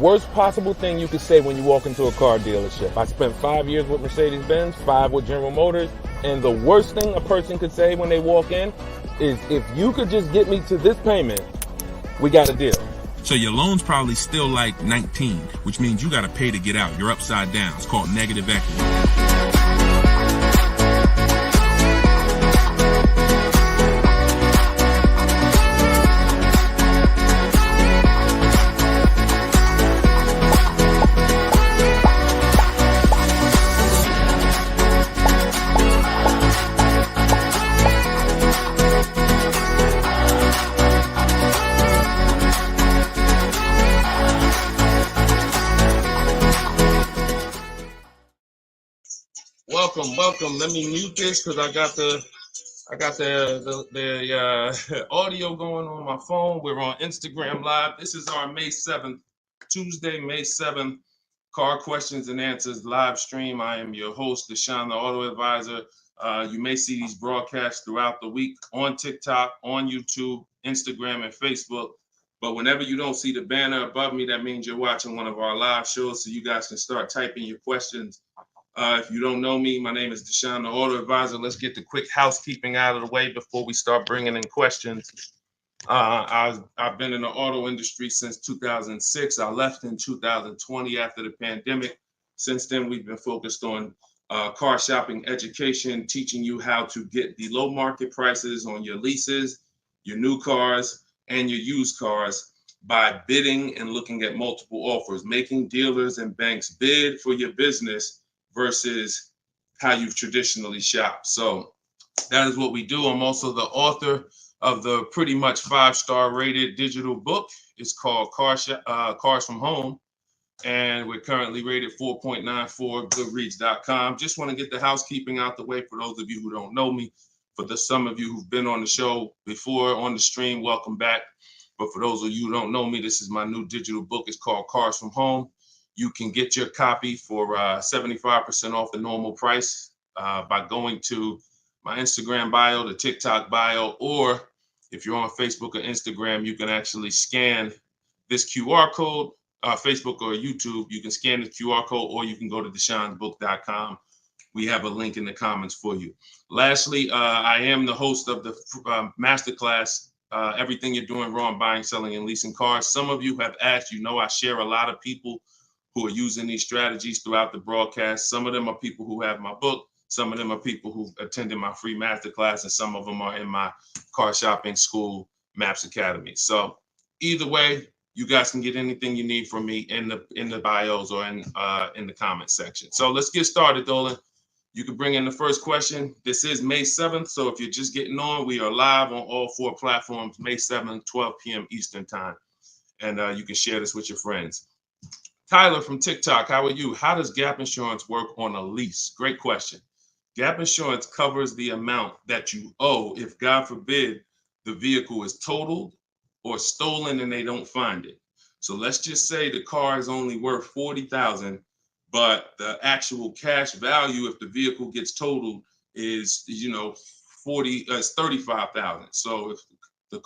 worst possible thing you could say when you walk into a car dealership. I spent 5 years with Mercedes-Benz, 5 with General Motors, and the worst thing a person could say when they walk in is, if you could just get me to this payment, we got a deal. So your loan's probably still like 19, which means you got to pay to get out. You're upside down. It's called negative equity. Welcome. Let me mute this because I got the audio going on my phone. We're on Instagram Live. This is our May 7th, Tuesday, May 7th, Car Questions and Answers live stream. I am your host, Deshone the Auto Advisor. You may see these broadcasts throughout the week on TikTok, on YouTube, Instagram, and Facebook. But whenever you don't see the banner above me, that means you're watching one of our live shows, so you guys can start typing your questions. If you don't know me, my name is Deshone the Auto Advisor. Let's get the quick housekeeping out of the way before we start bringing in questions. I've been in the auto industry since 2006. I left in 2020 after the pandemic. Since then, we've been focused on car shopping education, teaching you how to get the low market prices on your leases, your new cars, and your used cars by bidding and looking at multiple offers, making dealers and banks bid for your business versus how you've traditionally shopped. So that is what we do. I'm also the author of the pretty much 5-star rated digital book. It's called Cars from Home, and we're currently rated 4.94, goodreads.com. Just want to get the housekeeping out the way for those of you who don't know me. For some of you who've been on the show before on the stream, welcome back. But for those of you who don't know me, this is my new digital book. It's called Cars from Home. You can get your copy for 75% off the normal price by going to my Instagram bio, the TikTok bio, or if you're on Facebook or Instagram, you can actually scan this QR code, Facebook or YouTube. You can scan the QR code, or you can go to deshonsbook.com. We have a link in the comments for you. Lastly, I am the host of the masterclass, Everything You're Doing Wrong Buying, Selling, and Leasing Cars. Some of you have asked, I share a lot of people who are using these strategies throughout the broadcast. Some of them are people who have my book. Some of them are people who attended my free masterclass, and some of them are in my car shopping school, Maps Academy. So either way, you guys can get anything you need from me in the bios or in the comment section. So let's get started, Dolan. You can bring in the first question. This is May 7th. So if you're just getting on, we are live on all 4 platforms, May 7th, 12 p.m. Eastern time. And you can share this with your friends. Tyler from TikTok, how are you? How does gap insurance work on a lease? Great question. Gap insurance covers the amount that you owe if, God forbid, the vehicle is totaled or stolen and they don't find it. So let's just say the car is only worth $40,000, but the actual cash value if the vehicle gets totaled is, $35,000. So if the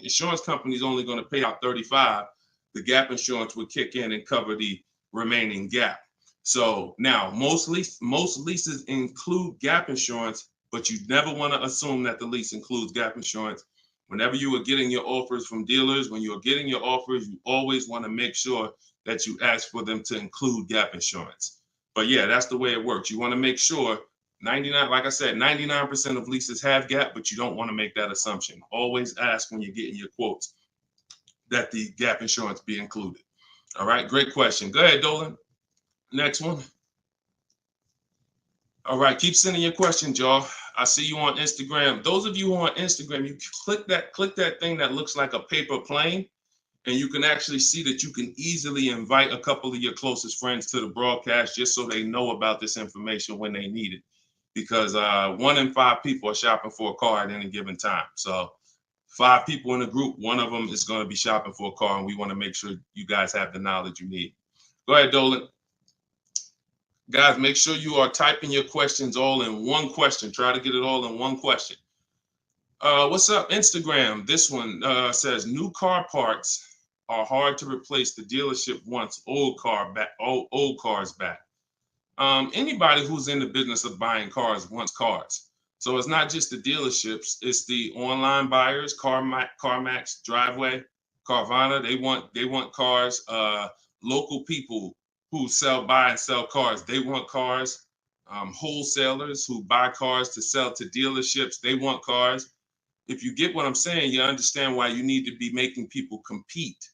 insurance company is only going to pay out $35,000, the gap insurance would kick in and cover the remaining gap. So now most leases include gap insurance, but you never want to assume that the lease includes gap insurance. Whenever you are getting your offers from dealers, when you're getting your offers, you always want to make sure that you ask for them to include gap insurance. But yeah, that's the way it works. You want to make sure 99% of leases have gap, but you don't want to make that assumption. Always ask when you're getting your quotes that the gap insurance be included. All right, great question. Go ahead, Dolan. Next one. All right, keep sending your questions, y'all. I see you on Instagram. Those of you who are on Instagram, you click that thing that looks like a paper plane, and you can actually see that you can easily invite a couple of your closest friends to the broadcast just so they know about this information when they need it. Because 1 in 5 people are shopping for a car at any given time. So 5 people in a group, 1 of them is going to be shopping for a car, and we want to make sure you guys have the knowledge you need. Go ahead, Dolan. Guys, make sure you are typing your questions all in one question. Try to get it all in one question. What's up, Instagram? This one says, new car parts are hard to replace. The dealership wants old cars back. Anybody who's in the business of buying cars wants cars. So it's not just the dealerships, it's the online buyers, CarMax, Driveway, Carvana. They want cars. Local people who buy and sell cars, they want cars. Wholesalers who buy cars to sell to dealerships, they want cars. If you get what I'm saying, you understand why you need to be making people compete.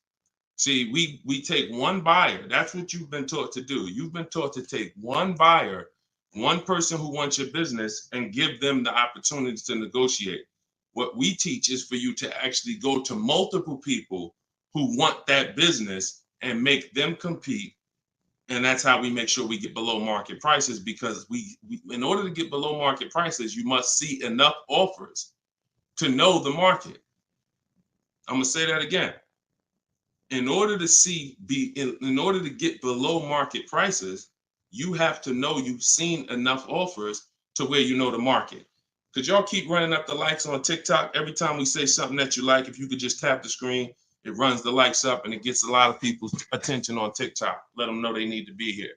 See, we take one buyer. That's what you've been taught to do. You've been taught to take one buyer, one person who wants your business, and give them the opportunity to negotiate. What we teach is for you to actually go to multiple people who want that business and make them compete. And that's how we make sure we get below market prices, because we in order to get below market prices, you must see enough offers to know the market. I'm gonna say that again. In order to get below market prices, you have to know you've seen enough offers to where you know the market. Could y'all keep running up the likes on TikTok? Every time we say something that you like, if you could just tap the screen, it runs the likes up and it gets a lot of people's attention on TikTok. Let them know they need to be here.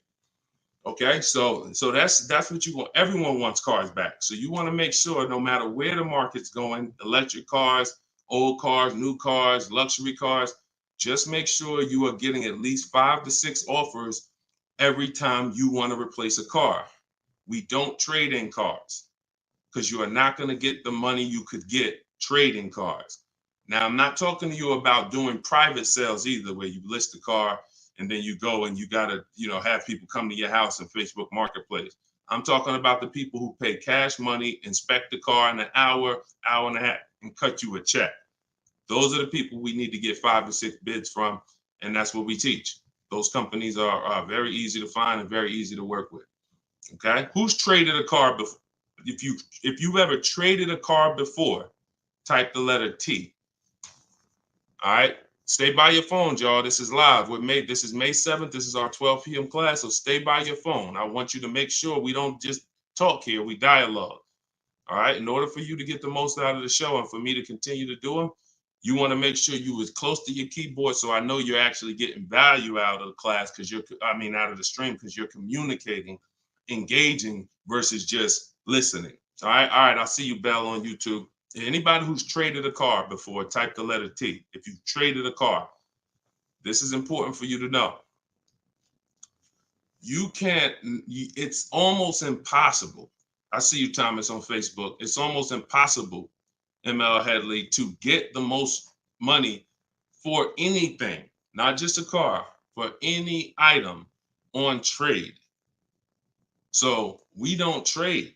Okay, so that's what you want. Everyone wants cars back. So you want to make sure no matter where the market's going, electric cars, old cars, new cars, luxury cars, just make sure you are getting at least 5 to 6 offers every time you want to replace a car. We don't trade in cars because you are not going to get the money you could get trading cars. Now, I'm not talking to you about doing private sales either, where you list a car and then you go and you got to, have people come to your house in Facebook Marketplace. I'm talking about the people who pay cash money, inspect the car in an hour and a half, and cut you a check. Those are the people we need to get 5 to 6 bids from, and that's what we teach. Those companies are very easy to find and very easy to work with. Okay, who's traded a car before? If you've ever traded a car before, type the letter T. All right, stay by your phones, y'all. This is live. This is May 7th. This is our 12 p.m. class, so stay by your phone. I want you to make sure we don't just talk here, we dialogue. All right, in order for you to get the most out of the show and for me to continue to do them, you want to make sure you as close to your keyboard so I know you're actually getting value out of the class, out of the stream, because you're communicating, engaging versus just listening. All right, I'll see you, Bell, on YouTube. Anybody who's traded a car before, type the letter T. If you've traded a car, this is important for you to know. It's almost impossible. I see you, Thomas, on Facebook. It's almost impossible, ML Headley, to get the most money for anything, not just a car, for any item on trade. So we don't trade.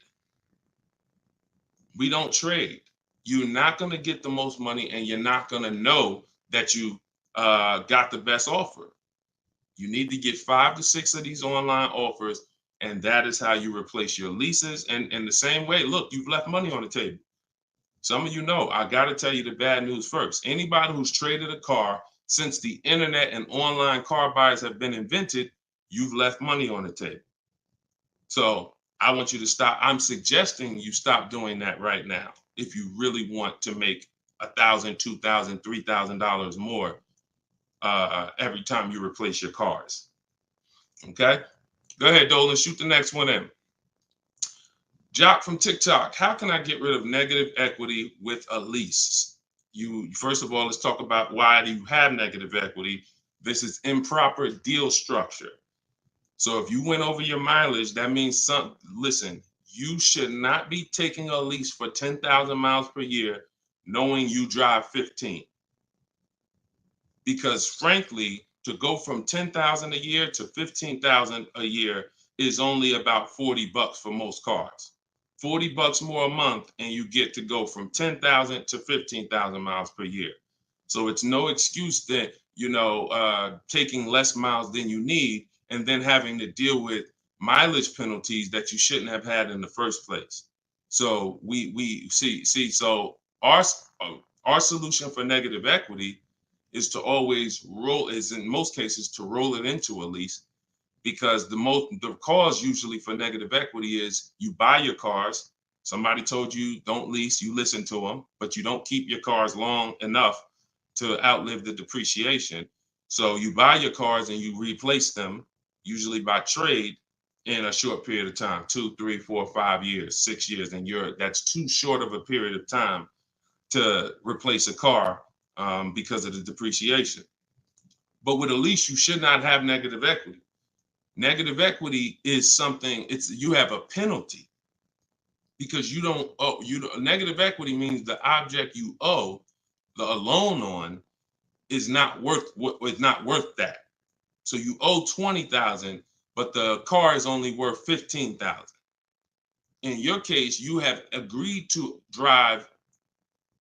We don't trade. You're not going to get the most money, and you're not going to know that you got the best offer. You need to get 5 to 6 of these online offers, and that is how you replace your leases. And in the same way, look, you've left money on the table. Some of you know, I got to tell you the bad news first. Anybody who's traded a car since the internet and online car buyers have been invented, you've left money on the table. So I want you to stop. I'm suggesting you stop doing that right now if you really want to make $1,000, $2,000, $3,000 more every time you replace your cars. Okay? Go ahead, Dolan. Shoot the next one in. Jock from TikTok. How can I get rid of negative equity with a lease? First of all, let's talk about why do you have negative equity. This is improper deal structure. So if you went over your mileage, that means listen, you should not be taking a lease for 10,000 miles per year knowing you drive 15. Because frankly, to go from 10,000 a year to 15,000 a year is only about $40 for most cars. $40 more a month, and you get to go from 10,000 to 15,000 miles per year. So it's no excuse that, taking less miles than you need and then having to deal with mileage penalties that you shouldn't have had in the first place. So we see. So our solution for negative equity is to always in most cases to roll it into a lease, because the cause usually for negative equity is you buy your cars. Somebody told you don't lease, you listen to them, but you don't keep your cars long enough to outlive the depreciation. So you buy your cars and you replace them, usually by trade, in a short period of time, 2, 3, 4, 5 years, 6 years, and that's too short of a period of time to replace a car because of the depreciation. But with a lease, you should not have negative equity. Negative equity is something, you have a penalty because you don't owe. Negative equity means the object you owe a loan on is not worth that. So you owe 20,000, but the car is only worth 15,000. In your case, you have agreed to drive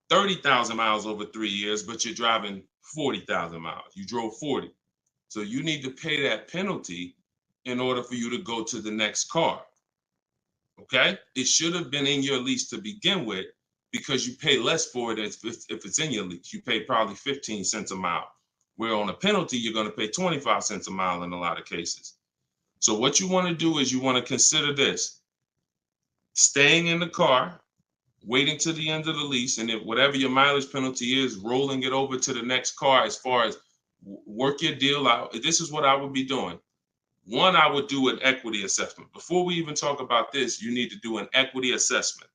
30,000 miles over 3 years, but you're driving 40,000 miles. You drove 40. So you need to pay that penalty in order for you to go to the next car. Okay? It should have been in your lease to begin with because you pay less for it if it's in your lease. You pay probably 15 cents a mile. Where on a penalty, you're going to pay 25 cents a mile in a lot of cases. So what you want to do is you want to consider this. Staying in the car, waiting to the end of the lease, and if whatever your mileage penalty is, rolling it over to the next car as far as work your deal out. This is what I would be doing. One, I would do an equity assessment. Before we even talk about this, you need to do an equity assessment.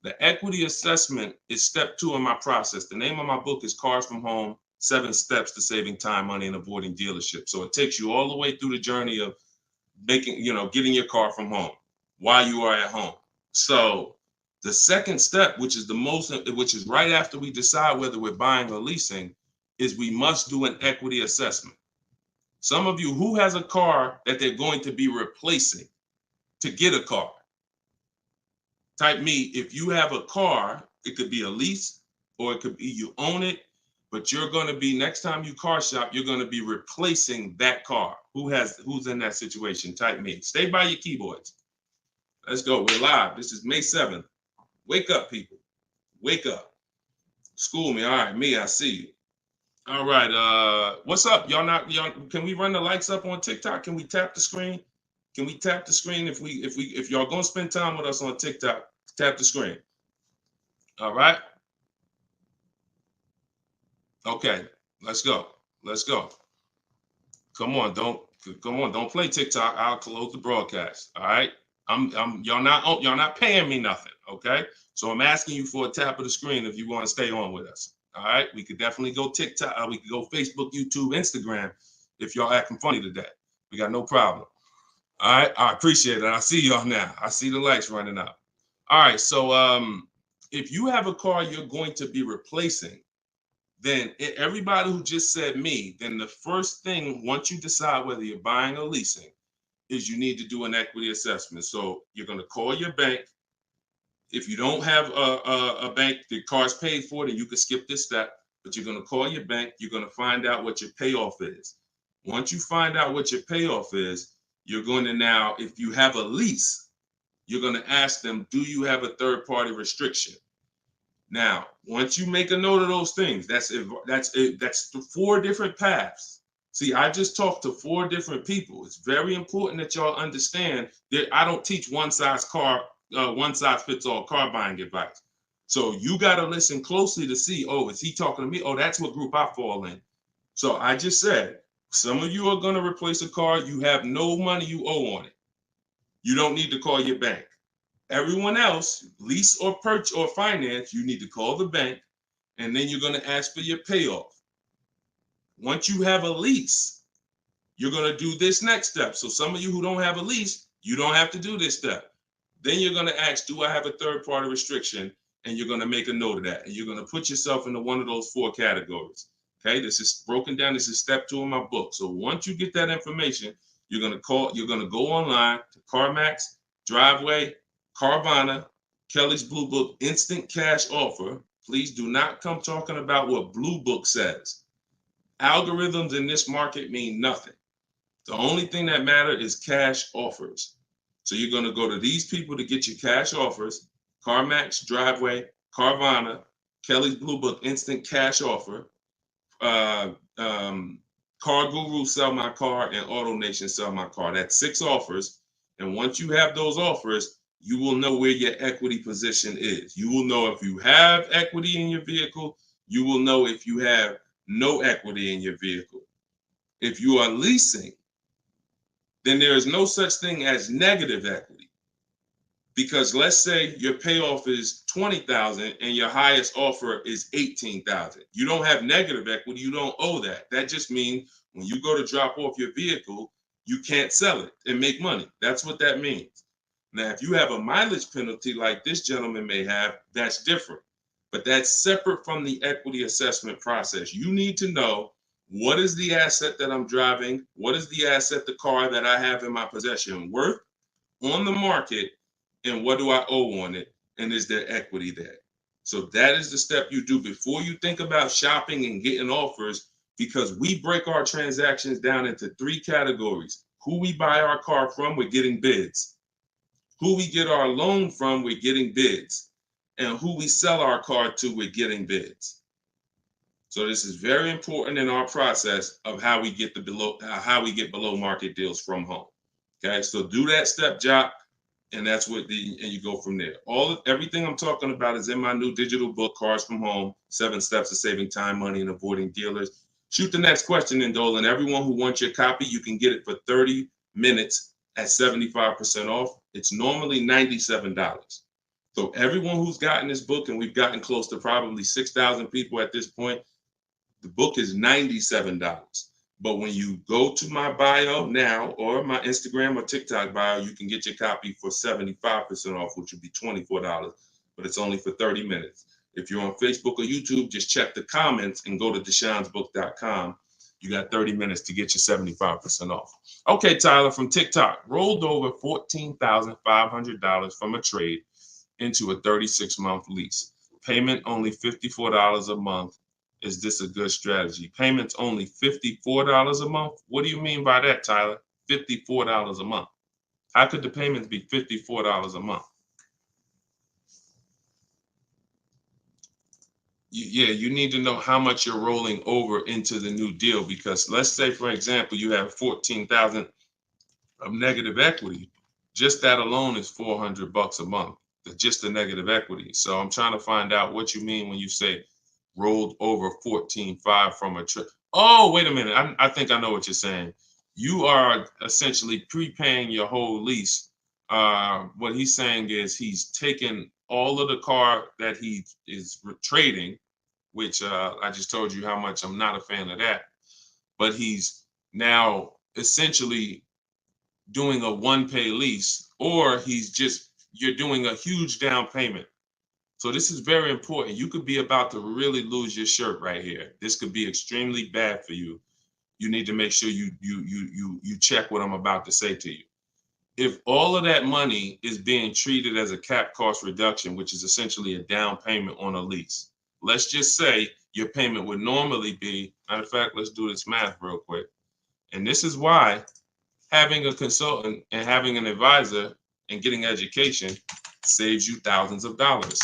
The equity assessment is step 2 in my process. The name of my book is Cars from Home, 7 Steps to Saving Time, Money, and Avoiding Dealership. So it takes you all the way through the journey of getting your car from home while you are at home. So the second step, which is right after we decide whether we're buying or leasing, is we must do an equity assessment. Some of you, who has a car that they're going to be replacing to get a car? Type me. If you have a car, it could be a lease or it could be you own it, but you're going to be, next time you car shop, you're going to be replacing that car. Who's in that situation? Type me. Stay by your keyboards. Let's go. We're live. This is May 7th. Wake up, people. Wake up. School me. All right, me, I see you. All right. What's up? Y'all can we run the lights up on TikTok? Can we tap the screen? Can we tap the screen if y'all gonna spend time with us on TikTok, tap the screen. All right. Okay, let's go. Let's go. Come on, don't play TikTok. I'll close the broadcast. All right. Y'all not paying me nothing. Okay. So I'm asking you for a tap of the screen if you want to stay on with us. All right, we could definitely go TikTok. We could go Facebook, YouTube, Instagram. If y'all acting funny today, we got no problem. All right, I appreciate it. I see y'all now. I see the lights running up. All right, so if you have a car you're going to be replacing, then everybody who just said me, then the first thing, once you decide whether you're buying or leasing, is you need to do an equity assessment. So you're going to call your bank. If you don't have a bank, the car's paid for, then you can skip this step, but you're going to call your bank. You're going to find out what your payoff is. Once you find out what your payoff is, you're going to now, if you have a lease, you're going to ask them, do you have a third-party restriction? Now, once you make a note of those things, that's 4 different paths. See, I just talked to 4 different people. It's very important that y'all understand that I don't teach one size fits all car buying advice. So you got to listen closely to see, oh, is he talking to me? Oh, that's what group I fall in. So I just said, some of you are going to replace a car. You have no money you owe on it. You don't need to call your bank. Everyone else, lease or purchase or finance, you need to call the bank, and then you're going to ask for your payoff. Once you have a lease, you're going to do this next step. So some of you who don't have a lease, you don't have to do this step. Then you're going to ask, do I have a third-party restriction? And you're going to make a note of that. And you're going to put yourself into one of those 4 categories. Okay, this is broken down. This is step 2 in my book. So once you get that information, you're going to go online to CarMax, Driveway, Carvana, Kelly's Blue Book, Instant Cash Offer. Please do not come talking about what Blue Book says. Algorithms in this market mean nothing. The only thing that matters is cash offers. So you're going to go to these people to get your cash offers: CarMax, Driveway, Carvana, Kelly's Blue Book, Instant Cash Offer, Car Guru, Sell My Car, and Auto Nation, Sell My Car. That's 6 offers. And once you have those offers, you will know where your equity position is. You will know if you have equity in your vehicle. You will know if you have no equity in your vehicle. If you are leasing, then there is no such thing as negative equity. Because let's say your payoff is $20,000 and your highest offer is $18,000. You don't have negative equity. You don't owe that. That just means when you go to drop off your vehicle, you can't sell it and make money. That's what that means. Now, if you have a mileage penalty like this gentleman may have, that's different. But that's separate from the equity assessment process. You need to know, what is the asset that I'm driving? What is the asset, the car that I have in my possession, worth on the market? And what do I owe on it? And is there equity there? So that is the step you do before you think about shopping and getting offers, because we break our transactions down into 3 categories. Who we buy our car from, we're getting bids. Who we get our loan from, we're getting bids. And who we sell our car to, we're getting bids. So this is very important in our process of how we get below market deals from home. Okay, so do that step, Jock. And that's what and you go from there. Everything I'm talking about is in my new digital book, Cars from Home, 7 Steps to Saving Time, Money, and Avoiding Dealers. Shoot the next question in, Dolan. Everyone who wants your copy, you can get it for 30 minutes at 75% off. It's normally $97. So everyone who's gotten this book, and we've gotten close to probably 6,000 people at this point, the book is $97. But when you go to my bio now, or my Instagram or TikTok bio, you can get your copy for 75% off, which would be $24, but it's only for 30 minutes. If you're on Facebook or YouTube, just check the comments and go to deshonsbook.com. You got 30 minutes to get your 75% off. Okay, Tyler from TikTok, rolled over $14,500 from a trade into a 36-month lease. Payment only $54 a month. Is this a good strategy? Payments only $54 a month? What do you mean by that, Tyler? $54 a month. How could the payments be $54 a month? You need to know how much you're rolling over into the new deal, because let's say, for example, you have $14,000 of negative equity. Just that alone is $400 a month. Just the negative equity. So I'm trying to find out what you mean when you say rolled over 14.5 from a trip. Oh, wait a minute. I think I know what you're saying. You are essentially prepaying your whole lease. What he's saying is he's taken all of the car that he is trading, which I just told you how much I'm not a fan of that. But he's now essentially doing a one-pay lease, or you're doing a huge down payment. So this is very important. You could be about to really lose your shirt right here. This could be extremely bad for you. You need to make sure you check what I'm about to say to you. If all of that money is being treated as a cap cost reduction, which is essentially a down payment on a lease, let's just say your payment would normally be, matter of fact, let's do this math real quick. And this is why having a consultant and having an advisor and getting education saves you thousands of dollars.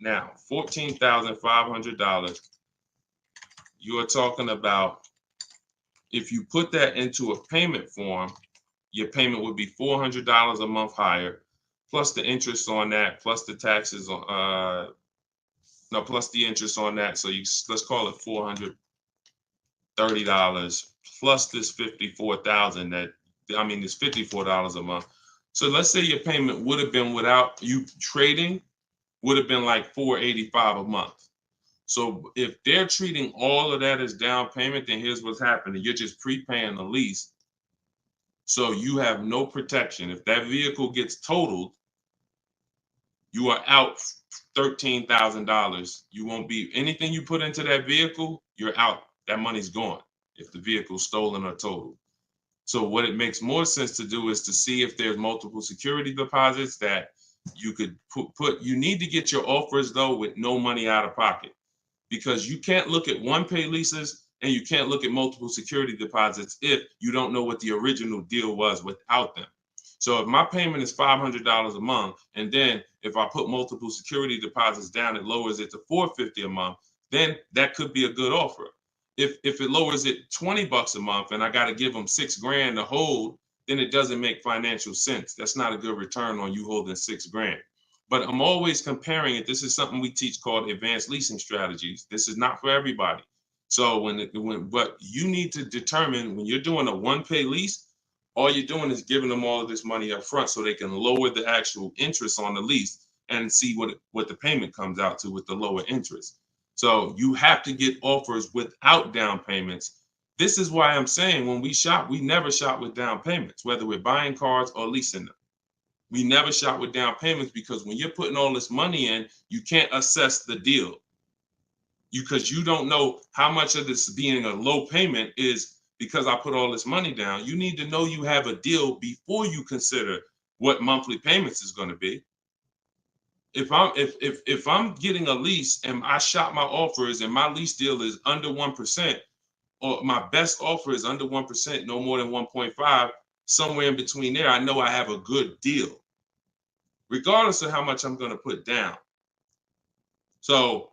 Now, $14,500, you are talking about, if you put that into a payment form, your payment would be $400 a month higher, plus the interest on that, plus the taxes on, plus the interest on that. So let's call it $430 plus this $54,000 it's $54 a month. So let's say your payment would have been, without you trading, would have been like $485 a month. So if they're treating all of that as down payment, then here's what's happening. You're just prepaying the lease. So you have no protection. If that vehicle gets totaled, you are out $13,000. You won't be, anything you put into that vehicle, you're out. That money's gone if the vehicle's stolen or totaled. So what it makes more sense to do is to see if there's multiple security deposits that you could put. You need to get your offers, though, with no money out of pocket, because you can't look at one-pay leases and you can't look at multiple security deposits if you don't know what the original deal was without them. So if my payment is $500 a month, and then if I put multiple security deposits down, it lowers it to $450 a month, then that could be a good offer. If it lowers it $20 a month and I got to give them $6,000 to hold, then it doesn't make financial sense. That's not a good return on you holding $6,000. But I'm always comparing it. This is something we teach called advanced leasing strategies. This is not for everybody. So but you need to determine when you're doing a one-pay lease, all you're doing is giving them all of this money up front so they can lower the actual interest on the lease and see what the payment comes out to with the lower interest. So you have to get offers without down payments. This is why I'm saying when we shop, we never shop with down payments, whether we're buying cars or leasing them. We never shop with down payments because when you're putting all this money in, you can't assess the deal. Because you don't know how much of this being a low payment is because I put all this money down. You need to know you have a deal before you consider what monthly payments is going to be. If I'm getting a lease and I shop my offers and my lease deal is under 1%, or my best offer is under 1%, no more than 1.5, somewhere in between there, I know I have a good deal, regardless of how much I'm going to put down. So,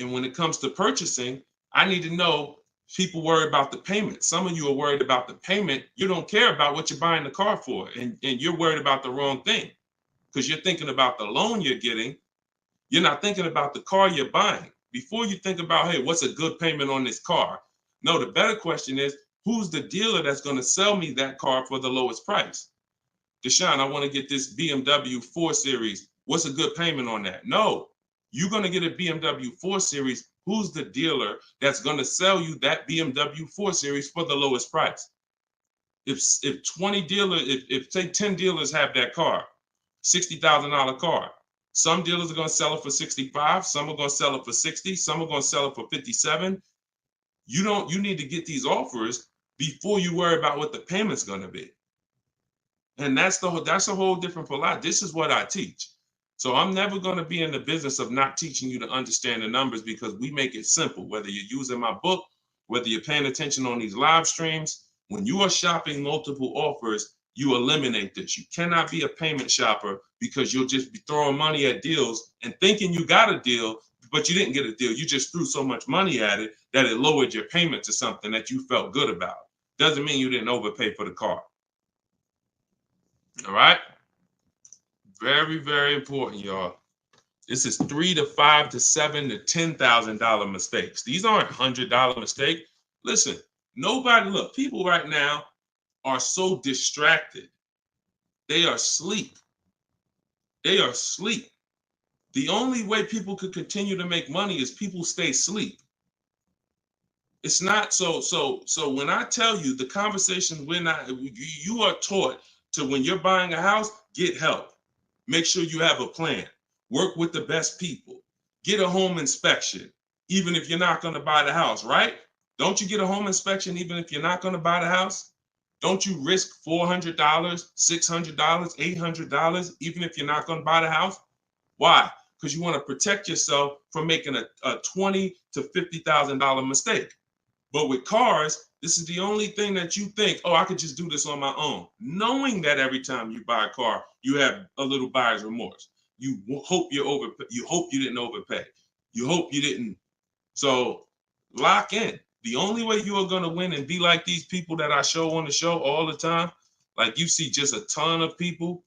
and when it comes to purchasing, I need to know people worry about the payment. Some of you are worried about the payment. You don't care about what you're buying the car for, and you're worried about the wrong thing because you're thinking about the loan you're getting. You're not thinking about the car you're buying. Before you think about, hey, what's a good payment on this car? No, the better question is, who's the dealer that's going to sell me that car for the lowest price? Deshone, I want to get this BMW 4 Series. What's a good payment on that? No, you're going to get a BMW 4 Series. Who's the dealer that's going to sell you that BMW 4 Series for the lowest price? If 20 dealers, if say 10 dealers have that car, $60,000 car, some dealers are going to sell it for 65, some are going to sell it for 60, some are going to sell it for 57. You need to get these offers before you worry about what the payment's going to be. And that's a whole different philosophy. This is what I teach. So I'm never going to be in the business of not teaching you to understand the numbers because we make it simple. Whether you're using my book, whether you're paying attention on these live streams, when you are shopping multiple offers, you eliminate this. You cannot be a payment shopper because you'll just be throwing money at deals and thinking you got a deal, but you didn't get a deal. You just threw so much money at it that it lowered your payment to something that you felt good about. Doesn't mean you didn't overpay for the car. All right. Very, very important, y'all. This is $3,000 to $5,000 to $7,000 to $10,000 mistakes. These aren't $100 mistakes. Listen, look, people right now are so distracted. They are asleep. They are asleep. The only way people could continue to make money is people stay asleep. It's not so when I tell you the conversation, you are taught to, when you're buying a house, get help. Make sure you have a plan. Work with the best people. Get a home inspection, even if you're not going to buy the house, right? Don't you get a home inspection even if you're not going to buy the house? Don't you risk $400, $600, $800, even if you're not going to buy the house? Why? Because you want to protect yourself from making a $20,000 to $50,000 mistake. But with cars, this is the only thing that you think, oh, I could just do this on my own. Knowing that every time you buy a car, you have a little buyer's remorse. You hope you didn't overpay. You hope you didn't. So lock in. The only way you are going to win and be like these people that I show on the show all the time, like you see just a ton of people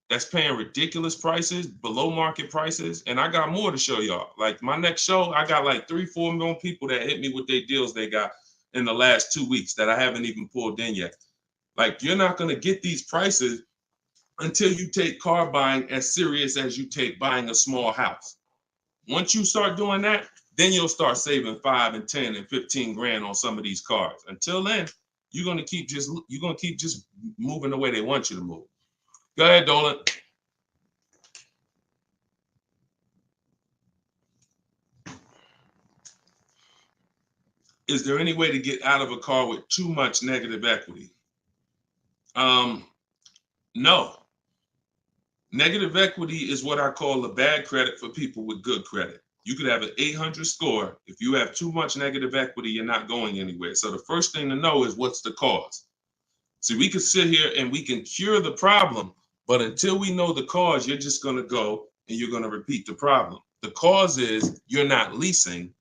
that's paying ridiculous prices, below market prices. And I got more to show y'all. Like my next show, I got like 3-4 million people that hit me with their deals they got in the last 2 weeks that I haven't even pulled in yet. Like, you're not going to get these prices until you take car buying as serious as you take buying a small house. Once you start doing that, then you'll start saving 5 and 10 and 15 grand on some of these cars. Until then, you're gonna keep just moving the way they want you to move. Go ahead, Dolan. Is there any way to get out of a car with too much negative equity? No. Negative equity is what I call a bad credit for people with good credit. You could have an 800 score. If you have too much negative equity, you're not going anywhere. So the first thing to know is, what's the cause? See, we could sit here and we can cure the problem, but until we know the cause, you're just going to go and you're going to repeat the problem. The cause is you're not leasing,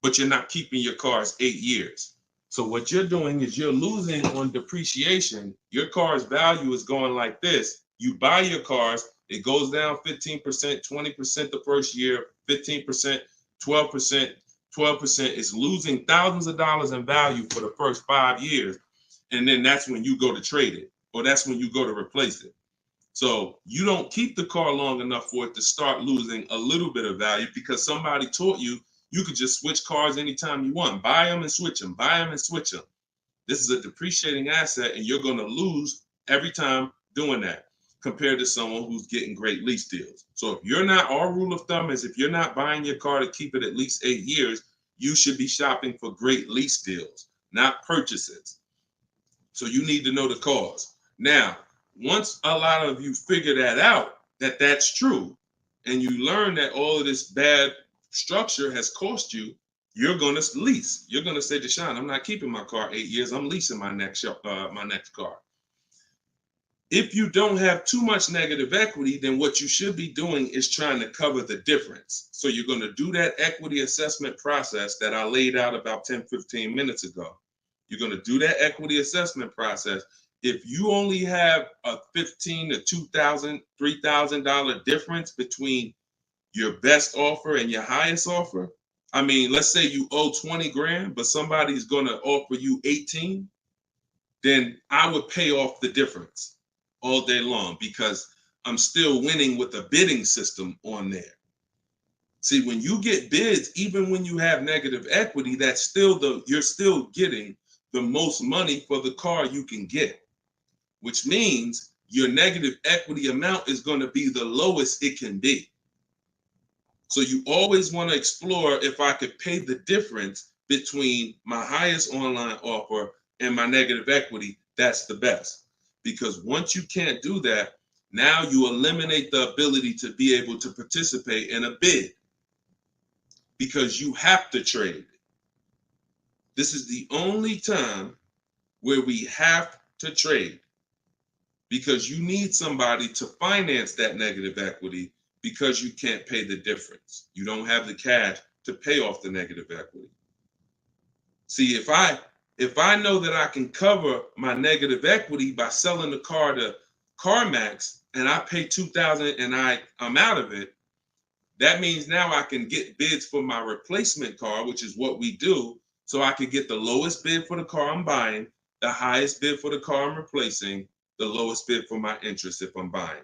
but you're not keeping your cars 8 years. So what you're doing is you're losing on depreciation. Your car's value is going like this, You buy your cars, it goes down 15%, 20% the first year, 15%, 12%, 12%. It's losing thousands of dollars in value for the first 5 years. And then that's when you go to trade it, or that's when you go to replace it. So you don't keep the car long enough for it to start losing a little bit of value because somebody taught you you could just switch cars anytime you want. Buy them and switch them, buy them and switch them. This is a depreciating asset, and you're going to lose every time doing that compared to someone who's getting great lease deals. So if you're not, our rule of thumb is if you're not buying your car to keep it at least 8 years, you should be shopping for great lease deals, not purchases. So you need to know the cause. Now, once a lot of you figure that out, that that's true, and you learn that all of this bad structure has cost you, you're going to lease. You're going to say, Deshone, I'm not keeping my car 8 years. I'm leasing my next car. If you don't have too much negative equity, then what you should be doing is trying to cover the difference. So you're going to do that equity assessment process that I laid out about 10, 15 minutes ago. You're going to do that equity assessment process. If you only have a $1,500 to $2,000, $3,000 difference between your best offer and your highest offer, I mean, let's say you owe 20 grand, but somebody's going to offer you 18, then I would pay off the difference all day long because I'm still winning with a bidding system on there. See, when you get bids, even when you have negative equity, that's still you're still getting the most money for the car you can get, which means your negative equity amount is going to be the lowest it can be. So you always want to explore if I could pay the difference between my highest online offer and my negative equity, that's the best. Because once you can't do that, now you eliminate the ability to be able to participate in a bid because you have to trade. This is the only time where we have to trade because you need somebody to finance that negative equity because you can't pay the difference. You don't have the cash to pay off the negative equity. See, if I know that I can cover my negative equity by selling the car to CarMax and I pay $2,000 and I'm out of it, that means now I can get bids for my replacement car, which is what we do. So I could get the lowest bid for the car I'm buying, the highest bid for the car I'm replacing, the lowest bid for my interest if I'm buying.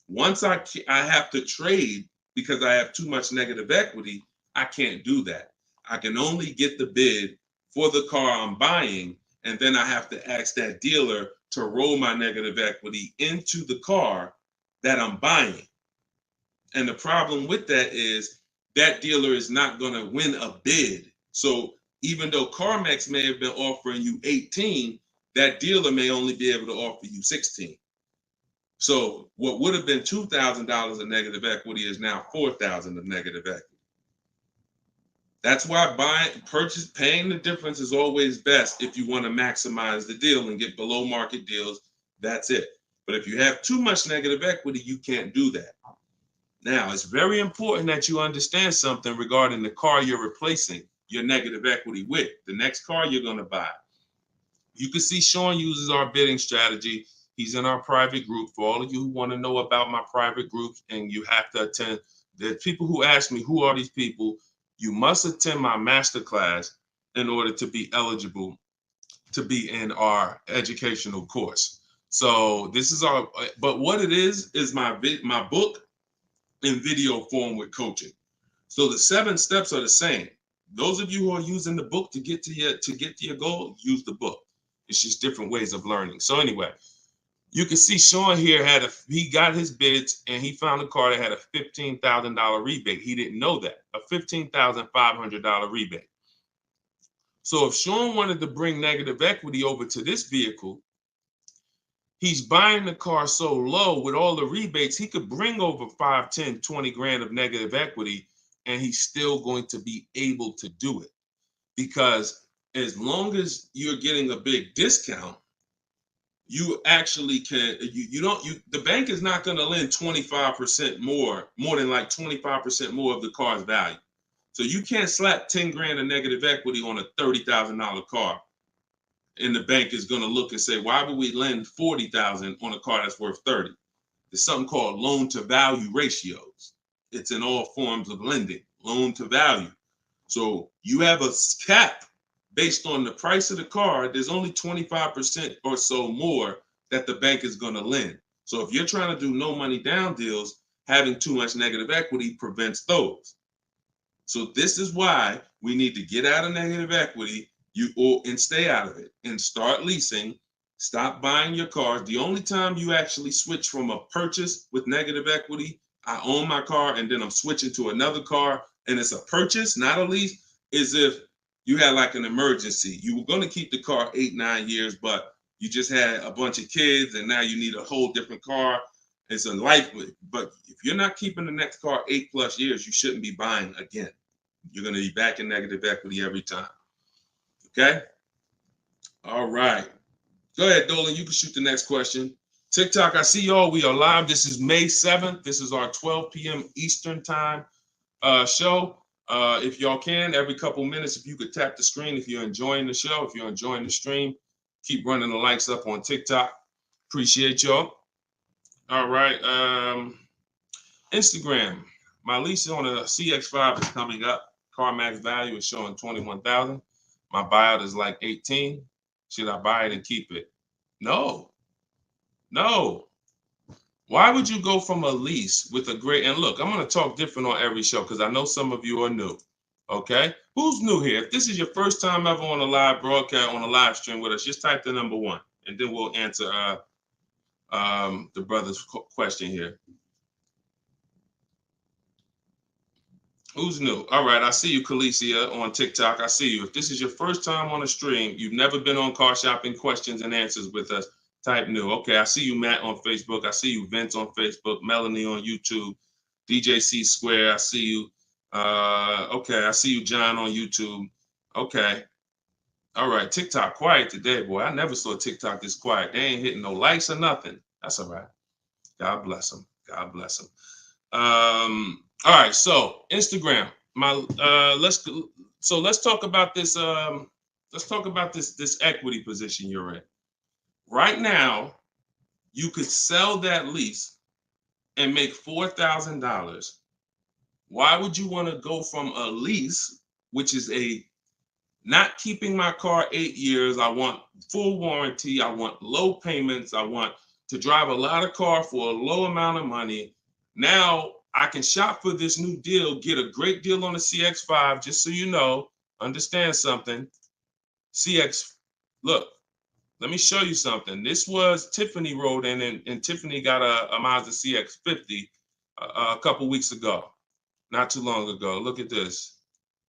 Once I have to trade because I have too much negative equity, I can't do that. I can only get the bid for the car I'm buying, and then I have to ask that dealer to roll my negative equity into the car that I'm buying. And the problem with that is that dealer is not going to win a bid. So even though CarMax may have been offering you 18, that dealer may only be able to offer you 16. So what would have been $2,000 of negative equity is now $4,000 of negative equity. That's why paying the difference is always best if you want to maximize the deal and get below market deals. That's it. But if you have too much negative equity, you can't do that. Now, it's very important that you understand something regarding the car you're replacing your negative equity with, the next car you're going to buy. You can see Sean uses our bidding strategy. He's in our private group. For all of you who want to know about my private groups, and you have to attend, there's people who ask me, who are these people? You must attend my masterclass in order to be eligible to be in our educational course. So this is but what it is my book in video form with coaching. So the 7 steps are the same. Those of you who are using the book to get to your goal, use the book. It's just different ways of learning. So anyway, you can see Sean here he got his bids and he found a car that had a $15,000 rebate. He didn't know that, a $15,500 rebate. So if Sean wanted to bring negative equity over to this vehicle, he's buying the car so low with all the rebates, he could bring over 5, 10, 20 grand of negative equity, and he's still going to be able to do it. Because as long as you're getting a big discount, you actually can, the bank is not going to lend 25% more than like 25% more of the car's value. So you can't slap 10 grand of negative equity on a $30,000 car. And the bank is going to look and say, why would we lend $40,000 on a car that's worth $30,000? there's something called loan to value ratios. It's in all forms of lending, loan to value. So you have a cap based on the price of the car. There's only 25% or so more that the bank is going to lend. So if you're trying to do no money down deals, having too much negative equity prevents those. So this is why we need to get out of negative equity and stay out of it and start leasing. Stop buying your cars. The only time you actually switch from a purchase with negative equity, I own my car and then I'm switching to another car and it's a purchase, not a lease, is if you had like an emergency. You were going to keep the car 8-9 years, but you just had a bunch of kids and now you need a whole different car. It's a life. But if you're not keeping the next car 8+ years, you shouldn't be buying again. You're going to be back in negative equity every time. Okay? All right. Go ahead, Dolan. You can shoot the next question. TikTok, I see y'all. We are live. This is May 7th. This is our 12 p.m. Eastern time show. If y'all can, every couple minutes, if you could tap the screen, if you're enjoying the show, if you're enjoying the stream, keep running the likes up on TikTok. Appreciate y'all. All right. Instagram. My lease on a CX5 is coming up. CarMax value is showing $21,000. My buyout is like $18,000. Should I buy it and keep it? No. Why would you go from a lease with a great, and look, I'm going to talk different on every show because I know some of you are new. Okay. Who's new here? If this is your first time ever on a live broadcast, on a live stream with us, just type the number 1 and then we'll answer the brother's question here. Who's new? All right, I see you, Khaleesi, on TikTok. I see you. If this is your first time on a stream, you've never been on Car Shopping Questions and Answers with us, type new. Okay, I see you, Matt, on Facebook. I see you, Vince, on Facebook. Melanie on YouTube. DJ C Square, I see you. Okay, I see you, John, on YouTube. Okay. All right, TikTok quiet today, boy. I never saw TikTok this quiet. They ain't hitting no likes or nothing. That's all right. God bless them. God bless them. All right, so Instagram. Let's talk about this. Let's talk about this equity position you're in. Right now, you could sell that lease and make $4,000. Why would you want to go from a lease, which is a not keeping my car 8 years? I want full warranty. I want low payments. I want to drive a lot of car for a low amount of money. Now I can shop for this new deal, get a great deal on the CX5, just so you know, understand something. Look, let me show you something. This was Tiffany rode in, and Tiffany got a Mazda CX50 a couple weeks ago, not too long ago. Look at this.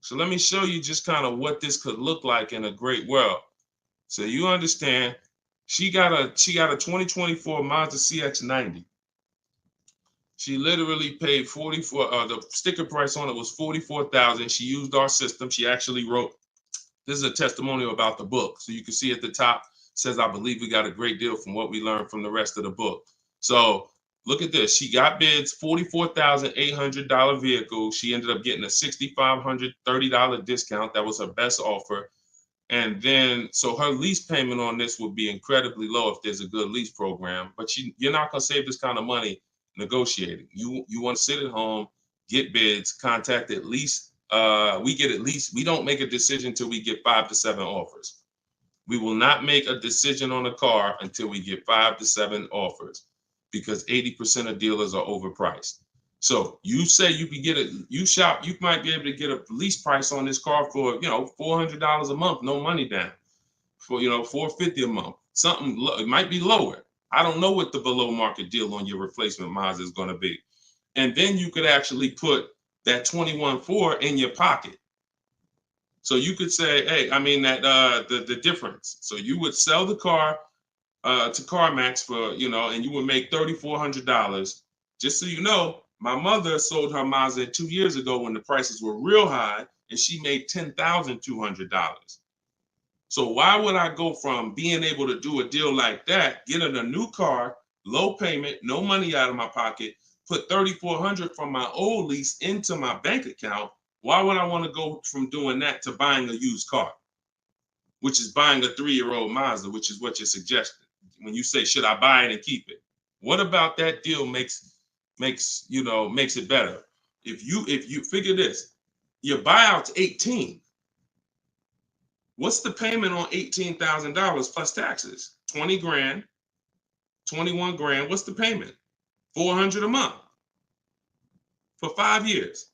So let me show you just kind of what this could look like in a great world. So you understand, she got a 2024 Mazda CX90. She literally paid the sticker price on it was $44,000. She used our system. She actually wrote, this is a testimonial about the book. So you can see at the top, says, I believe we got a great deal from what we learned from the rest of the book. So look at this. She got bids, $44,800 vehicle. She ended up getting a $6,530 discount. That was her best offer. And then, so her lease payment on this would be incredibly low if there's a good lease program. But you're not going to save this kind of money negotiating. You want to sit at home, get bids, contact at least. We don't make a decision until we get 5 to 7 offers. We will not make a decision on a car until we get 5 to 7 offers, because 80% of dealers are overpriced. So you say you can get you might be able to get a lease price on this car for, $400 a month, no money down, for, $450 a month. Something, it might be lower. I don't know what the below market deal on your replacement Mazda is going to be. And then you could actually put that 21.4 in your pocket. So you could say, hey, the difference. So you would sell the car to CarMax for, and you would make $3,400. Just so you know, my mother sold her Mazda 2 years ago when the prices were real high, and she made $10,200. So why would I go from being able to do a deal like that, getting a new car, low payment, no money out of my pocket, put $3,400 from my old lease into my bank account? Why would I want to go from doing that to buying a used car, which is buying a 3-year-old Mazda, which is what you're suggesting when you say, should I buy it and keep it? What about that deal makes it better? If you figure this, your buyout's 18. What's the payment on $18,000 plus taxes? 20 grand, 21 grand. What's the payment? $400 a month for 5 years.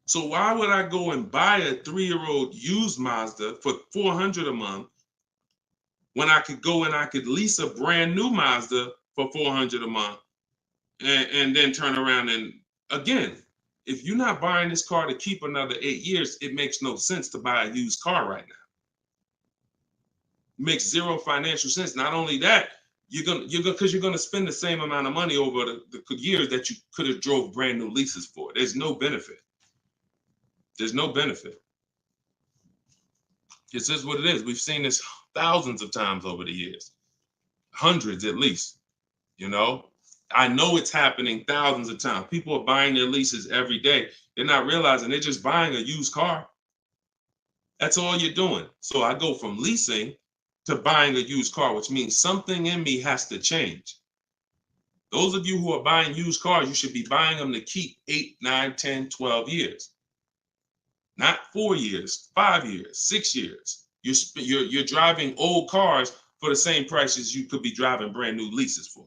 So why would I go and buy a 3-year-old used Mazda for $400 a month when I could go and I could lease a brand new Mazda for $400 a month and then turn around and again, if you're not buying this car to keep another 8 years, it makes no sense to buy a used car right now. It makes zero financial sense. Not only that, you're gonna spend the same amount of money over the years that you could have drove brand new leases for. There's no benefit. There's no benefit. It's just what it is. We've seen this thousands of times over the years, hundreds at least. I know it's happening thousands of times. People are buying their leases every day. They're not realizing they're just buying a used car. That's all you're doing. So I go from leasing to buying a used car, which means something in me has to change. Those of you who are buying used cars, you should be buying them to keep 8, 9, 10, 12 years. Not 4 years, 5 years, 6 years. You're driving old cars for the same prices you could be driving brand new leases for.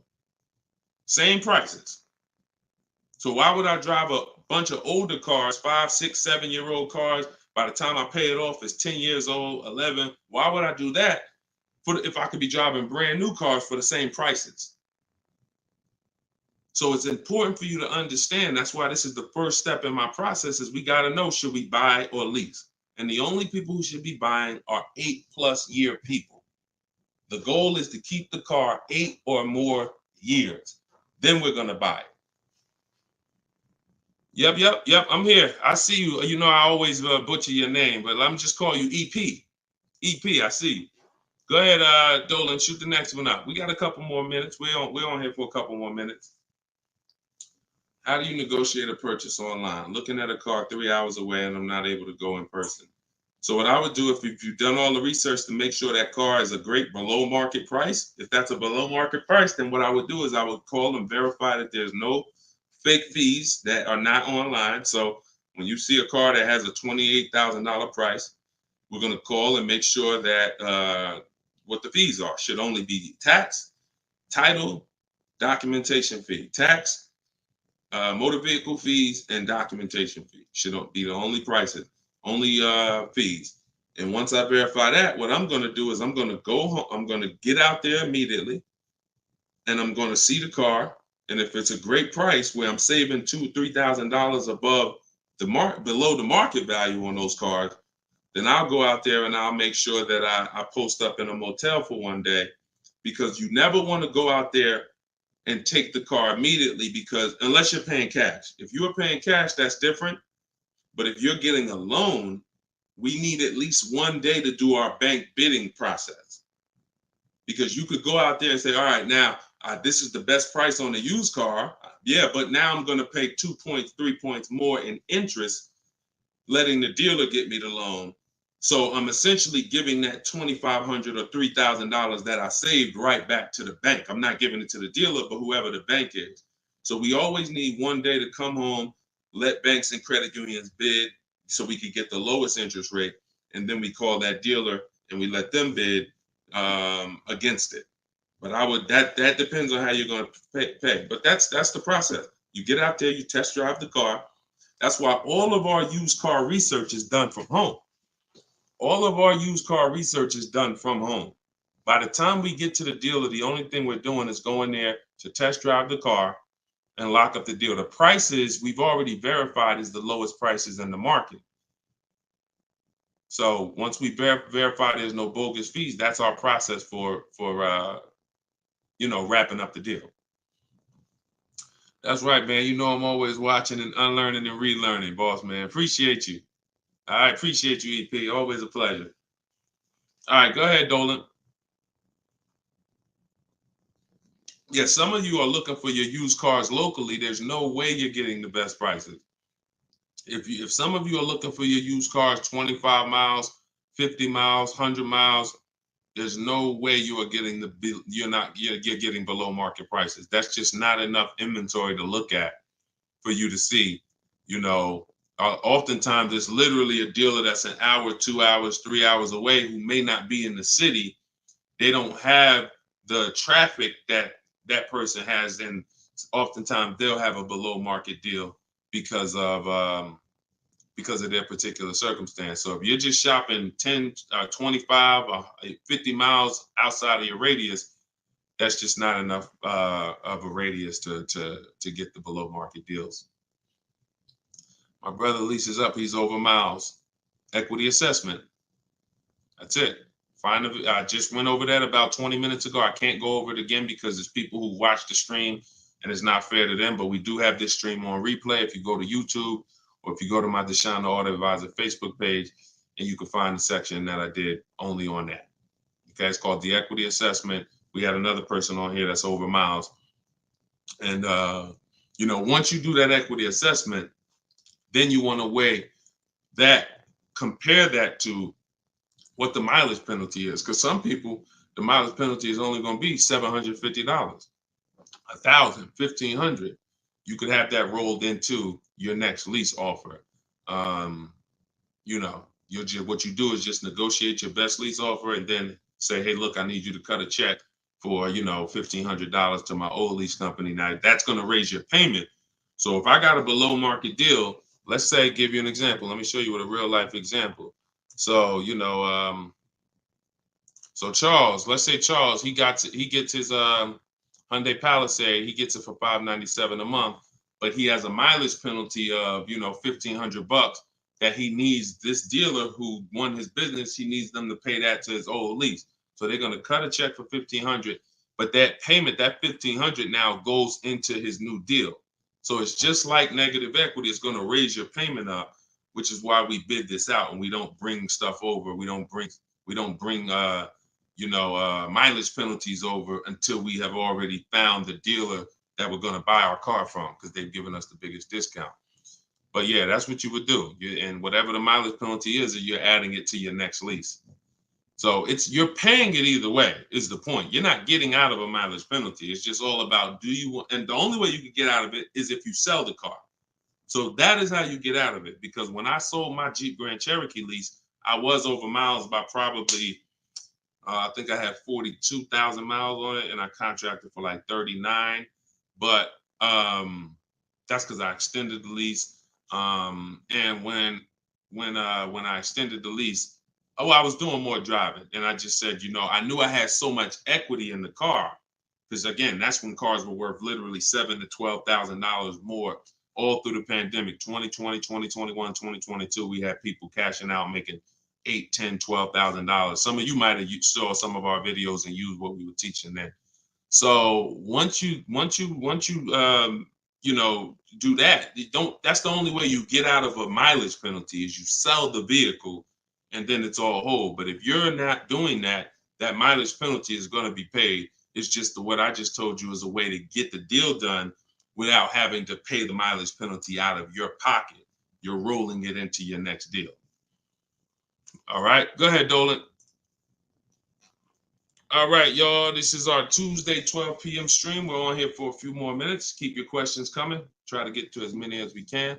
Same prices. So why would I drive a bunch of older cars, 5, 6, 7-year-old cars? By the time I pay it off, it's 10 years old, 11. Why would I do that if I could be driving brand new cars for the same prices? So it's important for you to understand. That's why this is the first step in my process is we got to know, should we buy or lease? And the only people who should be buying are 8+ year people. The goal is to keep the car 8 or more years. Then we're going to buy it. Yep. I'm here. I see you. You know, I always butcher your name, but let me just call you EP. EP, I see you. Go ahead, Dolan, shoot the next one up. We got a couple more minutes. We're on here for a couple more minutes. How do you negotiate a purchase online? Looking at a car 3 hours away and I'm not able to go in person. So what I would do, if you've done all the research to make sure that car is a great below market price, if that's a below market price, then what I would do is I would call and verify that there's no fake fees that are not online. So when you see a car that has a $28,000 price, we're going to call and make sure that what the fees are should only be tax, title, documentation fee. Tax, motor vehicle fees, and documentation fee should be the only prices, only fees. And once I verify that, what I'm going to do is I'm going to go home. I'm going to get out there immediately, and I'm going to see the car. And if it's a great price where I'm saving $2,000-3,000 above below the market value on those cars, then I'll go out there and I'll make sure that I post up in a motel for one day, because you never want to go out there and take the car immediately, because unless you're paying cash. If you're paying cash, that's different. But if you're getting a loan, we need at least one day to do our bank bidding process, because you could go out there and say, all right, now this is the best price on the used car. Yeah, but now I'm going to pay 2 points, 3 points more in interest, letting the dealer get me the loan. So I'm essentially giving that $2,500 or $3,000 that I saved right back to the bank. I'm not giving it to the dealer, but whoever the bank is. So we always need one day to come home, let banks and credit unions bid so we could get the lowest interest rate. And then we call that dealer and we let them bid against it. But that depends on how you're going to pay. But that's the process. You get out there, you test drive the car. That's why all of our used car research is done from home. All of our used car research is done from home. By the time we get to the dealer, the only thing we're doing is going there to test drive the car and lock up the deal. The prices we've already verified is the lowest prices in the market. So once we verify there's no bogus fees, that's our process for wrapping up the deal. That's right, man. You know I'm always watching and unlearning and relearning, boss man. Appreciate you. I appreciate you, EP. Always a pleasure. All right, go ahead, Dolan. Yeah, some of you are looking for your used cars locally. There's no way you're getting the best prices. If some of you are looking for your used cars 25 miles, 50 miles, 100 miles, There's no way you are getting you're getting below market prices. That's just not enough inventory to look at for you to see. You know, oftentimes it's literally a dealer that's an hour, 2 hours, 3 hours away who may not be in the city. They don't have the traffic that that person has, and oftentimes they'll have a below market deal because of their particular circumstance. So if you're just shopping 10, 25, 50 miles outside of your radius, that's just not enough of a radius to get the below market deals. My brother leases up, he's over miles. Equity assessment. That's it. I just went over that about 20 minutes ago. I can't go over it again because there's people who watch the stream and it's not fair to them, but we do have this stream on replay. If you go to YouTube or if you go to my Deshone the Auto Advisor Facebook page, and you can find the section that I did only on that. Okay, it's called the equity assessment. We had another person on here that's over miles. And, you know, once you do that equity assessment, then you want to weigh that, compare that to what the mileage penalty is. Because some people, the mileage penalty is only going to be $750, $1,000, $1,500. You could have that rolled into your next lease offer. You know, what you do is just negotiate your best lease offer and then say, hey, look, I need you to cut a check for, you know, $1,500 to my old lease company. Now that's going to raise your payment. So if I got a below market deal, let's say, give you an example. Let me show you with a real life example. So, you know, so Charles, let's say Charles, he gets his Hyundai Palisade, he gets it for $597 a month, but he has a mileage penalty of, you know, $1,500 that he needs. This dealer who won his business, he needs them to pay that to his old lease. So they're going to cut a check for $1,500, but that payment, that $1,500 now goes into his new deal. So it's just like negative equity. It's going to raise your payment up, which is why we bid this out and we don't bring stuff over. We don't bring mileage penalties over until we have already found the dealer that we're going to buy our car from, because they've given us the biggest discount. But yeah, that's what you would do. And whatever the mileage penalty is, you're adding it to your next lease. So you're paying it either way is the point. You're not getting out of a mileage penalty. It's just all about and the only way you can get out of it is if you sell the car. So that is how you get out of it. Because when I sold my Jeep Grand Cherokee lease, I was over miles by probably, I think I had 42,000 miles on it, and I contracted for like 39. But that's because I extended the lease. And when I extended the lease, I was doing more driving, and I just said, you know, I knew I had so much equity in the car, because again, that's when cars were worth literally $7,000 to $12,000 more all through the pandemic. 2020, 2021, 2022, we had people cashing out, making $8,000, $10,000, $12,000. Some of you might have saw some of our videos and used what we were teaching then. So once you you know, do that, that's the only way you get out of a mileage penalty is you sell the vehicle, and then it's all whole. But if you're not doing that, that mileage penalty is going to be paid. It's just what I just told you is a way to get the deal done without having to pay the mileage penalty out of your pocket. You're rolling it into your next deal. All right, go ahead, Dolan. All right, y'all, this is our Tuesday 12 p.m. stream. We're on here for a few more minutes. Keep your questions coming. Try to get to as many as we can.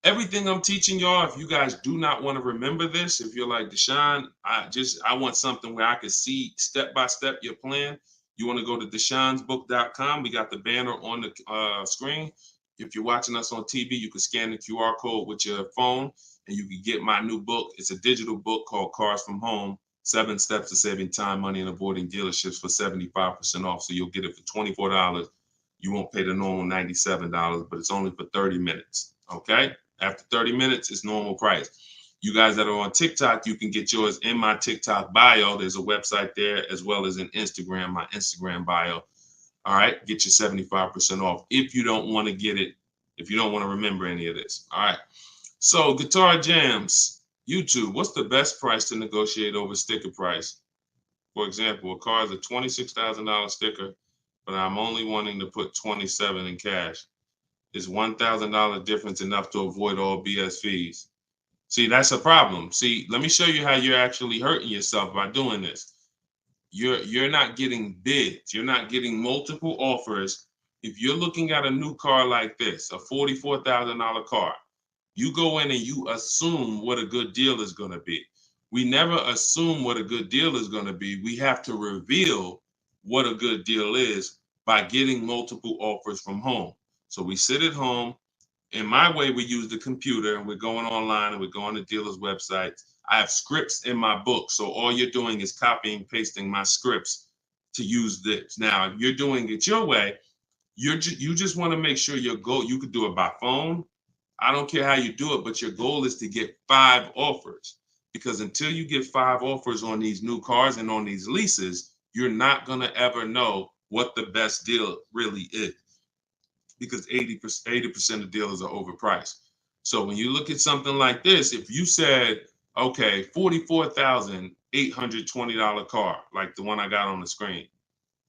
Everything I'm teaching y'all, if you guys do not want to remember this, if you're like, Deshone, I want something where I can see step-by-step your plan, you want to go to deshonesbook.com. We got the banner on the screen. If you're watching us on TV, you can scan the QR code with your phone, and you can get my new book. It's a digital book called Cars from Home, 7 Steps to Saving Time, Money, and Avoiding Dealerships for 75% off. So you'll get it for $24. You won't pay the normal $97, but it's only for 30 minutes, okay? After 30 minutes, it's normal price. You guys that are on TikTok, you can get yours in my TikTok bio. There's a website there, as well as in Instagram, my Instagram bio. All right, get your 75% off if you don't want to get it, if you don't want to remember any of this. All right, so Guitar Jams, YouTube, what's the best price to negotiate over sticker price? For example, a car is a $26,000 sticker, but I'm only wanting to put $27,000 in cash. Is $1,000 difference enough to avoid all BS fees? See, that's a problem. See, let me show you how you're actually hurting yourself by doing this. you're not getting bids. You're not getting multiple offers. If you're looking at a new car like this, a $44,000 car, you go in and you assume what a good deal is going to be. We never assume what a good deal is going to be. We have to reveal what a good deal is by getting multiple offers from home. So we sit at home. In my way, we use the computer and we're going online and we're going to dealers' websites. I have scripts in my book. So all you're doing is copying, pasting my scripts to use this. Now, if you're doing it your way, you just want to make sure your goal, you could do it by phone. I don't care how you do it, but your goal is to get 5 offers. Because until you get 5 offers on these new cars and on these leases, you're not going to ever know what the best deal really is. Because 80% of dealers are overpriced. So when you look at something like this, if you said, okay, $44,820 car, like the one I got on the screen.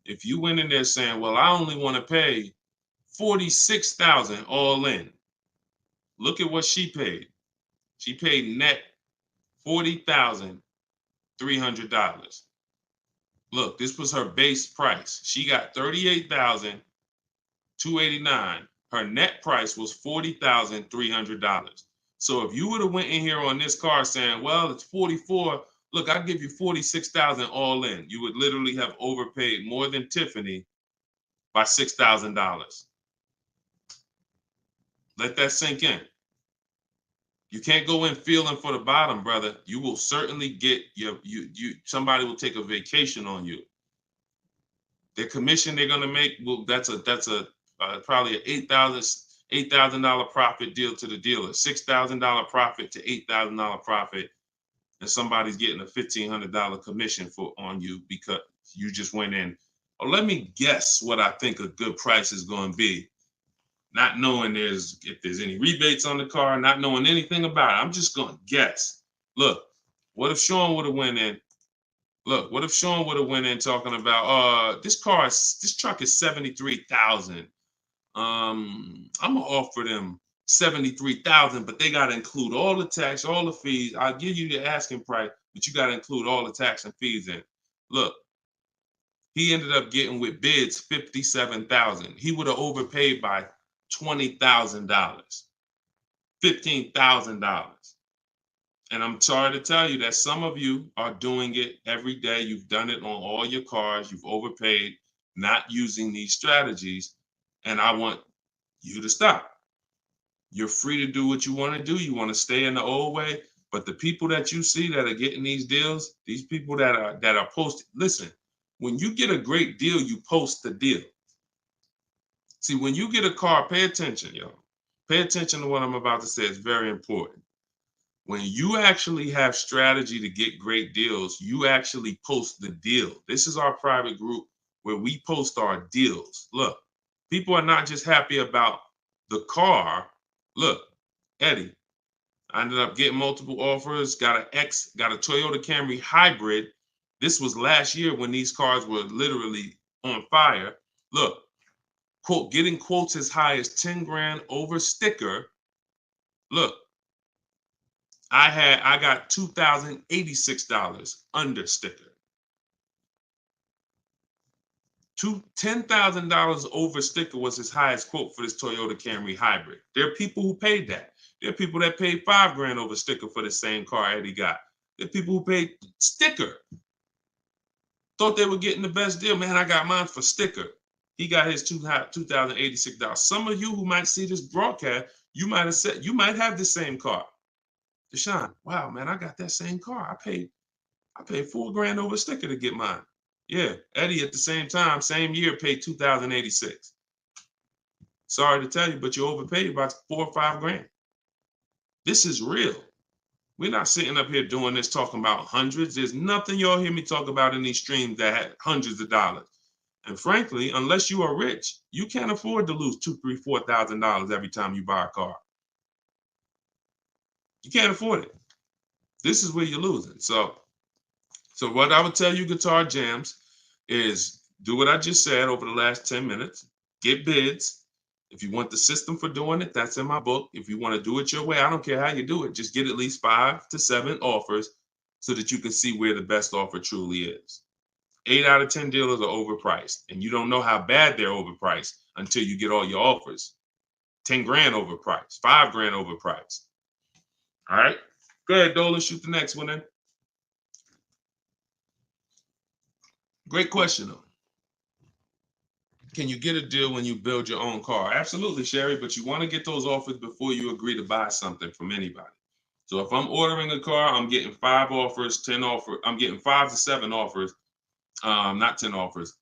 If you went in there saying, well, I only want to pay $46,000 all in. Look at what she paid. She paid net $40,300. Look, this was her base price. She got $38,289. Her net price was $40,300. So if you would have went in here on this car saying, well, it's 44, look, I'll give you 46,000 all in. You would literally have overpaid more than Tiffany by $6,000. Let that sink in. You can't go in feeling for the bottom, brother. You will certainly get somebody will take a vacation on you. Their commission they're gonna make, well, that's probably an $8,000 profit deal to the dealer, $6,000 profit to $8,000 profit, and somebody's getting a $1,500 commission on you because you just went in. Oh, let me guess what I think a good price is going to be, not knowing if there's any rebates on the car, not knowing anything about it. I'm just going to guess. Look, what if Sean would have went in? Look, what if Sean would have went in talking about this truck is $73,000. I'm gonna offer them $73,000, but they gotta include all the tax, all the fees. I'll give you the asking price, but you gotta include all the tax and fees in. Look, he ended up getting with bids $57,000. He would have overpaid by $20,000, $15,000. And I'm sorry to tell you that some of you are doing it every day. You've done it on all your cars. You've overpaid, not using these strategies. And I want you to stop. You're free to do what you want to do. You want to stay in the old way. But the people that you see that are getting these deals, these people that are posting, listen, when you get a great deal, you post the deal. See, when you get a car, pay attention, y'all. Pay attention to what I'm about to say. It's very important. When you actually have strategy to get great deals, you actually post the deal. This is our private group where we post our deals. Look, people are not just happy about the car. Look, Eddie, I ended up getting multiple offers, got a Toyota Camry hybrid. This was last year when these cars were literally on fire. Look, quote, getting quotes as high as 10 grand over sticker. Look, I got $2,086 under sticker. $10,000 over sticker was his highest quote for this Toyota Camry hybrid. There are people who paid that. There are people that paid 5 grand over sticker for the same car Eddie got. There are people who paid sticker. Thought they were getting the best deal. Man, I got mine for sticker. He got his $2,086. Some of you who might see this broadcast, you might have the same car. Deshone, wow, man, I got that same car. I paid 4 grand over sticker to get mine. Yeah, Eddie at the same time, same year, paid $2,086. Sorry to tell you, but you overpaid about 4 or 5 grand. This is real. We're not sitting up here doing this talking about hundreds. There's nothing y'all hear me talk about in these streams that had hundreds of dollars. And frankly, unless you are rich, you can't afford to lose $2,000, $3,000, $4,000 every time you buy a car. You can't afford it. This is where you're losing. So what I would tell you, Guitar Jams, is do what I just said over the last 10 minutes. Get bids. If you want the system for doing it, that's in my book. If you want to do it your way, I don't care how you do it. Just get at least 5 to 7 offers so that you can see where the best offer truly is. 8 out of 10 dealers are overpriced, and you don't know how bad they're overpriced until you get all your offers. 10 grand overpriced, 5 grand overpriced. All right, go ahead, Dolan, shoot the next one in. Great question, though. Can you get a deal when you build your own car? Absolutely, Sherry, but you want to get those offers before you agree to buy something from anybody. So if I'm ordering a car, I'm getting 5 offers, 10 offers. I'm getting 5 to 7 offers, not 10 offers.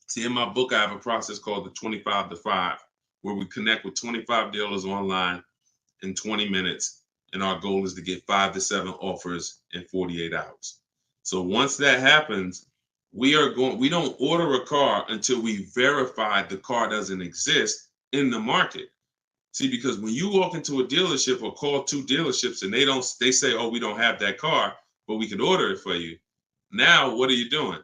See, in my book, I have a process called the 25 to 5, where we connect with 25 dealers online in 20 minutes. And our goal is to get 5 to 7 offers in 48 hours. So once that happens, we don't order a car until we verify the car doesn't exist in the market. See, because when you walk into a dealership or call 2 dealerships and they say, oh, we don't have that car, but we can order it for you. Now, what are you doing?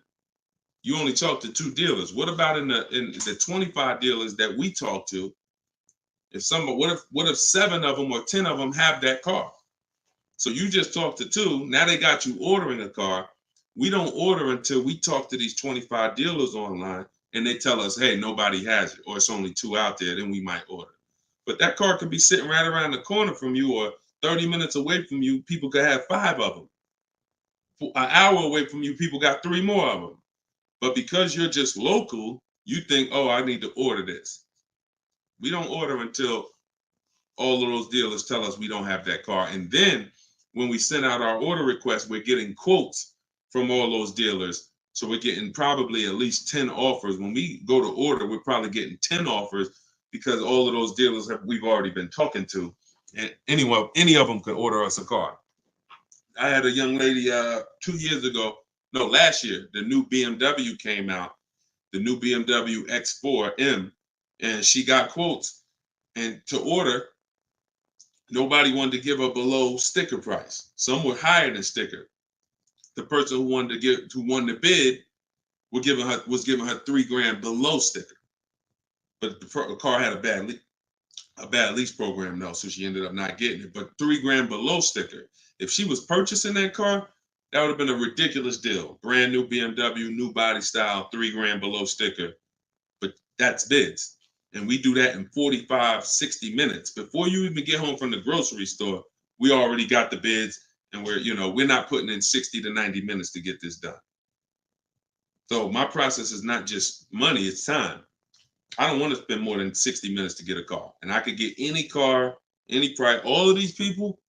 You only talk to 2 dealers. What about in the 25 dealers that we talk to? What if 7 of them or 10 of them have that car? So you just talked to 2. Now they got you ordering a car. We don't order until we talk to these 25 dealers online and they tell us, hey, nobody has it, or it's only 2 out there, then we might order. But that car could be sitting right around the corner from you, or 30 minutes away from you. People could have 5 of them. An hour away from you, people got 3 more of them. But because you're just local, you think, oh, I need to order this. We don't order until all of those dealers tell us we don't have that car. And then when we send out our order request, we're getting quotes from all those dealers. So we're getting probably at least 10 offers. When we go to order, we're probably getting 10 offers because all of those dealers we've already been talking to. And any of them could order us a car. I had a young lady 2 years ago, no, last year, the new BMW came out, the new BMW X4M, and she got quotes. And to order, nobody wanted to give her below sticker price. Some were higher than sticker. The person who won the bid was giving her 3 grand below sticker. But the car had a bad lease program though, so she ended up not getting it. But 3 grand below sticker. If she was purchasing that car, that would have been a ridiculous deal. Brand new BMW, new body style, 3 grand below sticker. But that's bids. And we do that in 45, 60 minutes. Before you even get home from the grocery store, we already got the bids, and we're not putting in 60 to 90 minutes to get this done. So my process is not just money, it's time. I don't want to spend more than 60 minutes to get a car. And I could get any car, any price. All of these people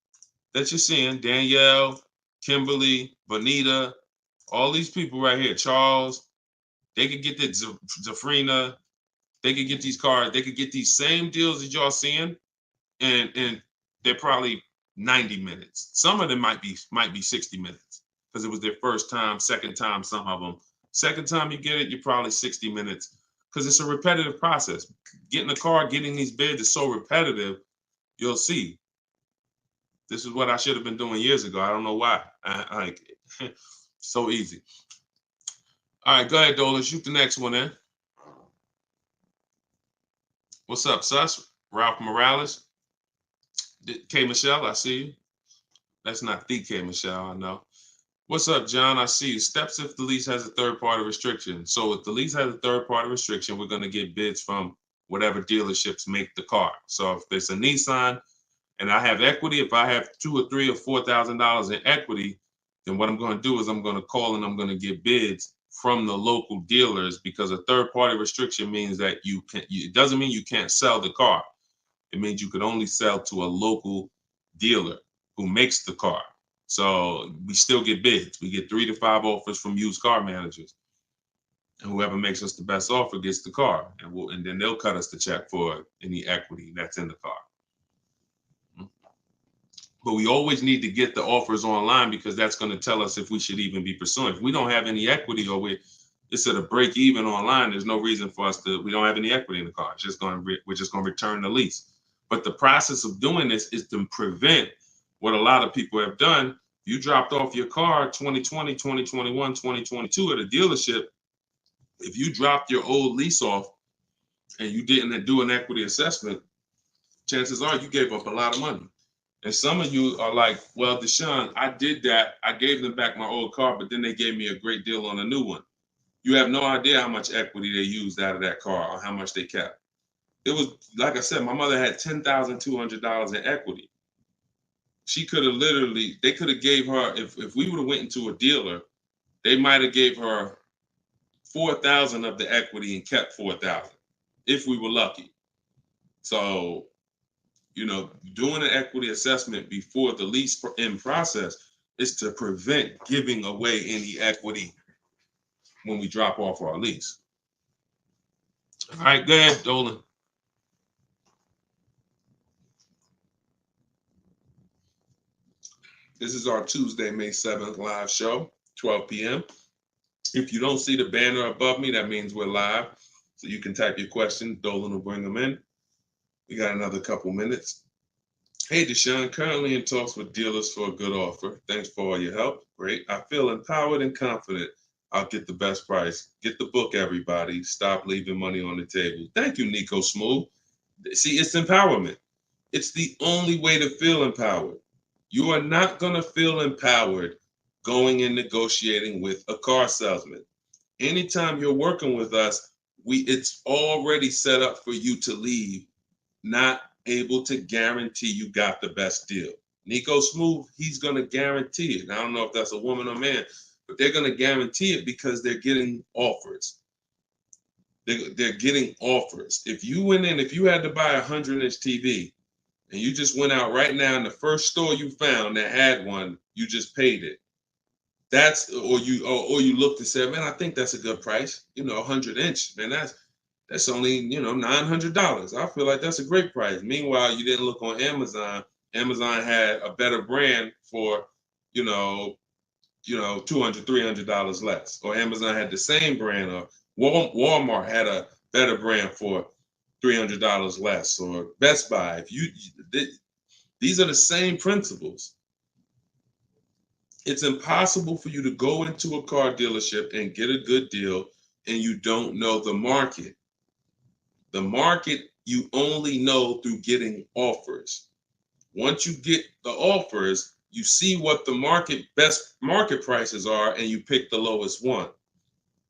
that you're seeing, Danielle, Kimberly, Bonita, all these people right here, Charles, they could get the Zafrina, they could get these cars, they could get these same deals that y'all seeing, and they're probably 90 minutes. Some of them might be 60 minutes because it was their first time, second time, some of them. Second time you get it, you're probably 60 minutes because it's a repetitive process. Getting a car, getting these bids is so repetitive, you'll see. This is what I should have been doing years ago. I don't know why. So easy. All right, go ahead, Dolan. Shoot the next one in. What's up, Sus? Ralph Morales. K. Michelle, I see you. That's not the K. Michelle, I know. What's up, John? I see you. Steps if the lease has a third-party restriction. So if the lease has a third-party restriction, we're going to get bids from whatever dealerships make the car. So if there's a Nissan and I have equity, if I have $2,000 or $3,000 or $4,000 in equity, then what I'm going to do is I'm going to call and I'm going to get bids from the local dealers, because a third-party restriction means that it doesn't mean you can't sell the car. It means you could only sell to a local dealer who makes the car. So we still get bids. We get 3 to 5 offers from used car managers. And whoever makes us the best offer gets the car. And then they'll cut us the check for any equity that's in the car. But we always need to get the offers online, because that's going to tell us if we should even be pursuing. If we don't have any equity, or it's at a break even online, there's no reason for us we don't have any equity in the car. We're just going to return the lease. But the process of doing this is to prevent what a lot of people have done. You dropped off your car 2020, 2021, 2022 at a dealership. If you dropped your old lease off and you didn't do an equity assessment, chances are you gave up a lot of money. And some of you are like, well, Deshone, I did that. I gave them back my old car, but then they gave me a great deal on a new one. You have no idea how much equity they used out of that car or how much they kept. It was, like I said, my mother had $10,200 in equity. She could have literally, they could have gave her, if we would have went into a dealer, they might have gave her 4,000 of the equity and kept 4,000 if we were lucky. So, you know, doing an equity assessment before the lease in process is to prevent giving away any equity when we drop off our lease. All right, go ahead, Dolan. This is our Tuesday, May 7th live show, 12 p.m. If you don't see the banner above me, that means we're live. So you can type your questions. Dolan will bring them in. We got another couple minutes. Hey, Deshone, currently in talks with dealers for a good offer. Thanks for all your help. Great. I feel empowered and confident I'll get the best price. Get the book, everybody. Stop leaving money on the table. Thank you, Nico Smooth. See, it's empowerment. It's the only way to feel empowered. You are not going to feel empowered going and negotiating with a car salesman. Anytime you're working with us, it's already set up for you to leave, not able to guarantee you got the best deal. Nico Smooth, he's going to guarantee it. I don't know if that's a woman or man, but they're going to guarantee it because they're getting offers. They're getting offers. If you went in, if you had to buy a 100-inch TV and you just went out right now in the first store you found that had one, you just paid it. That's, or you looked and said, man, I think that's a good price. You know, 100-inch, man, that's only, you know, $900. I feel like that's a great price. Meanwhile, you didn't look on Amazon. Amazon had a better brand for, you know, $200, $300 less. Or Amazon had the same brand, or Walmart had a better brand for $300 less, or Best Buy. These are the same principles. It's impossible for you to go into a car dealership and get a good deal and you don't know the market. The market you only know through getting offers. Once you get the offers, you see what the best market prices are and you pick the lowest one.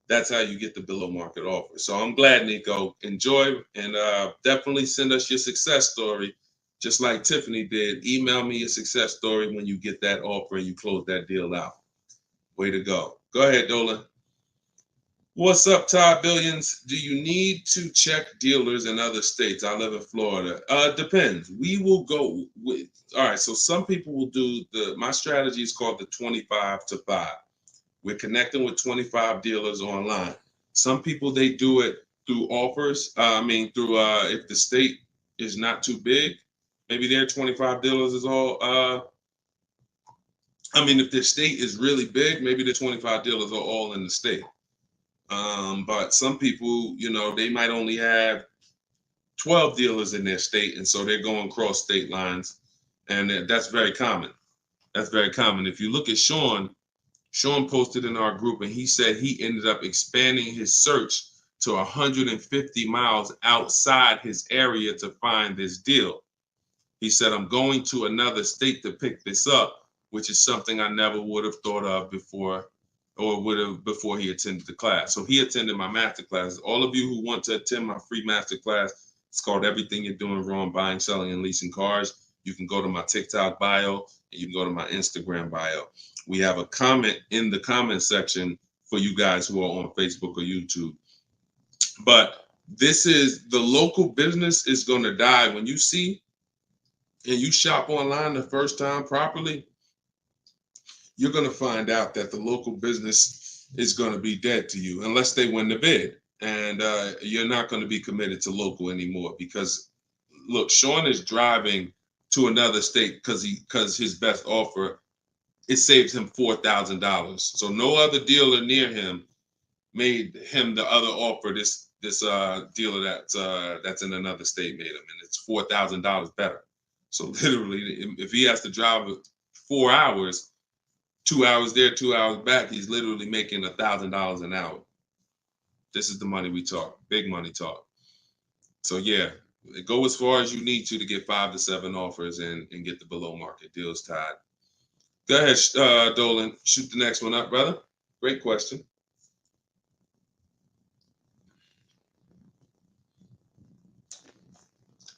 That's how you get the below market offer. So I'm glad, Nico. Enjoy, and definitely send us your success story. Just like Tiffany did, email me a success story when you get that offer and you close that deal out. Way to go. Go ahead, Dolan. What's up, Todd Billions? Do you need to check dealers in other states? I live in Florida. Depends. We will go with, all right, so some people will do my strategy is called the 25 to 5. We're connecting with 25 dealers online. Some people, they do it through offers. Through if the state is not too big, maybe their 25 dealers is all, if their state is really big, maybe the 25 dealers are all in the state. But some people, you know, they might only have 12 dealers in their state, and so they're going across state lines, and that's very common. That's very common. If you look at Sean posted in our group, and he said he ended up expanding his search to 150 miles outside his area to find this deal. He said, I'm going to another state to pick this up, which is something I never would have thought of before, or would have before he attended the class. So he attended my master class. All of you who want to attend my free master class, it's called Everything You're Doing Wrong, Buying, Selling, and Leasing Cars. You can go to my TikTok bio, and you can go to my Instagram bio. We have a comment in the comment section for you guys who are on Facebook or YouTube. But this is, the local business is going to die. When you see and you shop online the first time properly, you're going to find out that the local business is going to be dead to you unless they win the bid. And you're not going to be committed to local anymore because, look, Sean is driving to another state because his best offer, it saves him $4,000. So no other dealer near him made him the other offer. This dealer that's in another state made him, and it's $4,000 better. So literally, if he has to drive 4 hours, 2 hours there, 2 hours back, he's literally making $1,000 an hour. This is the money we talk, big money talk. So yeah, go as far as you need to get 5 to 7 offers and get the below market deals tied. Go ahead, Dolan, shoot the next one up, brother. Great question.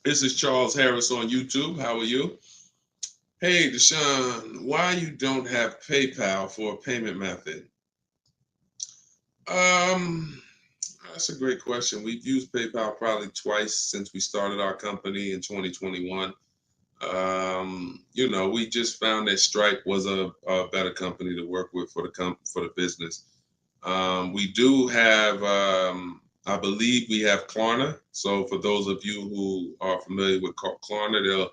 This is Charles Harris on YouTube. How are you? Hey, Deshone, why you don't have PayPal for a payment method? Um, that's a great question. We've used PayPal probably twice since we started our company in 2021. We just found that Stripe was a better company to work with for the business. We do have, I believe we have Klarna. So for those of you who are familiar with Klarna,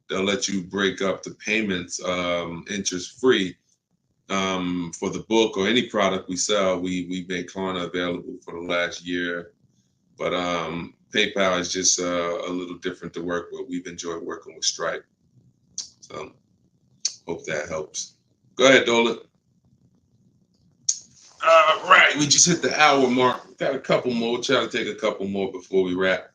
they'll let you break up the payments interest free. For the book or any product we sell, we make Klarna available for the last year. But PayPal is just a little different to work with. We've enjoyed working with Stripe. So hope that helps. Go ahead, Dolan. All right, we just hit the hour mark. Got a couple more. Try to take a couple more before we wrap.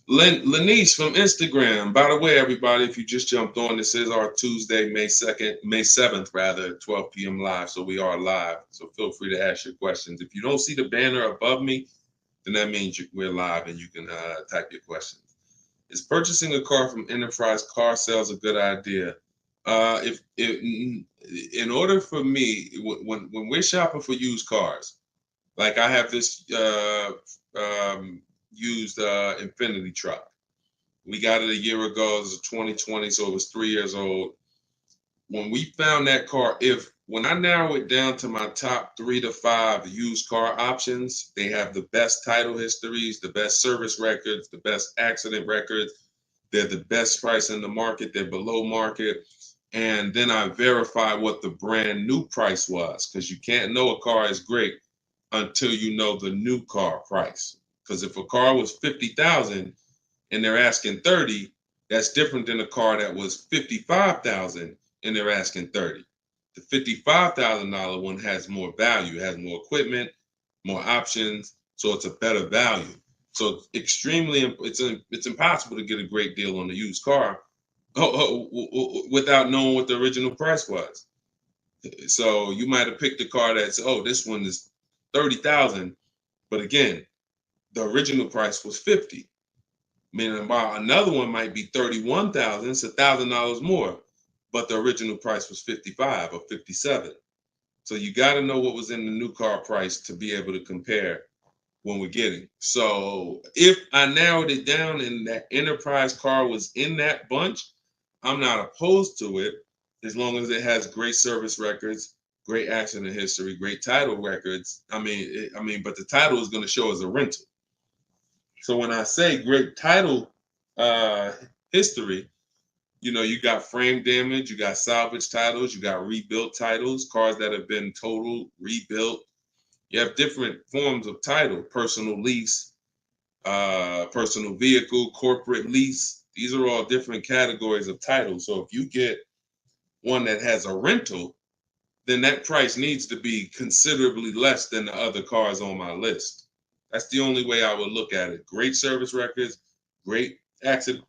Lenice from Instagram. By the way, everybody, if you just jumped on, this is our Tuesday, May 7th, rather, 12 p.m. live. So we are live. So feel free to ask your questions. If you don't see the banner above me, then that means we're live and you can type your questions. Is purchasing a car from Enterprise Car Sales a good idea? In order for me, when we're shopping for used cars, like I have this used Infinity truck. We got it a year ago. It was 2020, so it was 3 years old. When we found that car, when I narrow it down to my top 3 to 5 used car options, they have the best title histories, the best service records, the best accident records. They're the best price in the market. They're below market. And then I verify what the brand new price was, because you can't know a car is great until you know the new car price. Because if a car was 50,000 and they're asking 30, that's different than a car that was 55,000 and they're asking 30. The $55,000 one has more value, has more equipment, more options, so it's a better value. So it's impossible to get a great deal on a used car without knowing what the original price was. So you might have picked a car that's, this one is 30,000, but again, the original price was 50. Meaning another one might be 31,000, it's $1,000 more, but the original price was 55 or 57. So you got to know what was in the new car price to be able to compare when we're getting. So if I narrowed it down and that Enterprise car was in that bunch, I'm not opposed to it as long as it has great service records, great accident history, great title records. But the title is going to show as a rental. So when I say great title history, you got frame damage, you got salvage titles, you got rebuilt titles, cars that have been totaled, rebuilt. You have different forms of title: personal lease, personal vehicle, corporate lease. These are all different categories of title. So if you get one that has a rental, then that price needs to be considerably less than the other cars on my list. That's the only way I would look at it. Great service records, great accident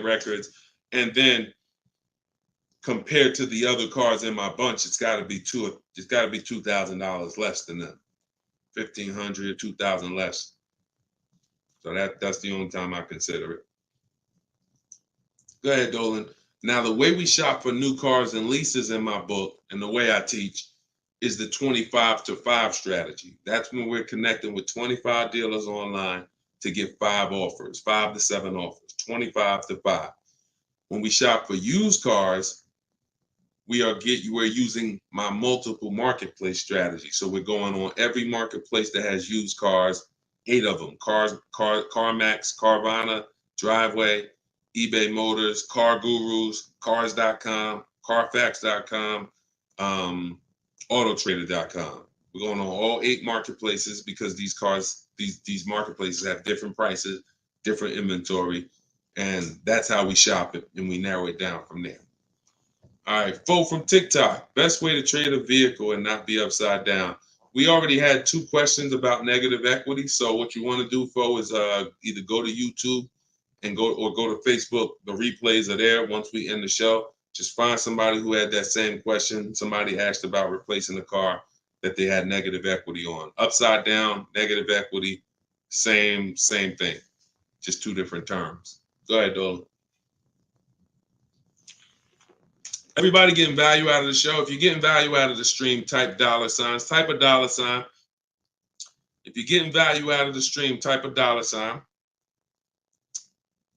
records, and then compared to the other cars in my bunch, it's got to be $2,000 less than them, $1,500, $2,000 less. So that's the only time I consider it. Go ahead, Dolan. Now, the way we shop for new cars and leases in my book, and the way I teach, is the 25 to 5 strategy. That's when we're connecting with 25 dealers online to get 5 to 7 offers, 25 to 5. When we shop for used cars, we're using my multiple marketplace strategy. So we're going on every marketplace that has used cars, 8 of them: CarMax, Carvana, Driveway, eBay Motors, Car Gurus, Cars.com, Carfax.com, Autotrader.com. We're going on all 8 marketplaces because these marketplaces have different prices, different inventory, and that's how we shop it, and we narrow it down from there. All right, Fo from TikTok. Best way to trade a vehicle and not be upside down. We already had 2 questions about negative equity. So what you want to do, Fo, is either go to YouTube and go to Facebook. The replays are there once we end the show. Just find somebody who had that same question. Somebody asked about replacing a car that they had negative equity on. Upside down, negative equity, same thing. just two different terms. Go ahead, Dolan. Everybody getting value out of the show. If you're getting value out of the stream, type $, type a $. If you're getting value out of the stream, type a $.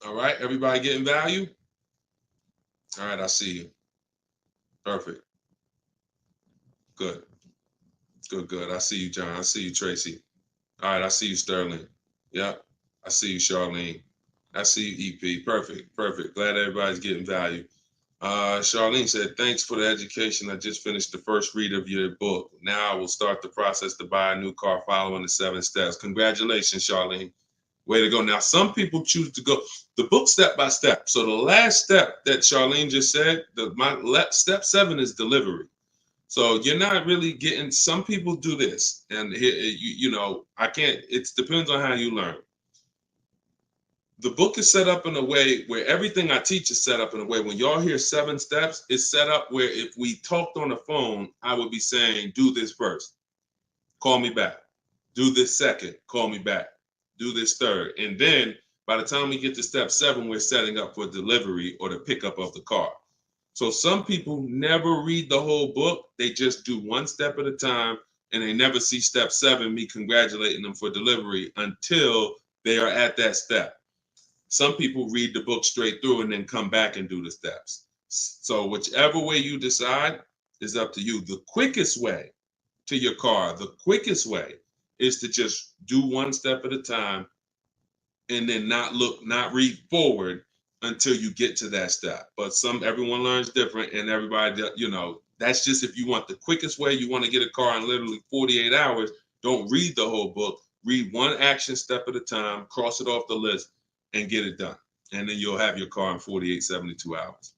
All right, everybody getting value? All right, I see you. Perfect. Good. Good. I see you, John. I see you, Tracy. All right, I see you, Sterling. Yep. I see you, Charlene. I see you, EP. Perfect. Glad everybody's getting value. Charlene said, thanks for the education. I just finished the first read of your book. Now I will start the process to buy a new car following the 7 steps. Congratulations, Charlene. Way to go. Now, some people choose to go the book step by step. So the last step that Charlene just said, step 7 is delivery. So you're not really getting, some people do this. And I can't, it depends on how you learn. The book is set up in a way where everything I teach is set up in a way when y'all hear 7 steps, it's set up where if we talked on the phone, I would be saying, do this first, call me back. Do this second, call me back. Do this third. And then by the time we get to step 7, we're setting up for delivery or the pickup of the car. So some people never read the whole book. They just do one step at a time and they never see step 7, me congratulating them for delivery until they are at that step. Some people read the book straight through and then come back and do the steps. So whichever way you decide is up to you. The quickest way to your car, the quickest way is to just do one step at a time and then not read forward until you get to that step. But everyone learns different and everybody, that's just if you want the quickest way, you want to get a car in literally 48 hours, don't read the whole book. Read one action step at a time, cross it off the list, and get it done. And then you'll have your car in 48, 72 hours.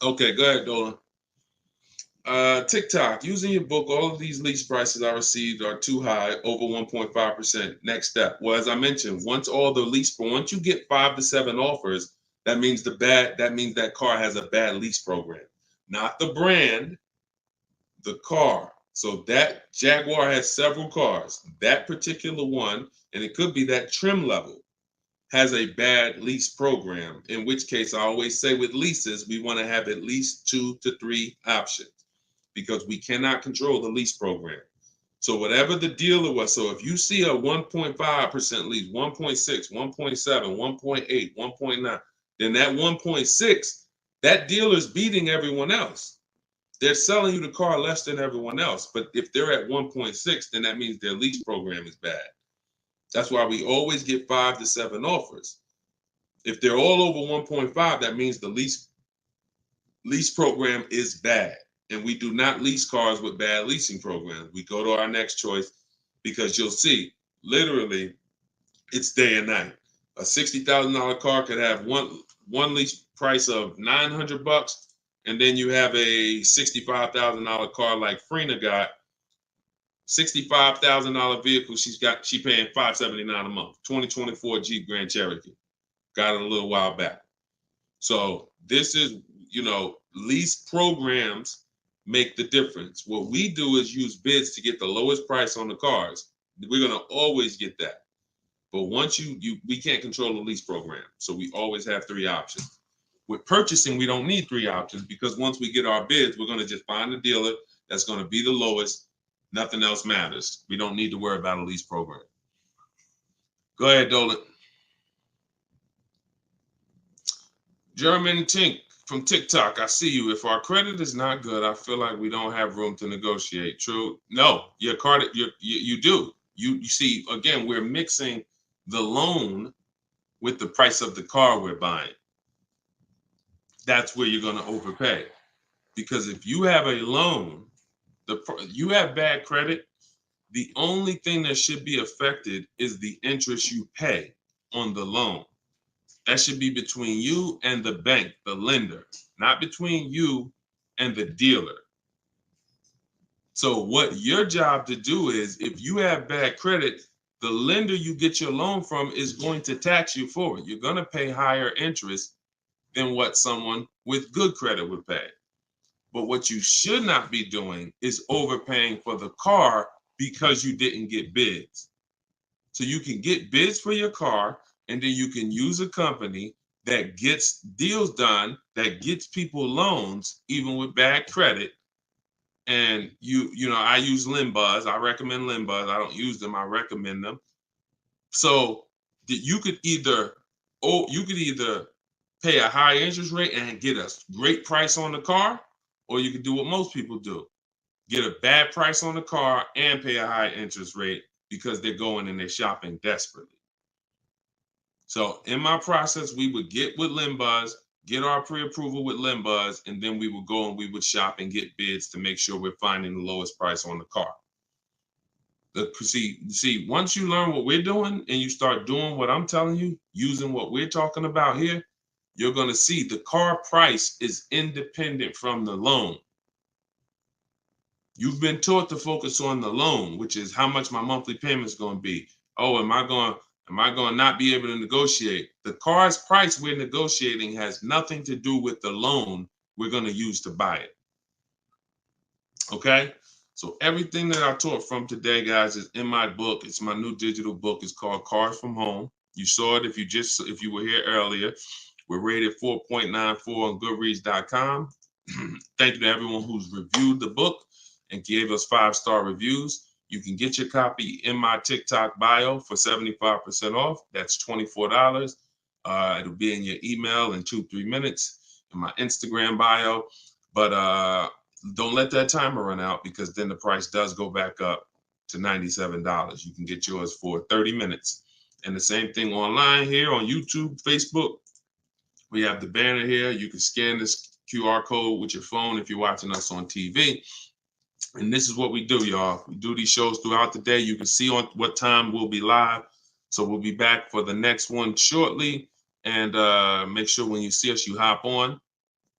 Okay, go ahead, Dolan. TikTok, using your book, all of these lease prices I received are too high, over 1.5%. Next step. Well, as I mentioned, once you get 5 to 7 offers, that means that car has a bad lease program. Not the brand, the car. So that Jaguar has several cars. That particular one, and it could be that trim level, has a bad lease program, in which case I always say with leases, we want to have at least 2 to 3 options because we cannot control the lease program. So whatever the dealer was, so if you see a 1.5% lease, 1.6, 1.7, 1.8, 1.9, then that 1.6, that dealer's beating everyone else. They're selling you the car less than everyone else. But if they're at 1.6, then that means their lease program is bad. That's why we always get 5 to 7 offers. If they're all over 1.5, that means the lease program is bad. And we do not lease cars with bad leasing programs. We go to our next choice because you'll see, literally, it's day and night. A $60,000 car could have one lease price of $900, and then you have a $65,000 car like Frena got. $65,000 vehicle she paying $579 a month. 2024 Jeep Grand Cherokee. Got it a little while back. So this is, lease programs make the difference. What we do is use bids to get the lowest price on the cars. We're gonna always get that. But once we can't control the lease program. So we always have 3 options. With purchasing, we don't need 3 options because once we get our bids, we're gonna just find a dealer that's gonna be the lowest. Nothing else matters. We don't need to worry about a lease program. Go ahead, Dolan. German Tink from TikTok. I see you. If our credit is not good, I feel like we don't have room to negotiate. True? No, your credit, you do. You see, again, we're mixing the loan with the price of the car we're buying. That's where you're going to overpay. Because if you have a loan, you have bad credit, the only thing that should be affected is the interest you pay on the loan. That should be between you and the bank, the lender, not between you and the dealer. So what your job to do is, if you have bad credit, the lender you get your loan from is going to tax you for it. You're going to pay higher interest than what someone with good credit would pay. But what you should not be doing is overpaying for the car because you didn't get bids. So you can get bids for your car, and then you can use a company that gets deals done, that gets people loans, even with bad credit. And you know, I use Limbuzz. I recommend Limbuzz. I don't use them. I recommend them. So you could either, pay a high interest rate and get a great price on the car, or you could do what most people do: get a bad price on the car and pay a high interest rate because they're going and they're shopping desperately. So in my process, we would get with Limbuzz, get our pre-approval with Limbuzz, and then we would go and we would shop and get bids to make sure we're finding the lowest price on the car. See, once you learn what we're doing and you start doing what I'm telling you, using what we're talking about here, you're going to see the car price is independent from the loan. You've been taught to focus on the loan, which is how much my monthly payment is going to be. Oh, am I going to not be able to negotiate? The car's price we're negotiating has nothing to do with the loan we're going to use to buy it. Okay? So everything that I taught from today, guys, is in my book. It's my new digital book. It's called Cars from Home. You saw it if you were here earlier. We're rated 4.94 on Goodreads.com. Thank you to everyone who's reviewed the book and gave us 5-star reviews. You can get your copy in my TikTok bio for 75% off. That's $24. It'll be in your email in 2-3 minutes, in my Instagram bio. But don't let that timer run out, because then the price does go back up to $97. You can get yours for 30 minutes. And the same thing online here on YouTube, Facebook. We have the banner here. You can scan this QR code with your phone if you're watching us on TV. And this is what we do, y'all. We do these shows throughout the day. You can see on what time we'll be live. So we'll be back for the next one shortly. And make sure when you see us, you hop on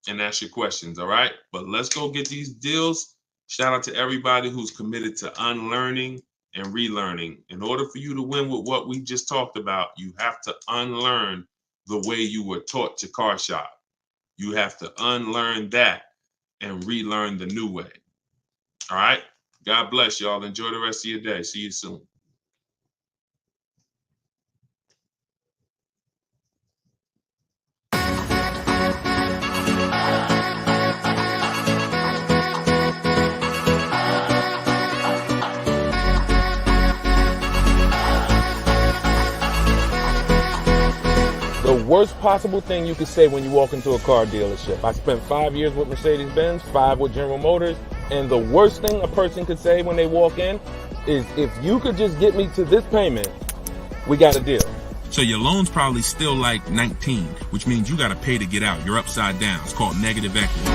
and ask your questions, all right? But let's go get these deals. Shout out to everybody who's committed to unlearning and relearning. In order for you to win with what we just talked about, you have to unlearn the way you were taught to car shop. You have to unlearn that and relearn the new way. All right? God bless y'all. Enjoy the rest of your day. See you soon. The worst possible thing you could say when you walk into a car dealership. I spent 5 years with Mercedes-Benz, 5 with General Motors, and the worst thing a person could say when they walk in is, if you could just get me to this payment, we got a deal. So your loan's probably still like 19, which means you got to pay to get out. You're upside down. It's called negative equity.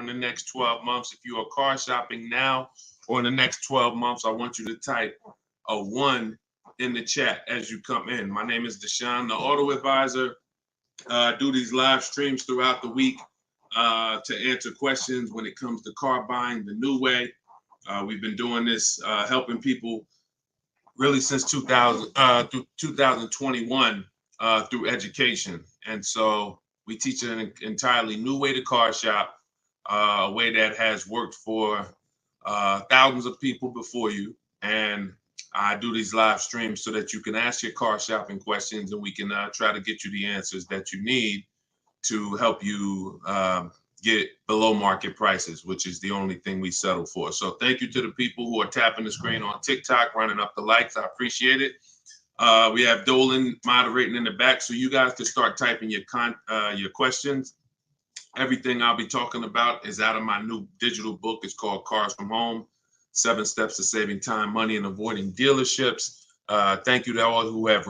The next 12 months, if you are car shopping now, or in the next 12 months, I want you to type a 1 in the chat as you come in. My name is Deshone the Auto Advisor. I do these live streams throughout the week to answer questions when it comes to car buying the new way. We've been doing this, helping people really since 2021 through education. And so we teach an entirely new way to car shop. A way that has worked for thousands of people before you. And I do these live streams so that you can ask your car shopping questions, and we can try to get you the answers that you need to help you get below market prices, which is the only thing we settle for. So thank you to the people who are tapping the screen on TikTok, running up the likes. I appreciate it. We have Dolan moderating in the back, so you guys can start typing your questions. Everything I'll be talking about is out of my new digital book. It's called Cars from Home, 7 Steps to Saving Time, Money, and Avoiding Dealerships. Thank you to all who have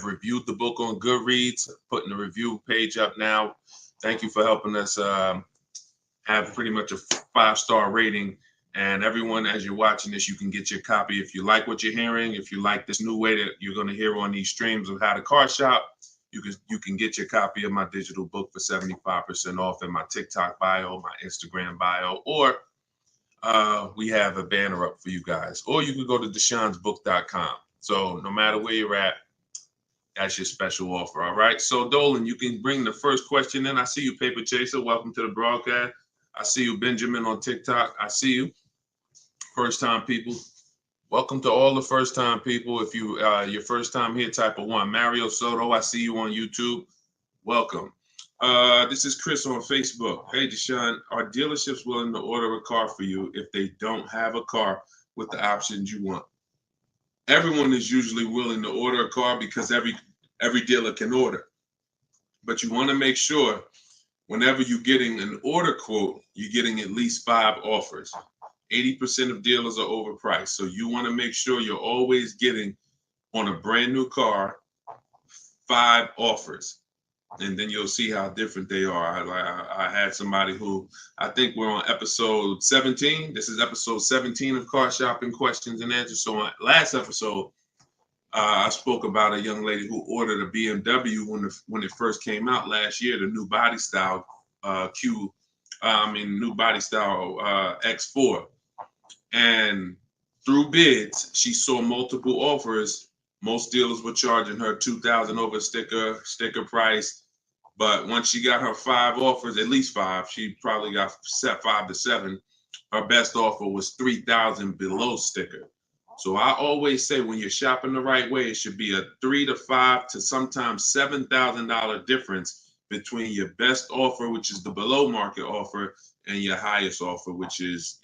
reviewed the book on Goodreads, putting the review page up now. Thank you for helping us have pretty much a 5-star rating And everyone, as you're watching this, you can get your copy. If you like what you're hearing, if you like this new way that you're going to hear on these streams of how to car shop, you can get your copy of my digital book for 75% off in my TikTok bio, my Instagram bio, or we have a banner up for you guys. Or you can go to deshonsbook.com. So no matter where you're at, that's your special offer. All right. So Dolan, you can bring the first question in. I see you, Paper Chaser. Welcome to the broadcast. I see you, Benjamin, on TikTok. I see you. First time people. Welcome to all the first time people. If you your first time here, type of 1. Mario Soto, I see you on YouTube. Welcome. This is Chris on Facebook. Hey, Deshone, are dealerships willing to order a car for you if they don't have a car with the options you want? Everyone is usually willing to order a car because every dealer can order. But you want to make sure whenever you're getting an order quote, you're getting at least 5 offers. 80% of dealers are overpriced. So you want to make sure you're always getting, on a brand new car, 5 offers. And then you'll see how different they are. I had somebody who, I think we're on episode 17. This is episode 17 of Car Shopping Questions and Answers. So on last episode, I spoke about a young lady who ordered a BMW when it first came out last year, the new body style new body style X4. And through bids, she saw multiple offers. Most dealers were charging her $2,000 over sticker price. But once she got her 5 offers, at least 5, she probably got set 5 to 7. Her best offer was $3,000 below sticker. So I always say when you're shopping the right way, it should be a $3,000 to $5,000 to sometimes $7,000 difference between your best offer, which is the below market offer, and your highest offer, which is,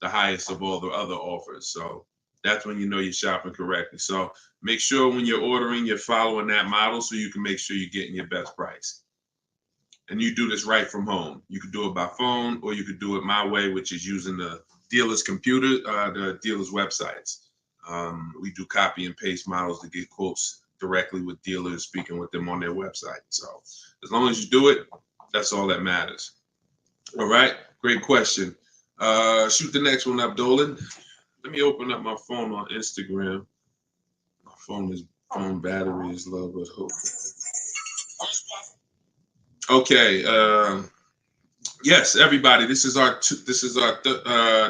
the highest of all the other offers. So that's when you know you're shopping correctly. So make sure when you're ordering, you're following that model so you can make sure you're getting your best price. And you do this right from home. You could do it by phone, or you could do it my way, which is using the dealer's computer, the dealer's websites. We do copy and paste models to get quotes directly with dealers, speaking with them on their website. So as long as you do it, that's all that matters. All right, great question. Shoot the next one up, Dolan. Let me open up my phone on Instagram. My phone battery is low, but hope. Okay. Yes, everybody. This is our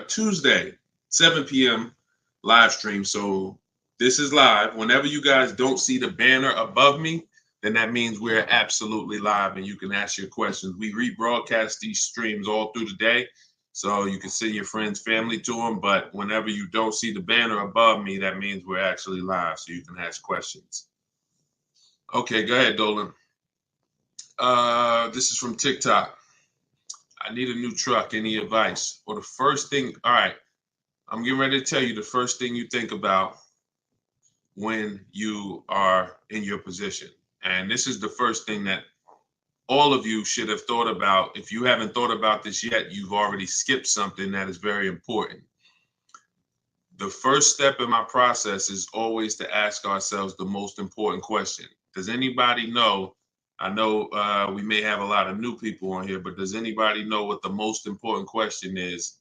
Tuesday 7 p.m. live stream. So this is live. Whenever you guys don't see the banner above me, then that means we're absolutely live, and you can ask your questions. We rebroadcast these streams all through the day, so you can send your friends, family to them. But whenever you don't see the banner above me, that means we're actually live, so you can ask questions. Okay, go ahead, Dolan. This is from TikTok. I need a new truck. Any advice? Well, the first thing, all right, I'm getting ready to tell you the first thing you think about when you are in your position. And this is the first thing that all of you should have thought about. If you haven't thought about this yet, you've already skipped something that is very important. The first step in my process is always to ask ourselves the most important question. Does anybody know? I know we may have a lot of new people on here, but does anybody know what the most important question is?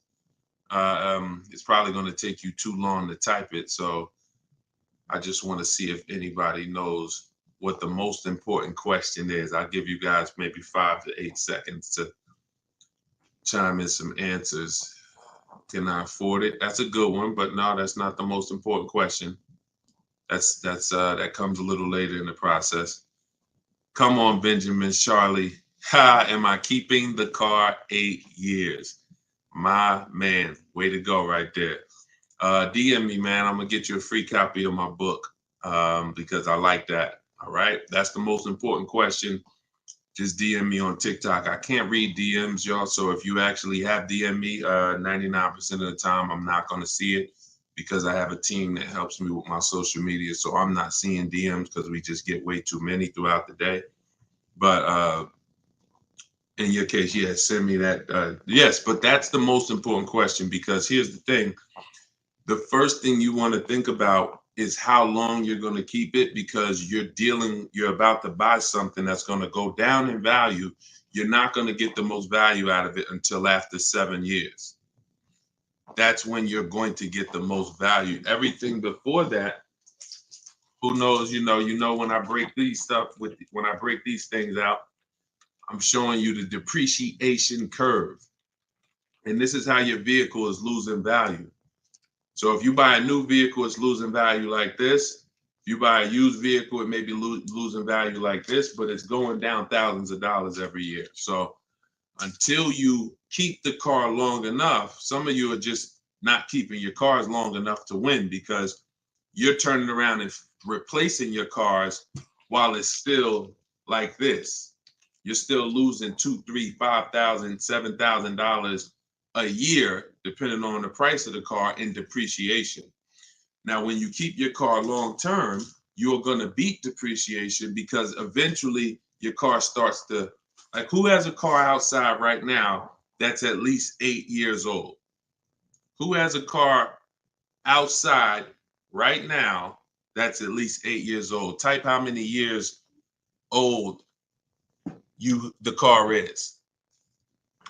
It's probably going to take you too long to type it. So I just want to see if anybody knows what the most important question is. I'll give you guys maybe 5 to 8 seconds to chime in some answers. Can I afford it? That's a good one, but no, that's not the most important question. That comes a little later in the process. Come on, Benjamin, Charlie. Ha, am I keeping the car 8 years? My man, way to go right there. DM me, man. I'm going to get you a free copy of my book because I like that. All right. That's the most important question. Just DM me on TikTok. I can't read DMs, y'all. So if you actually have DM me, 99% of the time, I'm not going to see it because I have a team that helps me with my social media. So I'm not seeing DMs because we just get way too many throughout the day. But in your case, yes, send me that. Yes, but that's the most important question because here's the thing. The first thing you want to think about is how long you're going to keep it because you're about to buy something that's going to go down in value. You're not going to get the most value out of it until after 7 years. that's when you're going to get the most value. Everything before that, who knows, when I break these things out, I'm showing you the depreciation curve. And this is how your vehicle is losing value. So if you buy a new vehicle, it's losing value like this. If you buy a used vehicle, it may be losing value like this, but it's going down thousands of dollars every year. So until you keep the car long enough, some of you are just not keeping your cars long enough to win, because you're turning around and replacing your cars while it's still like this. You're still losing $2,000, $3,000, $5,000, $7,000 a year, depending on the price of the car, in depreciation. Now, when you keep your car long term, you're going to beat depreciation, because eventually your car starts to, like, who has a car outside right now that's at least 8 years old? Who has a car outside right now that's at least 8 years old? Type how many years old the car is.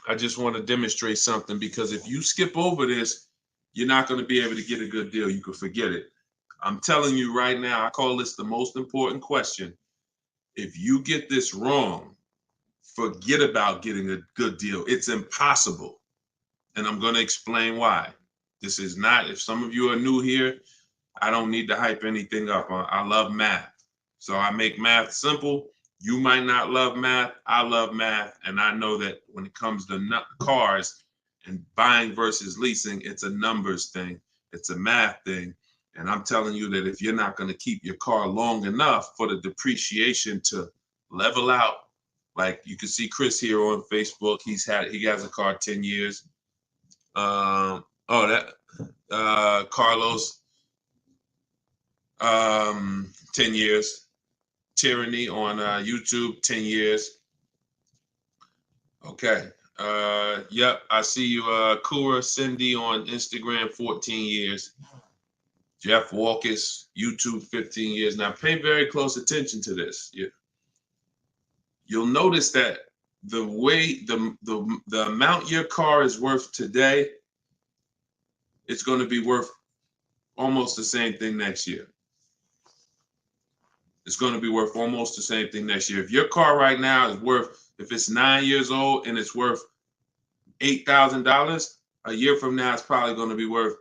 I just want to demonstrate something, because if you skip over this, you're not going to be able to get a good deal. You can forget it. I'm telling you right now, I call this the most important question. If you get this wrong, forget about getting a good deal. It's impossible. And I'm going to explain why. This is not, if some of you are new here, I don't need to hype anything up. I love math. So I make math simple. You might not love math. I love math. And I know that when it comes to cars and buying versus leasing, it's a numbers thing. It's a math thing. And I'm telling you that if you're not going to keep your car long enough for the depreciation to level out, like you can see Chris here on Facebook, he has a car 10 years. Carlos, 10 years. Tyranny on YouTube, 10 years. Okay. Yep, I see you. Kura Cindy on Instagram, 14 years. Jeff Walkus, YouTube, 15 years. Now pay very close attention to this. You'll notice that the way the amount your car is worth today, it's going to be worth almost the same thing next year. It's going to be worth almost the same thing next year. If your car right now is worth, if it's 9 years old and it's worth $8,000, a year from now it's probably going to be worth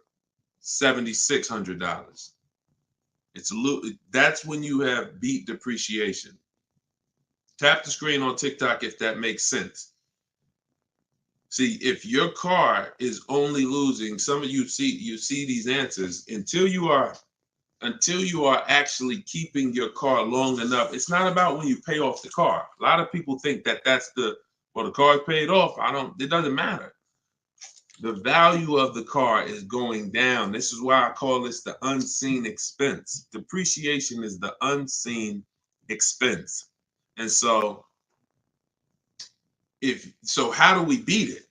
$7,600. That's when you have beat depreciation. Tap the screen on TikTok if that makes sense. See, if your car is only losing, some of you see these answers, until you are actually keeping your car long enough. It's not about when you pay off the car. A lot of people think that that's the car's paid off. It doesn't matter. The value of the car is going down. This is why I call this the unseen expense. Depreciation is the unseen expense. And so how do we beat it?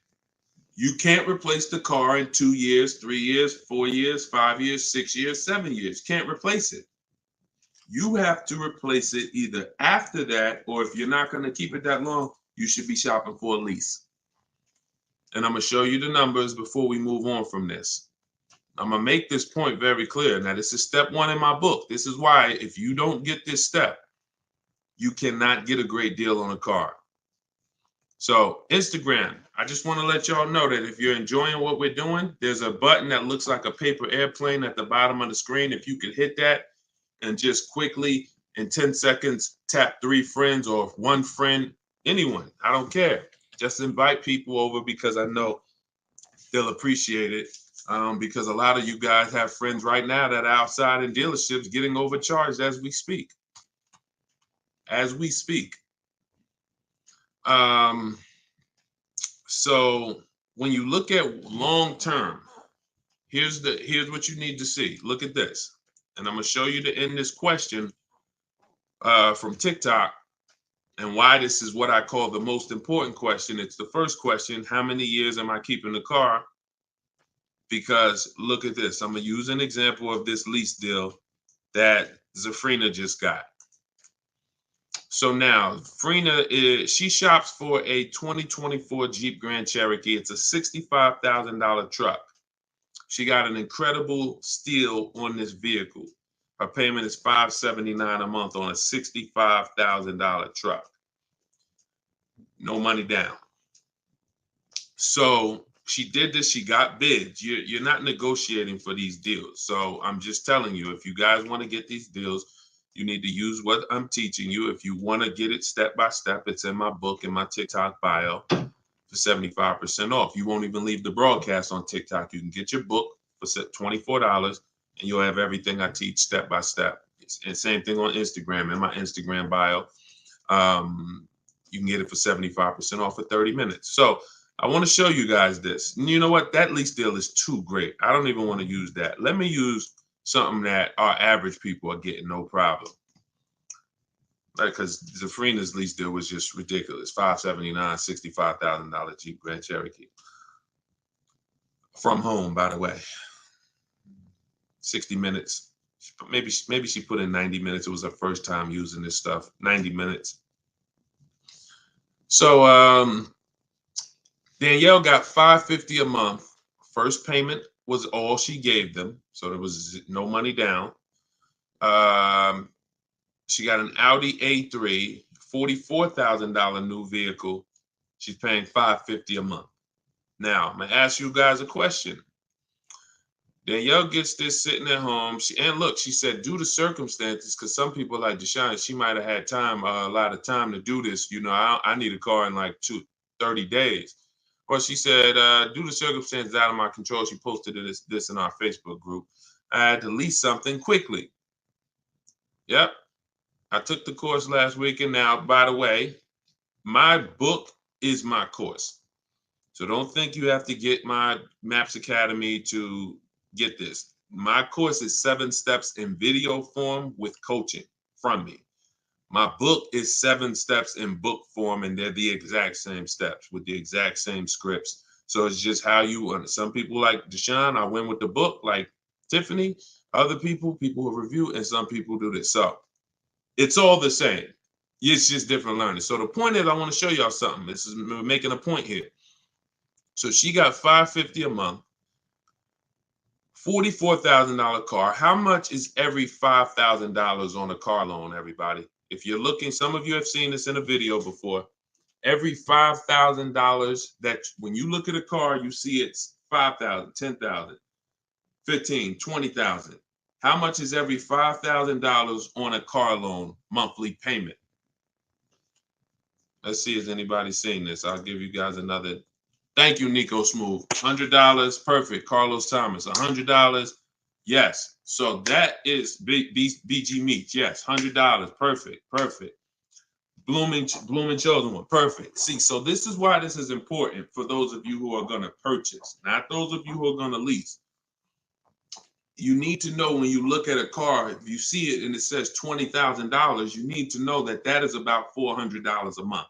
You can't replace the car in 2 years, 3 years, 4 years, 5 years, 6 years, 7 years. Can't replace it. You have to replace it either after that, or if you're not going to keep it that long, you should be shopping for a lease. And I'm going to show you the numbers before we move on from this. I'm going to make this point very clear. Now, this is step 1 in my book. This is why if you don't get this step, you cannot get a great deal on a car. So Instagram, I just want to let y'all know that if you're enjoying what we're doing, there's a button that looks like a paper airplane at the bottom of the screen. If you could hit that and just quickly in 10 seconds, tap 3 friends or 1 friend, anyone, I don't care. Just invite people over, because I know they'll appreciate it. Because a lot of you guys have friends right now that are outside in dealerships getting overcharged as we speak. So when you look at long term, here's what you need to see. Look at this. And I'm going to show you to end this question from TikTok, and why this is what I call the most important question. It's the first question: how many years am I keeping the car? Because look at this. I'm going to use an example of this lease deal that Zafrina just got. So now Frina she shops for a 2024 Jeep Grand Cherokee. It's a $65,000 truck. She got an incredible steal on this vehicle. Her payment is $579 a month on a $65,000 truck. No money down. So she did this. She got bids. You're not negotiating for these deals. So I'm just telling you, if you guys want to get these deals, you need to use what I'm teaching you. If you want to get it step by step, it's in my book, in my TikTok bio for 75% off. You won't even leave the broadcast on TikTok. You can get your book for $24 and you'll have everything I teach step by step. And same thing on Instagram, in my Instagram bio. You can get it for 75% off for 30 minutes. So I want to show you guys this. And you know what? That lease deal is too great. I don't even want to use that. Let me use something that our average people are getting no problem. Like, because Zafrina's lease deal was just ridiculous. $579, $65,000 Jeep Grand Cherokee. From home, by the way. 60 minutes. Maybe she put in 90 minutes. It was her first time using this stuff. 90 minutes. So Danielle got $550 a month. First payment was all she gave them, so there was no money down. She got an Audi A3, $44,000 new vehicle. She's paying $550 a month. Now, I'm gonna ask you guys a question. Danielle gets this sitting at home. And look, she said, due to circumstances, because some people like Deshone, she might have had time, a lot of time to do this. You know, I need a car in like 30 days. Well, she said, due to circumstances out of my control, she posted this in our Facebook group. I had to lease something quickly. Yep. I took the course last week. And now, by the way, my book is my course. So don't think you have to get my Maps Academy to get this. My course is 7 steps in video form with coaching from me. My book is 7 steps in book form, and they're the exact same steps with the exact same scripts. So it's just how you, some people like Deshone, I went with the book, like Tiffany, other people who review, and some people do this. So it's all the same. It's just different learning. So the point is, I want to show y'all something. We're making a point here. So she got $550 a month, $44,000 car. How much is every $5,000 on a car loan, everybody? If you're looking, some of you have seen this in a video before. Every $5,000 that when you look at a car, you see it's $5,000, $10,000, $15,000, $20,000. How much is every $5,000 on a car loan monthly payment? Let's see if anybody's seen this. I'll give you guys another. Thank you, Nico Smooth. $100, perfect. Carlos Thomas, $100. Yes. So that is BG Meats. Yes, $100. Perfect. Blooming Chosen One. Perfect. See, so this is why this is important for those of you who are going to purchase, not those of you who are going to lease. You need to know when you look at a car, if you see it and it says $20,000, you need to know that that is about $400 a month.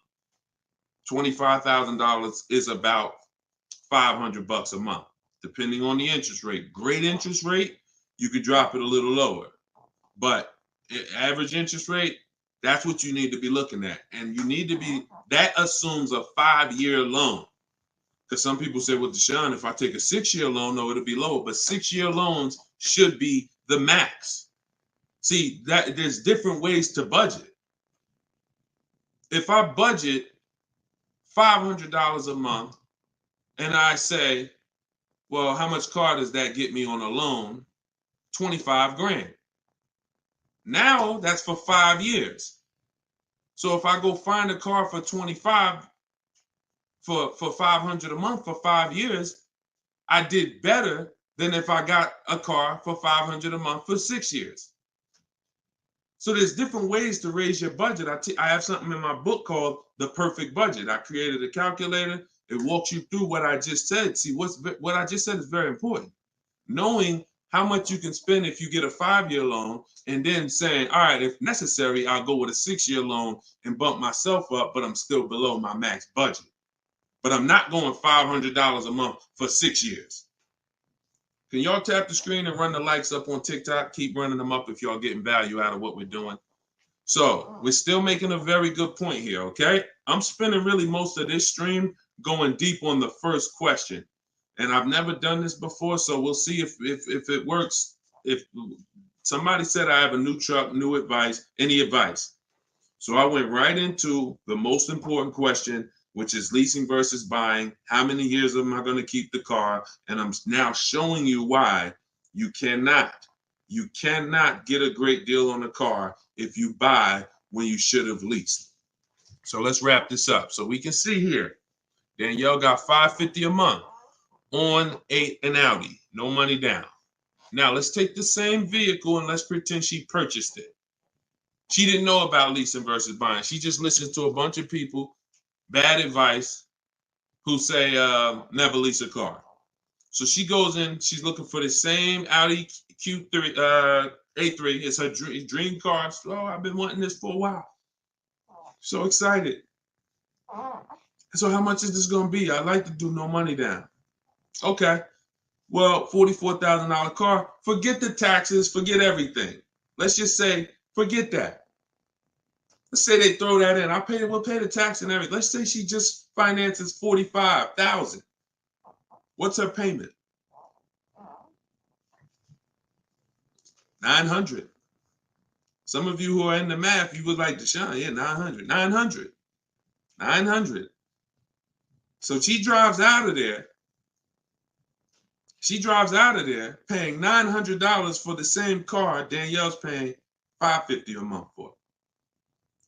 $25,000 is about $500 a month, depending on the interest rate. Great interest rate, you could drop it a little lower, but average interest rate, that's what you need to be looking at. And you need to be, that assumes a 5-year loan. Because some people say, well, Deshone, if I take a 6-year loan, no, it'll be lower. But 6-year loans should be the max. See, that there's different ways to budget. If I budget $500 a month and I say, well, how much car does that get me on a loan? 25 grand. Now that's for 5 years. So if I go find a car for 25 for 500 a month for 5 years, I did better than if I got a car for 500 a month for 6 years. So there's different ways to raise your budget. I have something in my book called The Perfect Budget. I created a calculator. It walks you through what I just said. See, what I just said is very important. Knowing how much you can spend if you get a 5-year loan, and then saying, all right, if necessary, I'll go with a 6-year loan and bump myself up, but I'm still below my max budget. But I'm not going $500 a month for 6 years. Can y'all tap the screen and run the likes up on TikTok? Keep running them up if y'all getting value out of what we're doing. So we're still making a very good point here, okay? I'm spending really most of this stream going deep on the first question. And I've never done this before, so we'll see if it works. If somebody said I have a new truck, new advice, any advice. So I went right into the most important question, which is leasing versus buying. How many years am I going to keep the car? And I'm now showing you why you cannot get a great deal on a car if you buy when you should have leased. So let's wrap this up. So we can see here, Danielle got $550 a month on an Audi, no money down. Now let's take the same vehicle and let's pretend she purchased it. She didn't know about leasing versus buying. She just listened to a bunch of people, bad advice, who say never lease a car. So she goes in, she's looking for the same Audi Q3, A3. It's her dream car. So I've been wanting this for a while. So excited. So how much is this going to be? I'd like to do no money down. Okay. Well, $44,000 car. Forget the taxes. Forget everything. Let's just say, forget that. Let's say they throw that in. We'll pay the tax and everything. Let's say she just finances $45,000. What's her payment? $900. Some of you who are in the math, you would like Deshone, yeah, $900. So she drives out of there. She drives out of there paying $900 for the same car Danielle's paying $550 a month for.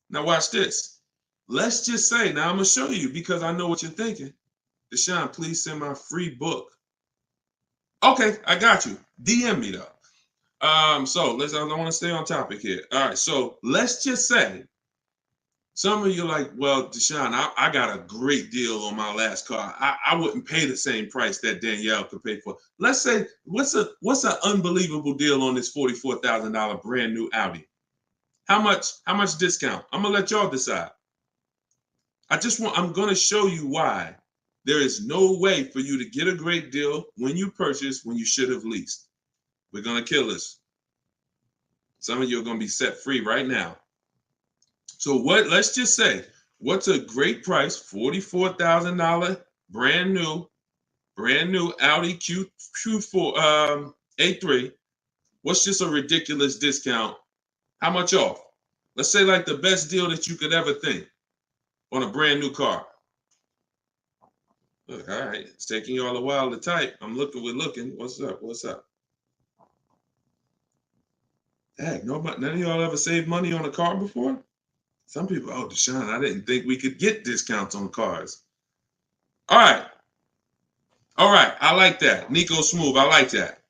Now watch this. Let's just say, now I'm going to show you because I know what you're thinking. Deshone, please send my free book. Okay, I got you. DM me though. I want to stay on topic here. All right, so let's just say some of you are like, well, Deshone, I got a great deal on my last car. I wouldn't pay the same price that Danielle could pay for. Let's say, what's an unbelievable deal on this $44,000 brand new Audi? How much discount? I'm gonna let y'all decide. I'm gonna show you why there is no way for you to get a great deal when you purchase when you should have leased. We're gonna kill this. Some of you are gonna be set free right now. So let's just say, what's a great price? $44,000 brand new Audi Q4 A3. What's just a ridiculous discount? How much off? Let's say like the best deal that you could ever think on a brand new car. Look, all right, it's taking y'all a while to type. We're looking. What's up? Heck, none of y'all ever saved money on a car before? Some people, oh, Deshone, I didn't think we could get discounts on cars. All right, I like that. Nico Smooth, I like that.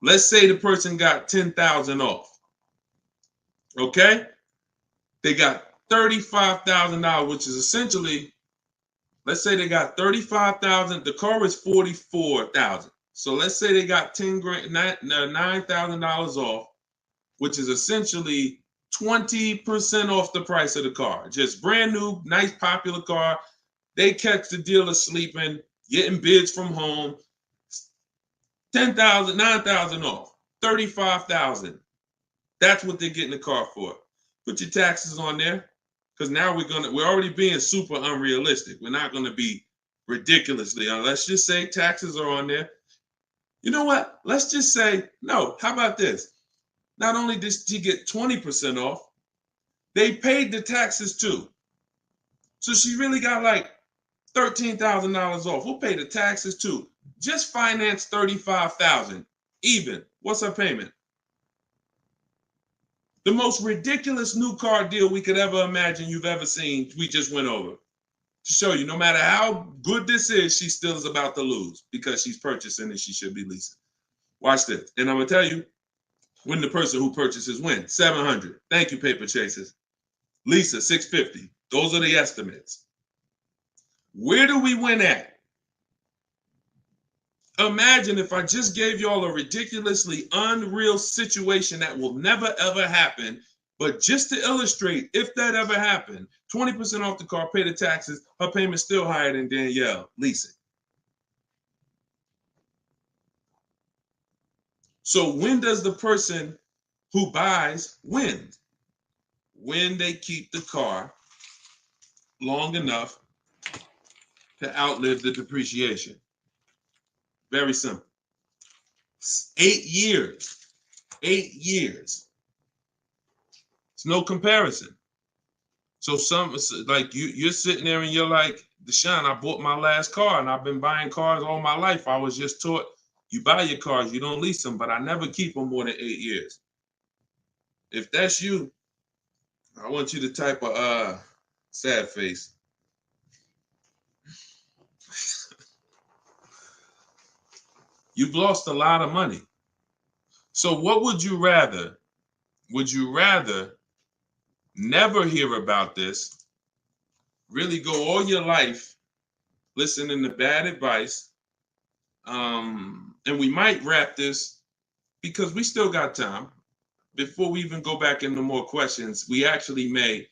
Let's say the person got $10,000 off. Okay? They got $35,000, which is essentially, let's say they got $35,000. The car is $44,000. So let's say they got $9,000 off, which is essentially 20% off the price of the car. Just brand new, nice, popular car. They catch the dealer sleeping, getting bids from home. $10,000, $9,000 off, $35,000. That's what they're getting the car for. Put your taxes on there, because now we're already being super unrealistic. We're not gonna be ridiculously. Let's just say taxes are on there. You know what? Let's just say no. How about this? Not only did she get 20% off, they paid the taxes too. So she really got like $13,000 off. We'll pay the taxes too. Just finance $35,000 even. What's her payment? The most ridiculous new car deal we could ever imagine you've ever seen, we just went over. To show you, no matter how good this is, she still is about to lose because she's purchasing and she should be leasing. Watch this. And I'm going to tell you, when the person who purchases wins, $700. Thank you, paper chasers. Lisa, $650. Those are the estimates. Where do we win at? Imagine if I just gave y'all a ridiculously unreal situation that will never ever happen, but just to illustrate, if that ever happened, 20% off the car, pay the taxes, her payment's still higher than Danielle leasing. So when does the person who buys win? When they keep the car long enough to outlive the depreciation. Very simple. 8 years. 8 years. It's no comparison. So like you're sitting there and you're like, Deshone, I bought my last car and I've been buying cars all my life. I was just taught you buy your cars, you don't lease them, but I never keep them more than 8 years. If that's you, I want you to type a sad face. You've lost a lot of money. So what would you rather? Would you rather never hear about this, really go all your life listening to bad advice? And we might wrap this because we still got time. Before we even go back into more questions, we actually may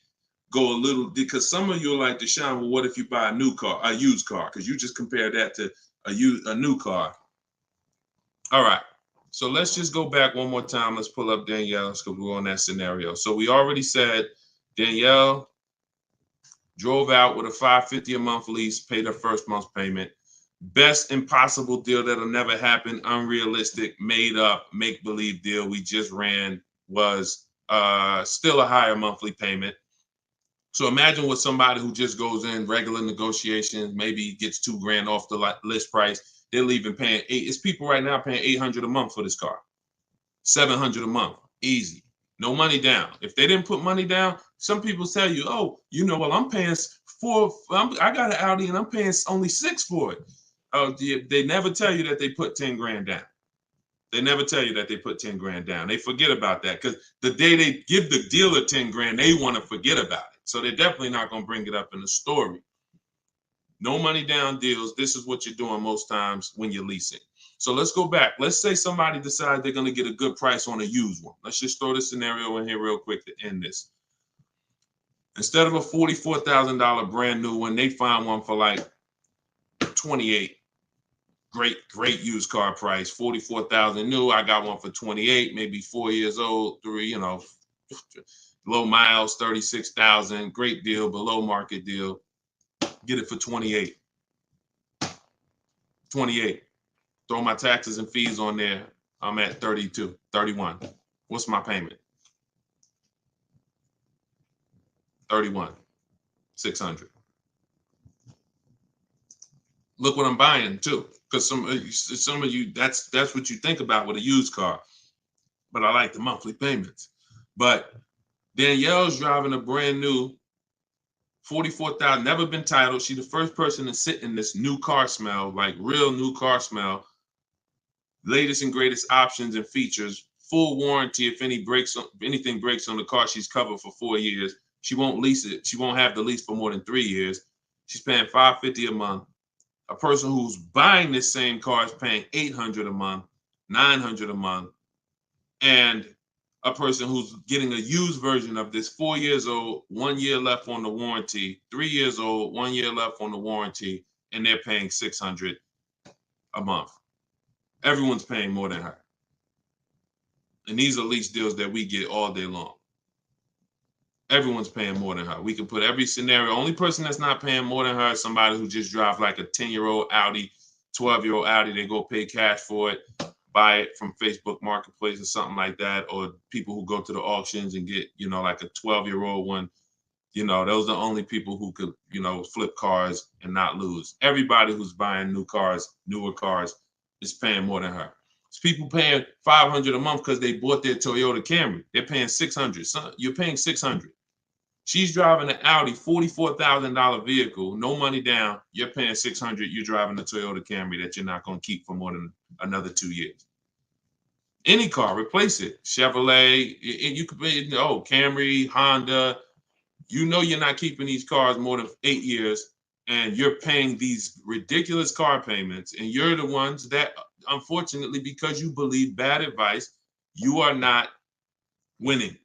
go a little, because some of you are like, Deshone, well, what if you buy a new car, a used car? Because you just compared that to a new car. All right. So let's just go back one more time. Let's pull up Danielle's because we're on that scenario. So we already said Danielle drove out with a $550 a month lease, paid her first month's payment. Best impossible deal that'll never happen, unrealistic, made up, make-believe deal we just ran was still a higher monthly payment. So imagine with somebody who just goes in regular negotiations, maybe gets $2,000 off the list price. They're leaving paying it's people right now paying $800 a month for this car, $700 a month, easy, no money down. If they didn't put money down, some people tell you, oh, you know, well, I'm paying I got an Audi and I'm paying only $6,000 for it. They never tell you that they put 10 grand down. They never tell you that they put 10 grand down. They forget about that because the day they give the dealer 10 grand, they want to forget about it. So they're definitely not going to bring it up in the story. No money down deals. This is what you're doing most times when you're leasing. So let's go back. Let's say somebody decides they're going to get a good price on a used one. Let's just throw the scenario in here real quick to end this. Instead of a $44,000 brand new one, they find one for like 28. Great used car price, 44,000 new. I got one for 28, maybe 4 years old, low miles, 36,000. Great deal, below market deal. Get it for 28. 28. Throw my taxes and fees on there. I'm at 32, 31. What's my payment? 31, 600. Look what I'm buying too, because some of you that's what you think about with a used car. But I like the monthly payments. But Danielle's driving a brand new 44,000, never been titled. She's the first person to sit in this new car smell, like real new car smell. Latest and greatest options and features, full warranty. If anything breaks on the car, she's covered for 4 years. She won't lease it. She won't have the lease for more than 3 years. She's paying $550 a month. A person who's buying this same car is paying $800 a month, $900 a month, and a person who's getting a used version of this, 4 years old, 1 year left on the warranty, 3 years old, 1 year left on the warranty, and they're paying $600 a month. Everyone's paying more than her. And these are lease deals that we get all day long. Everyone's paying more than her. We can put every scenario. Only person that's not paying more than her is somebody who just drives like a 10-year-old Audi, 12-year-old Audi. They go pay cash for it, buy it from Facebook Marketplace or something like that, or people who go to the auctions and get, like a 12-year-old one. Those are the only people who could, flip cars and not lose. Everybody who's buying new cars, newer cars, is paying more than her. It's people paying $500 a month because they bought their Toyota Camry. They're paying $600. So you're paying $600. She's driving an Audi, $44,000 vehicle, no money down. You're paying $600. You're driving a Toyota Camry that you're not going to keep for more than another 2 years. Any car, replace it. Chevrolet, you could pay, Camry, Honda. You're not keeping these cars more than 8 years, and you're paying these ridiculous car payments, and you're the ones that, unfortunately, because you believe bad advice, you are not winning.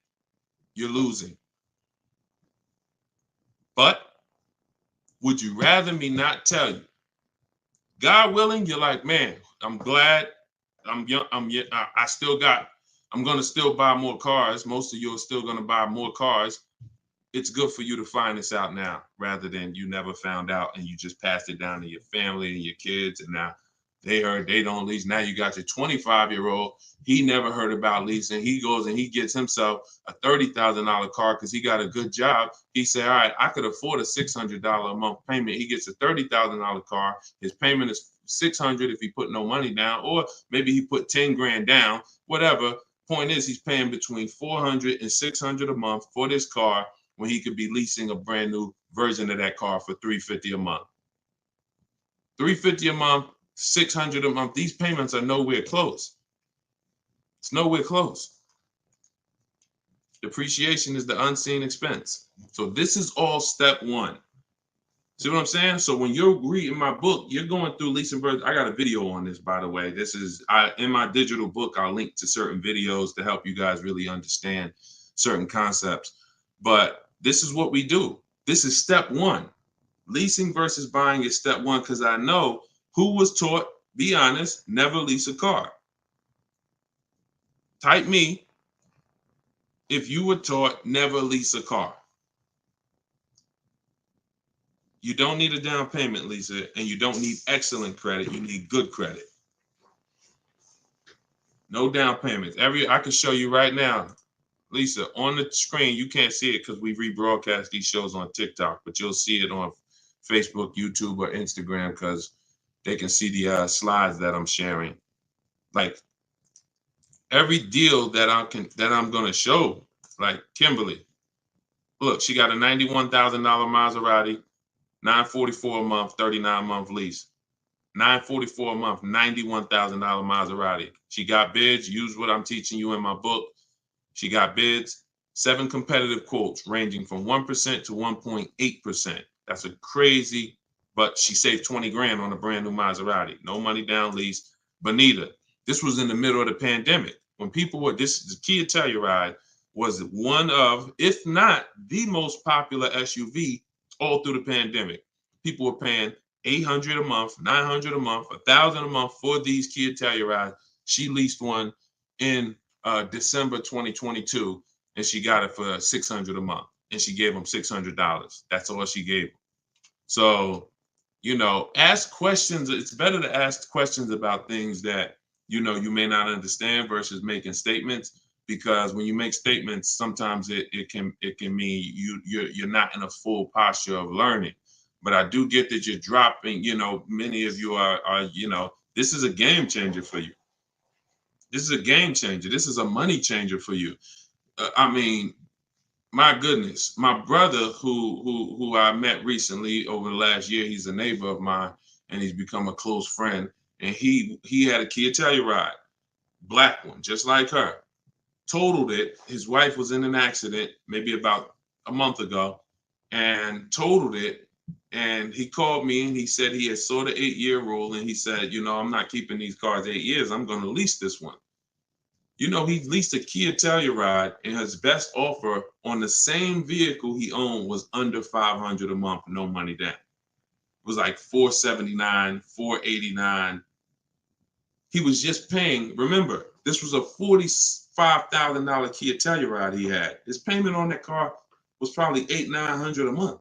You're losing. But would you rather me not tell you? God willing, you're like, man, I'm glad I'm young. I'm going to still buy more cars. Most of you are still going to buy more cars. It's good for you to find this out now rather than you never found out and you just passed it down to your family and your kids. And now They heard they don't lease. Now you got your 25-year-old. He never heard about leasing. He goes and he gets himself a $30,000 car because he got a good job. He said, all right, I could afford a $600 a month payment. He gets a $30,000 car. His payment is $600 if he put no money down, or maybe he put 10 grand down, whatever. Point is, he's paying between $400 and $600 a month for this car when he could be leasing a brand new version of that car for $350 a month. $350 a month, $600 a month. These payments are nowhere close. It's nowhere close. Depreciation is the unseen expense. So this is all step one. See what I'm saying? So when you're reading my book, you're going through leasing birds. I got a video on this, by the way. This is in my digital book. I'll link to certain videos to help you guys really understand certain concepts. But this is what we do. This is step one. Leasing versus buying is step one, because I know who was taught, be honest, never lease a car. Type me if you were taught never lease a car. You don't need a down payment, Lisa, and you don't need excellent credit. You need good credit. No down payments. I can show you right now, Lisa, on the screen. You can't see it because we rebroadcast these shows on TikTok, but you'll see it on Facebook, YouTube, or Instagram because they can see the slides that I'm sharing. Like every deal that I'm gonna show, like Kimberly. Look, she got a $91,000 Maserati. $944 a month, 39-month lease. $944 a month, $91,000 Maserati. She got bids. Use what I'm teaching you in my book. She got bids. 7 competitive quotes ranging from 1% to 1.8%. That's a crazy, but she saved 20 grand on a brand new Maserati. No money down lease. Bonita, this was in the middle of the pandemic. When people were, the Kia Telluride was one of, if not the most popular SUV all through the pandemic. People were paying $800 a month, $900 a month, $1,000 a month for these Kia Tellurides. She leased one in December 2022, and she got it for $600 a month, and she gave them $600. That's all she gave them. So, you know, ask questions. It's better to ask questions about things that, you know, you may not understand versus making statements. Because when you make statements, sometimes it can mean you're not in a full posture of learning. But I do get that you're dropping. You know, many of you are you know, this is a game changer for you. This is a game changer. This is a money changer for you. I mean, my goodness, my brother who I met recently over the last year, he's a neighbor of mine, and he's become a close friend. And he had a Kia Telluride, black one, just like her. Totaled it. His wife was in an accident maybe about a month ago and totaled it. And he called me and he said he had saw the 8-year rule. And he said, you know, I'm not keeping these cars 8 years. I'm going to lease this one. You know, he leased a Kia Telluride, and his best offer on the same vehicle he owned was under $500 a month, no money down. It was like $479, $489. He was just paying. Remember, this was a $45,000 Kia Telluride he had. His payment on that car was probably $800-900 a month.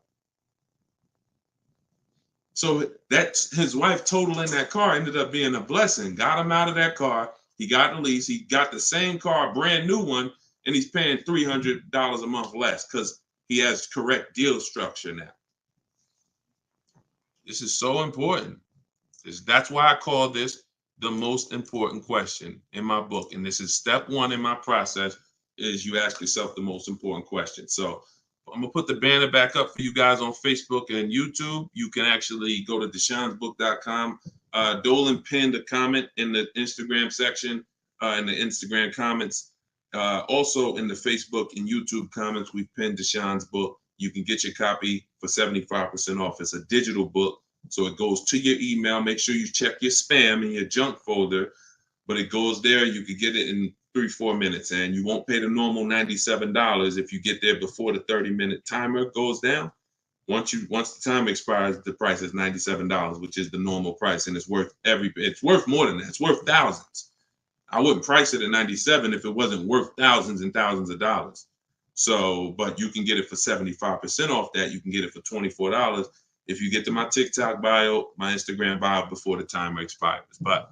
So that's his wife totaling that car ended up being a blessing. Got him out of that car. He got the lease. He got the same car, brand new one, and he's paying $300 a month less because he has correct deal structure now. This is so important. That's why I call this the most important question in my book. And this is step one in my process, is you ask yourself the most important question. So I'm gonna put the banner back up for you guys on Facebook and YouTube. You can actually go to deshonsbook.com. Dolan pinned a comment in the Instagram section, in the Instagram comments. Also in the Facebook and YouTube comments, we've pinned Deshon's book. You can get your copy for 75% off. It's a digital book. So it goes to your email. Make sure you check your spam and your junk folder, but it goes there. You can get it in 3-4 minutes, and you won't pay the normal $97 if you get there before the 30-minute timer goes down. Once the time expires, the price is $97, which is the normal price, and it's worth more than that. It's worth thousands. I wouldn't price it at $97 if it wasn't worth thousands and thousands of dollars. So, but you can get it for 75% off that. You can get it for $24. if you get to my TikTok bio, my Instagram bio before the timer expires. But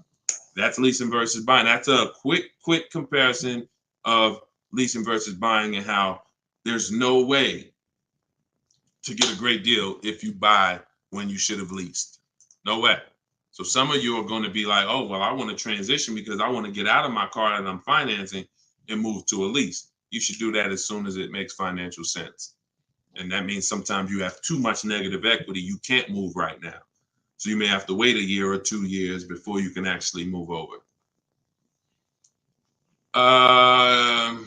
that's leasing versus buying. That's a quick comparison of leasing versus buying and how there's no way to get a great deal if you buy when you should have leased. No way. So some of you are going to be like, oh, well, I want to transition because I want to get out of my car that I'm financing and move to a lease. You should do that as soon as it makes financial sense. And that means sometimes you have too much negative equity. You can't move right now. So you may have to wait a year or 2 years before you can actually move over. I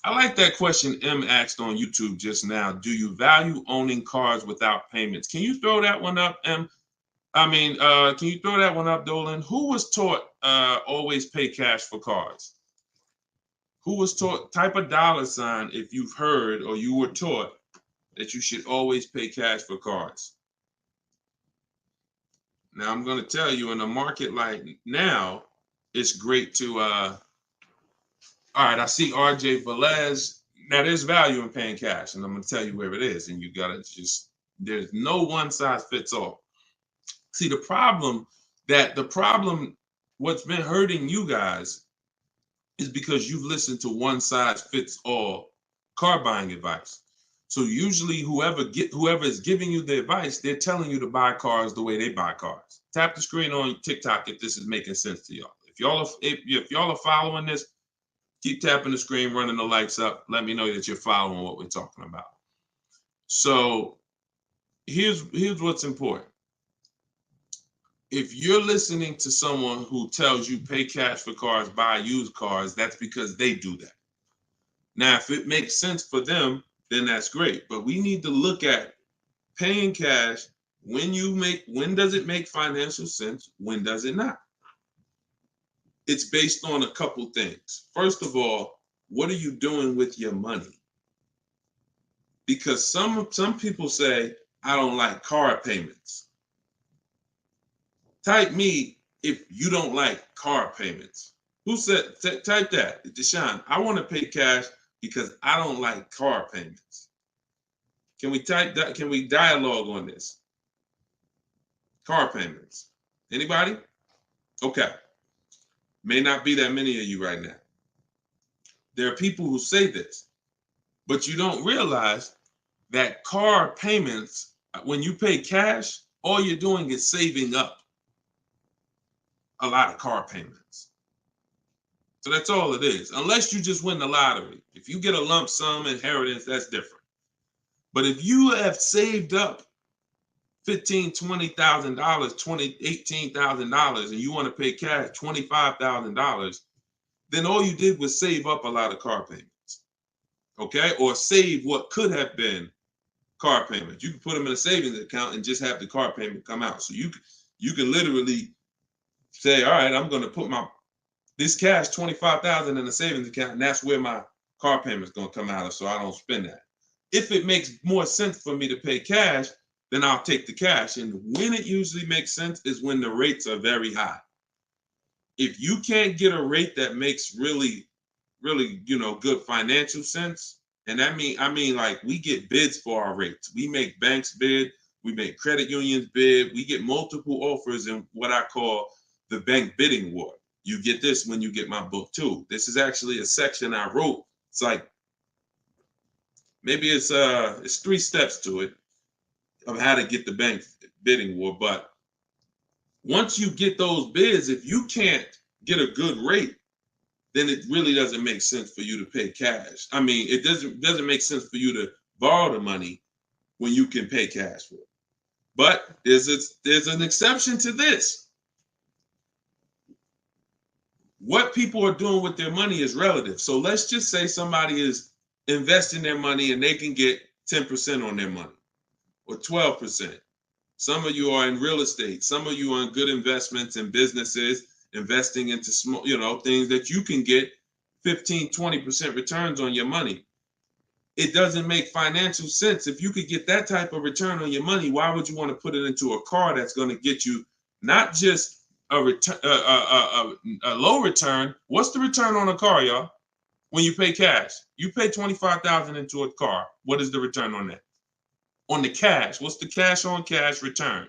like that question M asked on YouTube just now. Do you value owning cars without payments? Can you throw that one up, M? Can you throw that one up, Dolan? Who was taught always pay cash for cars? Who was taught, type a $ if you've heard or you were taught that you should always pay cash for cars. Now, I'm going to tell you, in a market like now, it's great to, all right, I see RJ Velez. Now, there's value in paying cash, and I'm going to tell you where it is, and you got to just, there's no one size fits all. See, the problem, what's been hurting you guys is because you've listened to one size fits all car buying advice. So usually whoever is giving you the advice, they're telling you to buy cars the way they buy cars. Tap the screen on TikTok if this is making sense to y'all. If y'all are following this, keep tapping the screen, running the lights up. Let me know that you're following what we're talking about. So here's what's important. If you're listening to someone who tells you pay cash for cars, buy used cars, that's because they do that. Now, if it makes sense for them, then that's great. But we need to look at paying cash. When does it make financial sense? When does it not? It's based on a couple things. First of all, what are you doing with your money? Because some people say, I don't like car payments. Type me if you don't like car payments. Who said, type that, Deshone, I want to pay cash because I don't like car payments. Can we type that? Can we dialogue on this? Car payments. Anybody? Okay. May not be that many of you right now. There are people who say this, but you don't realize that car payments, when you pay cash, all you're doing is saving up a lot of car payments. So that's all it is, unless you just win the lottery. If you get a lump sum inheritance, that's different. But if you have saved up $15,000, $20,000, $18,000, and you want to pay cash $25,000, then all you did was save up a lot of car payments, okay? Or save what could have been car payments. You can put them in a savings account and just have the car payment come out. So you can literally say, all right, I'm going to put this cash, $25,000 in a savings account, and that's where my car payment is going to come out of, so I don't spend that. If it makes more sense for me to pay cash, then I'll take the cash. And when it usually makes sense is when the rates are very high. If you can't get a rate that makes really, good financial sense, and I mean like we get bids for our rates. We make banks bid, we make credit unions bid, we get multiple offers in what I call the bank bidding war. You get this when you get my book too. This is actually a section I wrote. It's like, maybe it's 3 steps to it of how to get the bank bidding war. But once you get those bids, if you can't get a good rate, then it really doesn't make sense for you to pay cash. I mean, it doesn't make sense for you to borrow the money when you can pay cash for it. But there's an exception to this. What people are doing with their money is relative. So let's just say somebody is investing their money and they can get 10% on their money or 12%. Some of you are in real estate. Some of you are in good investments and businesses, investing into small, things that you can get 15, 20% returns on your money. It doesn't make financial sense. If you could get that type of return on your money, why would you want to put it into a car that's going to get you not just a low return? What's the return on a car, y'all? When you pay cash, you pay $25,000 into a car. What is the return on that? on the cash. What's the cash on cash return?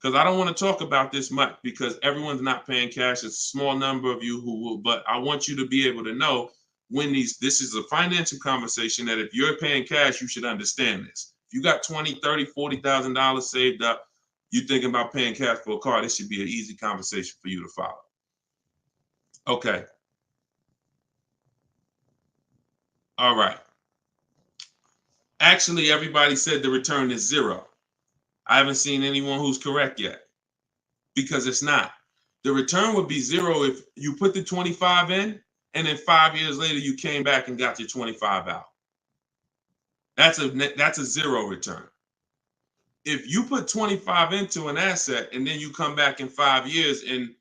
Because I don't want to talk about this much because everyone's not paying cash. It's a small number of you who will, but I want you to be able to know when this is a financial conversation that if you're paying cash, you should understand this. If you got $20,000, $30,000, $40,000 saved up, you're thinking about paying cash for a car, this should be an easy conversation for you to follow. Okay. All right. Actually, everybody said the return is 0. I haven't seen anyone who's correct yet because it's not. The return would be 0 if you put the 25 in and then 5 years later you came back and got your 25 out. That's a 0 return. If you put 25 into an asset and then you come back in 5 years and you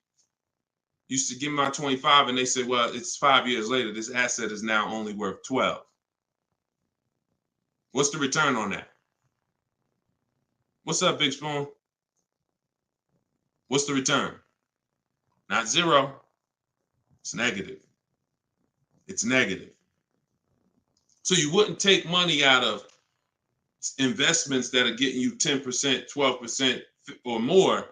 used to give me my 25 and they said, well, it's 5 years later, this asset is now only worth 12. What's the return on that? What's up, Big Spoon? What's the return? Not 0. It's negative. It's negative. So you wouldn't take money out of investments that are getting you 10%, 12% or more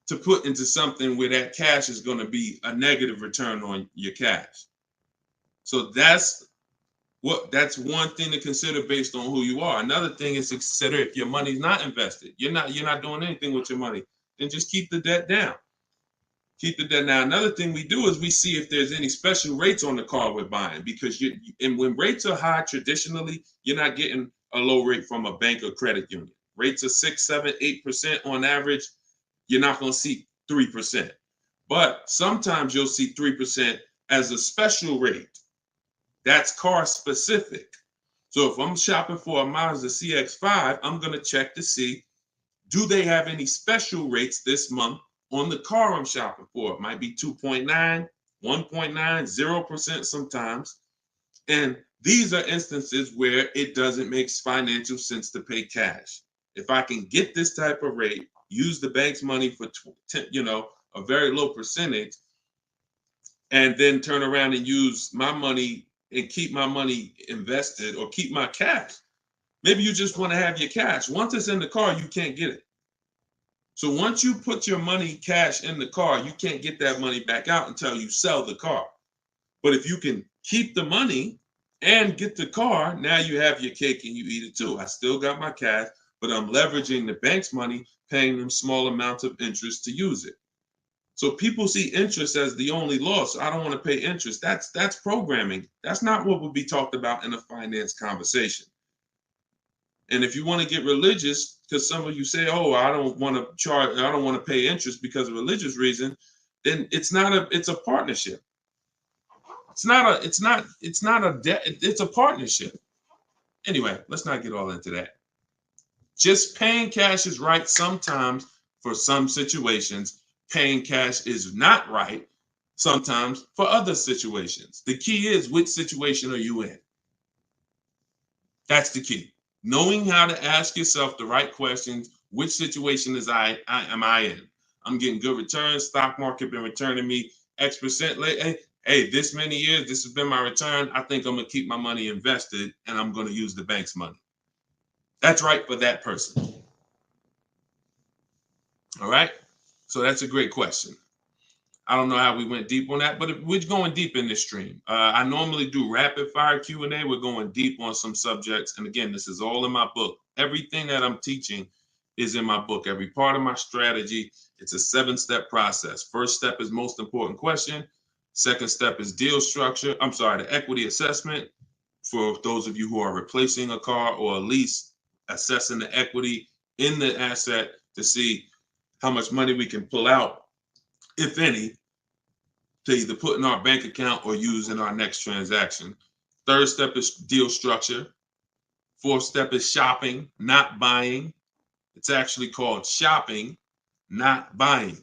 to put into something where that cash is going to be a negative return on your cash. So that's one thing to consider based on who you are. Another thing is to consider if your money's not invested, you're not doing anything with your money, then just keep the debt down. Keep the debt down. Another thing we do is we see if there's any special rates on the car we're buying, because and when rates are high, traditionally, you're not getting a low rate from a bank or credit union. Rates are 6, 7, 8% on average. You're not going to see 3%. But sometimes you'll see 3% as a special rate. That's car specific. So if I'm shopping for a Mazda CX-5, I'm going to check to see, do they have any special rates this month on the car I'm shopping for? It might be 2.9, 1.9, 0% sometimes. And these are instances where it doesn't make financial sense to pay cash. If I can get this type of rate, use the bank's money for a very low percentage, and then turn around and use my money and keep my money invested or keep my cash. Maybe you just want to have your cash. Once it's in the car, you can't get it. So once you put your money cash in the car, you can't get that money back out until you sell the car. But if you can keep the money and get the car, now you have your cake and you eat it too. I still got my cash, but I'm leveraging the bank's money, paying them small amounts of interest to use it. So people see interest as the only loss. I don't want to pay interest. That's programming. That's not what would be talked about in a finance conversation. And if you want to get religious, because some of you say, "Oh, I don't want to pay interest because of religious reason," then it's a partnership. It's not a debt. It's a partnership. Anyway, let's not get all into that. Just paying cash is right sometimes for some situations. Paying cash is not right sometimes for other situations. The key is, which situation are you in? That's the key. Knowing how to ask yourself the right questions. Which situation am I in? I'm getting good returns. Stock market been returning me X percent late. Hey, this many years, this has been my return. I think I'm going to keep my money invested and I'm going to use the bank's money. That's right for that person. All right. So that's a great question. I don't know how we went deep on that, but we're going deep in this stream. I normally do rapid fire Q&A. We're going deep on some subjects. And again, this is all in my book. Everything that I'm teaching is in my book. Every part of my strategy, it's a 7-step process. First step is most important question. Second step is deal structure. The equity assessment. For those of you who are replacing a car or a lease, assessing the equity in the asset to see how much money we can pull out, if any, to either put in our bank account or use in our next transaction. Third step is deal structure. Fourth step is shopping, not buying. It's actually called shopping, not buying,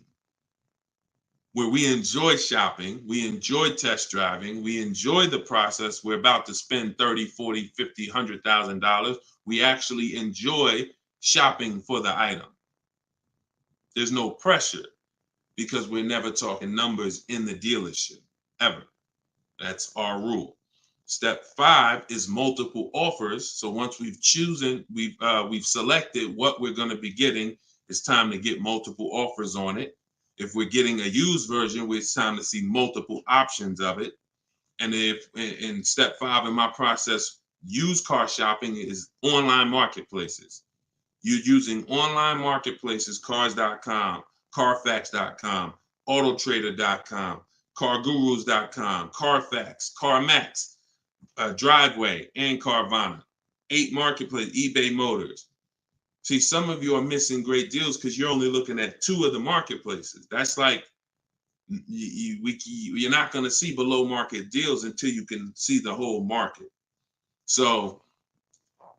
where we enjoy shopping, we enjoy test driving, we enjoy the process. We're about to spend $30,000, $40,000, $50,000, $100,000. We actually enjoy shopping for the item. There's no pressure because we're never talking numbers in the dealership, ever. That's our rule. Step 5 is multiple offers. So once we've selected what we're going to be getting, it's time to get multiple offers on it. If we're getting a used version, it's time to see multiple options of it. And if in step 5 in my process, used car shopping is online marketplaces. You're using online marketplaces, cars.com, carfax.com, autotrader.com, cargurus.com, Carfax, CarMax, Driveway, and Carvana. 8 marketplaces, eBay Motors. See, some of you are missing great deals because you're only looking at 2 of the marketplaces. That's like you're not going to see below market deals until you can see the whole market. So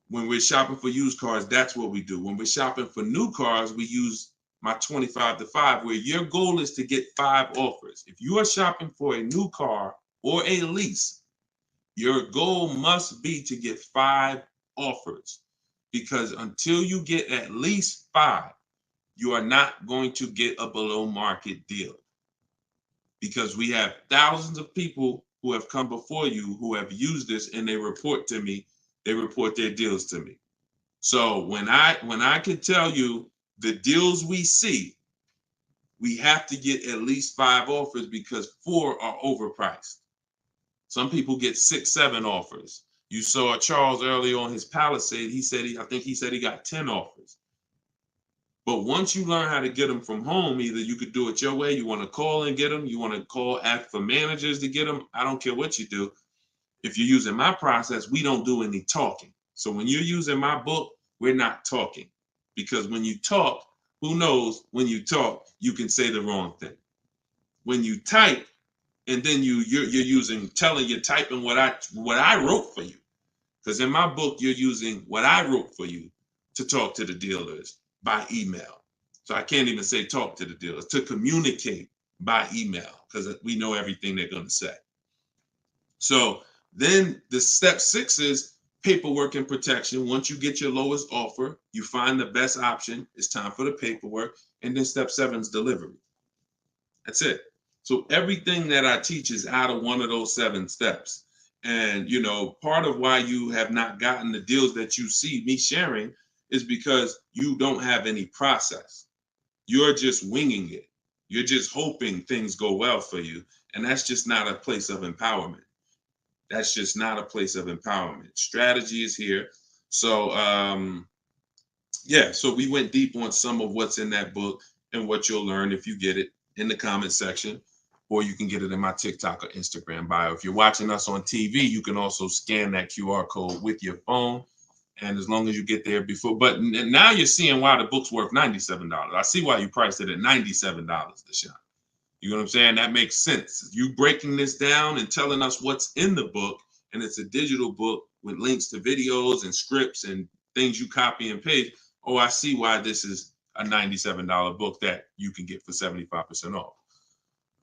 when we're shopping for used cars, that's what we do. When we're shopping for new cars, we use my 25 to 5, where your goal is to get 5 offers. If you are shopping for a new car or a lease, your goal must be to get 5 offers, because until you get at least 5, you are not going to get a below market deal, because we have thousands of people who have come before you who have used this, and they report to me, they report their deals to me. So when I can tell you the deals we see, we have to get at least 5 offers, because 4 are overpriced. Some people get 6, 7 offers. You saw Charles earlier on his Palisade. I think he said he got 10 offers. But once you learn how to get them from home, either you could do it your way, you want to call and get them, you want to call, ask for managers to get them. I don't care what you do. If you're using my process, we don't do any talking. So when you're using my book, we're not talking, because when you talk, who knows, when you talk, you can say the wrong thing. When you type, and then you're typing what I wrote for you, because in my book you're using what I wrote for you to talk to the dealers by email. So I can't even say talk to the dealers, to communicate by email, because we know everything they're going to say. So then the step 6 is paperwork and protection. Once you get your lowest offer, you find the best option. It's time for the paperwork. And then step 7 is delivery. That's it. So everything that I teach is out of one of those 7 steps. And, part of why you have not gotten the deals that you see me sharing is because you don't have any process. You're just winging it. You're just hoping things go well for you. And that's just not a place of empowerment. That's just not a place of empowerment. Strategy is here. So, so we went deep on some of what's in that book and what you'll learn if you get it in the comment section, or you can get it in my TikTok or Instagram bio. If you're watching us on TV, you can also scan that QR code with your phone. And as long as you get there before, but now you're seeing why the book's worth $97. I see why you priced it at $97, Deshone. You know what I'm saying? That makes sense. You breaking this down and telling us what's in the book, and it's a digital book with links to videos and scripts and things you copy and paste. Oh, I see why this is a $97 book that you can get for 75% off.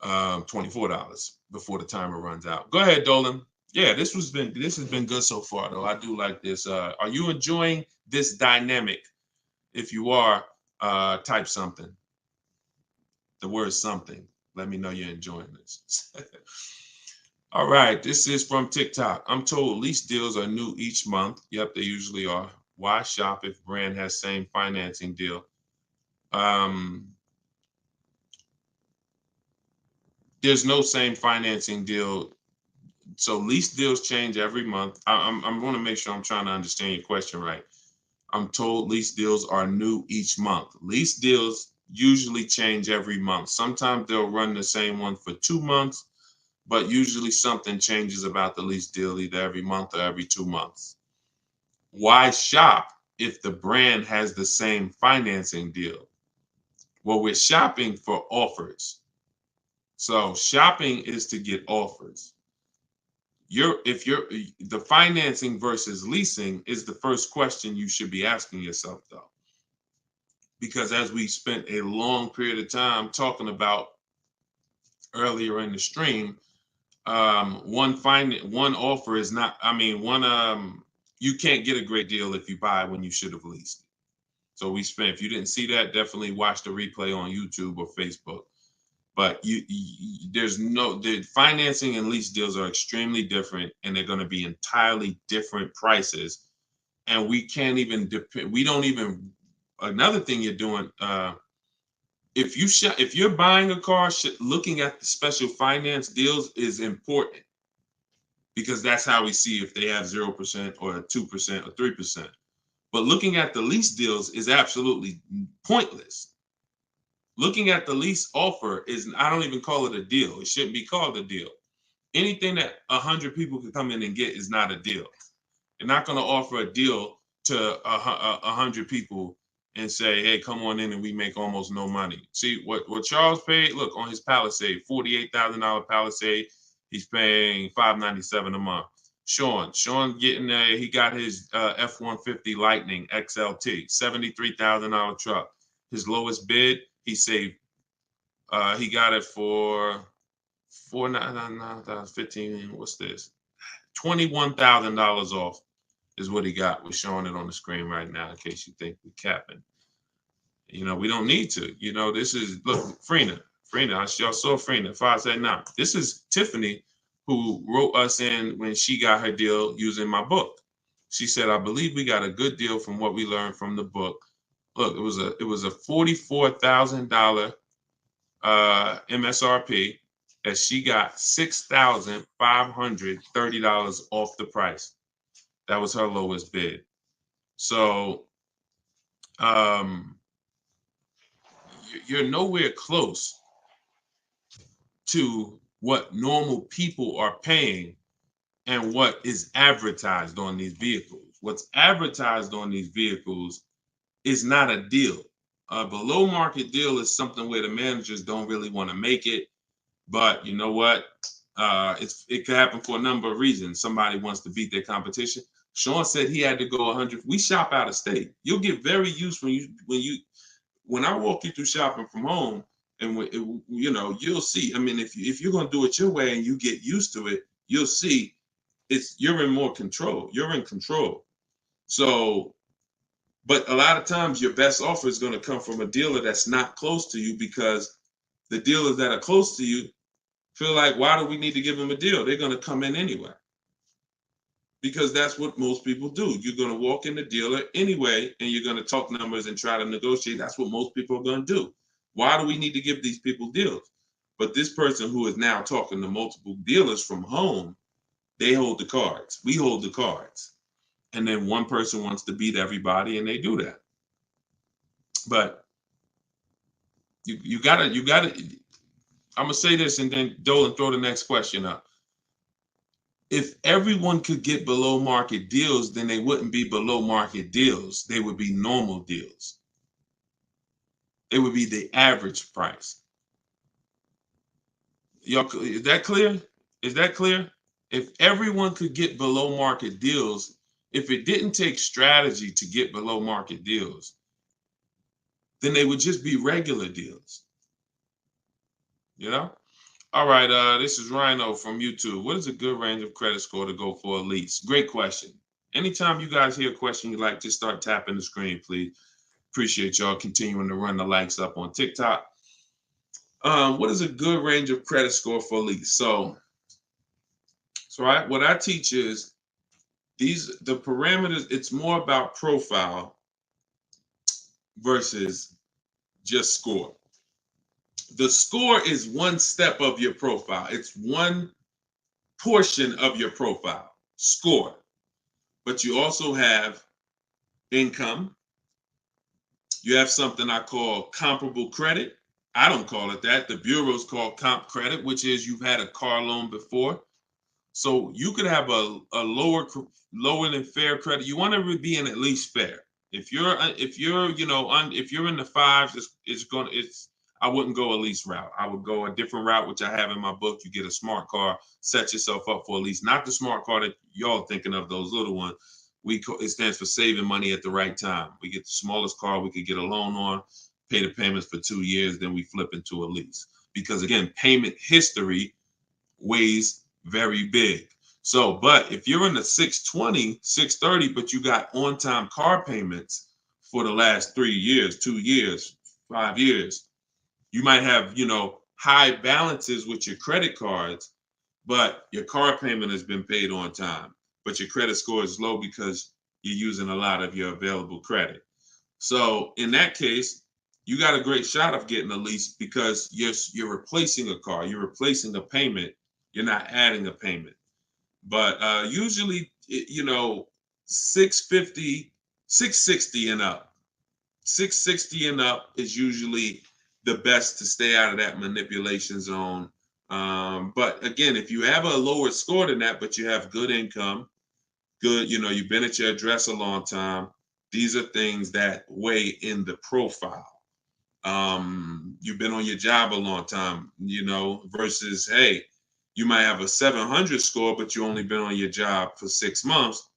$24 before the timer runs out. Go ahead, Dolan. Yeah, this has been good so far, though. I do like this. Are you enjoying this dynamic? If you are, type something. The word something. Let me know you're enjoying this. All right, this is from TikTok. I'm told lease deals are new each month. Yep, they usually are. Why shop if brand has same financing deal? There's no same financing deal. So lease deals change every month. I'm going to make sure I'm trying to understand your question right. I'm told lease deals are new each month. Lease deals usually change every month. Sometimes they'll run the same one for 2 months, but usually something changes about the lease deal either every month or every 2 months. Why shop if the brand has the same financing deal? Well, we're shopping for offers. So shopping is to get offers. The financing versus leasing is the first question you should be asking yourself, though. Because as we spent a long period of time talking about earlier in the stream, one offer is not, you can't get a great deal if you buy when you should have leased. So if you didn't see that, definitely watch the replay on YouTube or Facebook. But the financing and lease deals are extremely different, and they're going to be entirely different prices. And we can't even another thing you're doing, if you're buying a car, looking at the special finance deals is important, because that's how we see if they have 0% or 2% or 3%. But looking at the lease deals is absolutely pointless. Looking at the lease offer I don't even call it a deal. It shouldn't be called a deal. Anything that 100 people can come in and get is not a deal. You're not going to offer a deal to 100 people and say, hey, come on in and we make almost no money. See what Charles paid, look, on his Palisade, $48,000 Palisade, he's paying $597 a month. Sean getting he got his F-150 Lightning XLT, $73,000 truck. His lowest bid, he saved, he got it for $4,999, what's this? $21,000 off is what he got. We're showing it on the screen right now in case you think we're capping. We don't need to. This is, look, Frina, y'all saw Frina, 579. This is Tiffany, who wrote us in when she got her deal using my book. She said, I believe we got a good deal from what we learned from the book. Look, it was a $44,000 MSRP that she got $6,530 off the price. That was her lowest bid. So you're nowhere close to what normal people are paying and what is advertised on these vehicles. What's advertised on these vehicles is not a deal. A below market deal is something where the managers don't really want to make it. But you know what? It could happen for a number of reasons. Somebody wants to beat their competition. Sean said he had to go 100. We shop out of state. You'll get very used when I walk you through shopping from home, and you'll see. I mean, if you're gonna do it your way and you get used to it, you'll see you're in more control. You're in control. So, but a lot of times your best offer is gonna come from a dealer that's not close to you, because the dealers that are close to you feel like, why do we need to give them a deal? They're gonna come in anyway. Because that's what most people do. You're going to walk in the dealer anyway, and you're going to talk numbers and try to negotiate. That's what most people are going to do. Why do we need to give these people deals? But this person who is now talking to multiple dealers from home, they hold the cards. We hold the cards. And then one person wants to beat everybody, and they do that. But you gotta, I'm going to say this, and then Dolan, throw the next question up. If everyone could get below market deals, then they wouldn't be below market deals. They would be normal deals. It would be the average price. Y'all, is that clear? Is that clear? If everyone could get below market deals, if it didn't take strategy to get below market deals, then they would just be regular deals. All right, this is Rhino from YouTube. What is a good range of credit score to go for a lease? Great question. Anytime you guys hear a question you like, just start tapping the screen, please. Appreciate y'all continuing to run the likes up on TikTok. What is a good range of credit score for a lease? So what I teach is the parameters. It's more about profile versus just score. The score is one step of your profile. It's one portion of your profile, score. But you also have income. You have something I call comparable credit. I don't call it that. The bureaus call comp credit, which is you've had a car loan before. So you could have a lower than fair credit. You want to be in at least fair. If you're in the fives, I wouldn't go a lease route. I would go a different route, which I have in my book. You get a smart car, set yourself up for a lease. Not the smart car that y'all thinking of, those little ones. It stands for saving money at the right time. We get the smallest car we could get a loan on, pay the payments for 2 years, then we flip into a lease. Because again, payment history weighs very big. So, but if you're in the 620, 630, but you got on-time car payments for the last 3 years, 2 years, 5 years, you might have, high balances with your credit cards, but your car payment has been paid on time, but your credit score is low because you're using a lot of your available credit. So in that case, you got a great shot of getting a lease because you're replacing a car, you're replacing a payment, you're not adding a payment. But usually, 650, 660 and up. 660 and up is usually the best to stay out of that manipulation zone. But again, if you have a lower score than that, but you have good income, good, you've been at your address a long time, these are things that weigh in the profile. You've been on your job a long time, versus, hey, you might have a 700 score, but you only been on your job for 6 months.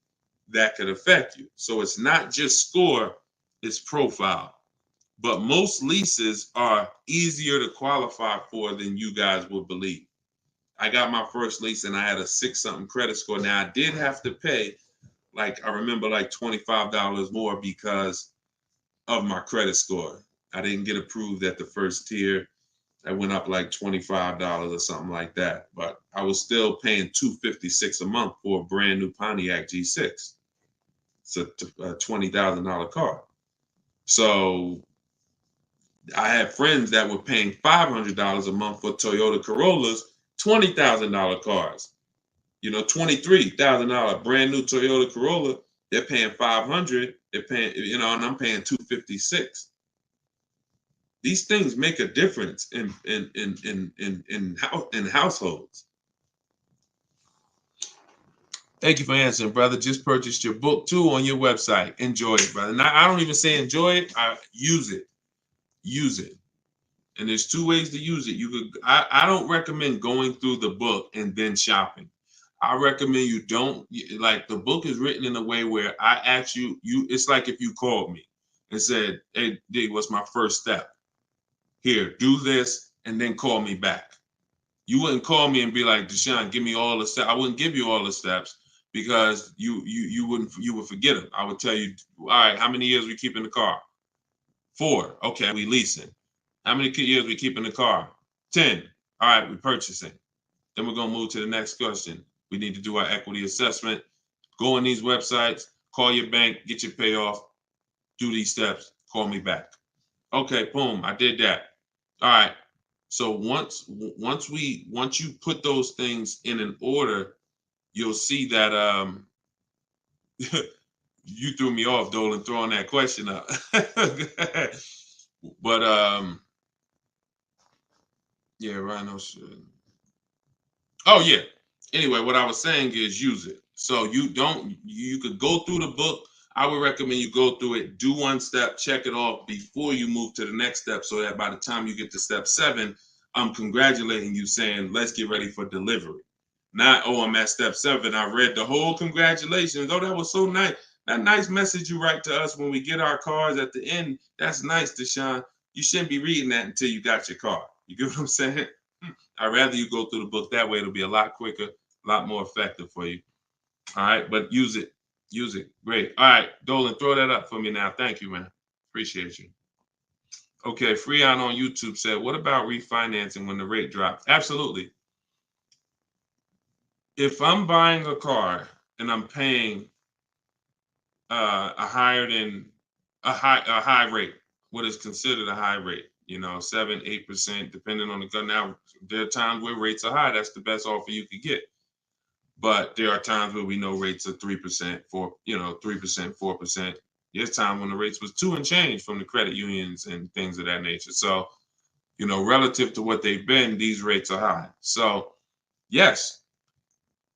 That could affect you. So it's not just score, it's profile. But most leases are easier to qualify for than you guys would believe. I got my first lease and I had a 6-something credit score. Now I did have to pay, I remember $25 more because of my credit score. I didn't get approved at the first tier. I went up $25 or something like that. But I was still paying $256 a month for a brand new Pontiac G6. It's a $20,000 car. So I had friends that were paying $500 a month for Toyota Corollas, $20,000 cars. $23,000 brand new Toyota Corolla. They're paying $500. They're paying, and I'm paying $256. These things make a difference in households. Thank you for answering, brother. Just purchased your book too on your website. Enjoy it, brother. Now, I don't even say enjoy it. I use it. Use it. And there's 2 ways to use it. I don't recommend going through the book and then shopping. I recommend you don't, the book is written in a way where I ask you, it's like if you called me and said, hey, D, what's my first step? Here, do this, and then call me back. You wouldn't call me and be like, Deshone, give me all the steps. I wouldn't give you all the steps because you would forget them. I would tell you, all right, how many years we keep in the car? 4. Okay, we leasing. How many years we keep in the car? 10. All right, we purchasing. Then we're gonna move to the next question. We need to do our equity assessment. Go on these websites, call your bank, get your payoff, do these steps, call me back. Okay, boom, I did that. All right. So once you put those things in an order, you'll see that you threw me off, Dolan, throwing that question up. But yeah, Rhino should. Oh yeah. Anyway, what I was saying is use it. So you could go through the book. I would recommend you go through it, do 1 step, check it off before you move to the next step, so that by the time you get to step 7, I'm congratulating you, saying, let's get ready for delivery. Not, oh, I'm at step 7. I read the whole congratulations. Oh, that was so nice. That nice message you write to us when we get our cars at the end. That's nice, Deshone. You shouldn't be reading that until you got your car. You get what I'm saying? I'd rather you go through the book that way. It'll be a lot quicker, a lot more effective for you. All right, but use it. Use it. Great. All right, Dolan, throw that up for me now. Thank you, man. Appreciate you. Okay, Freon on YouTube said, what about refinancing when the rate drops? Absolutely. If I'm buying a car and I'm paying a high rate, what is considered a high rate, 7-8%, depending on the gun. Now, there are times where rates are high. That's the best offer you could get. But there are times where we know rates are 3%, 4%. There's time when the rates was 2 and change from the credit unions and things of that nature. So, relative to what they've been, these rates are high. So, yes,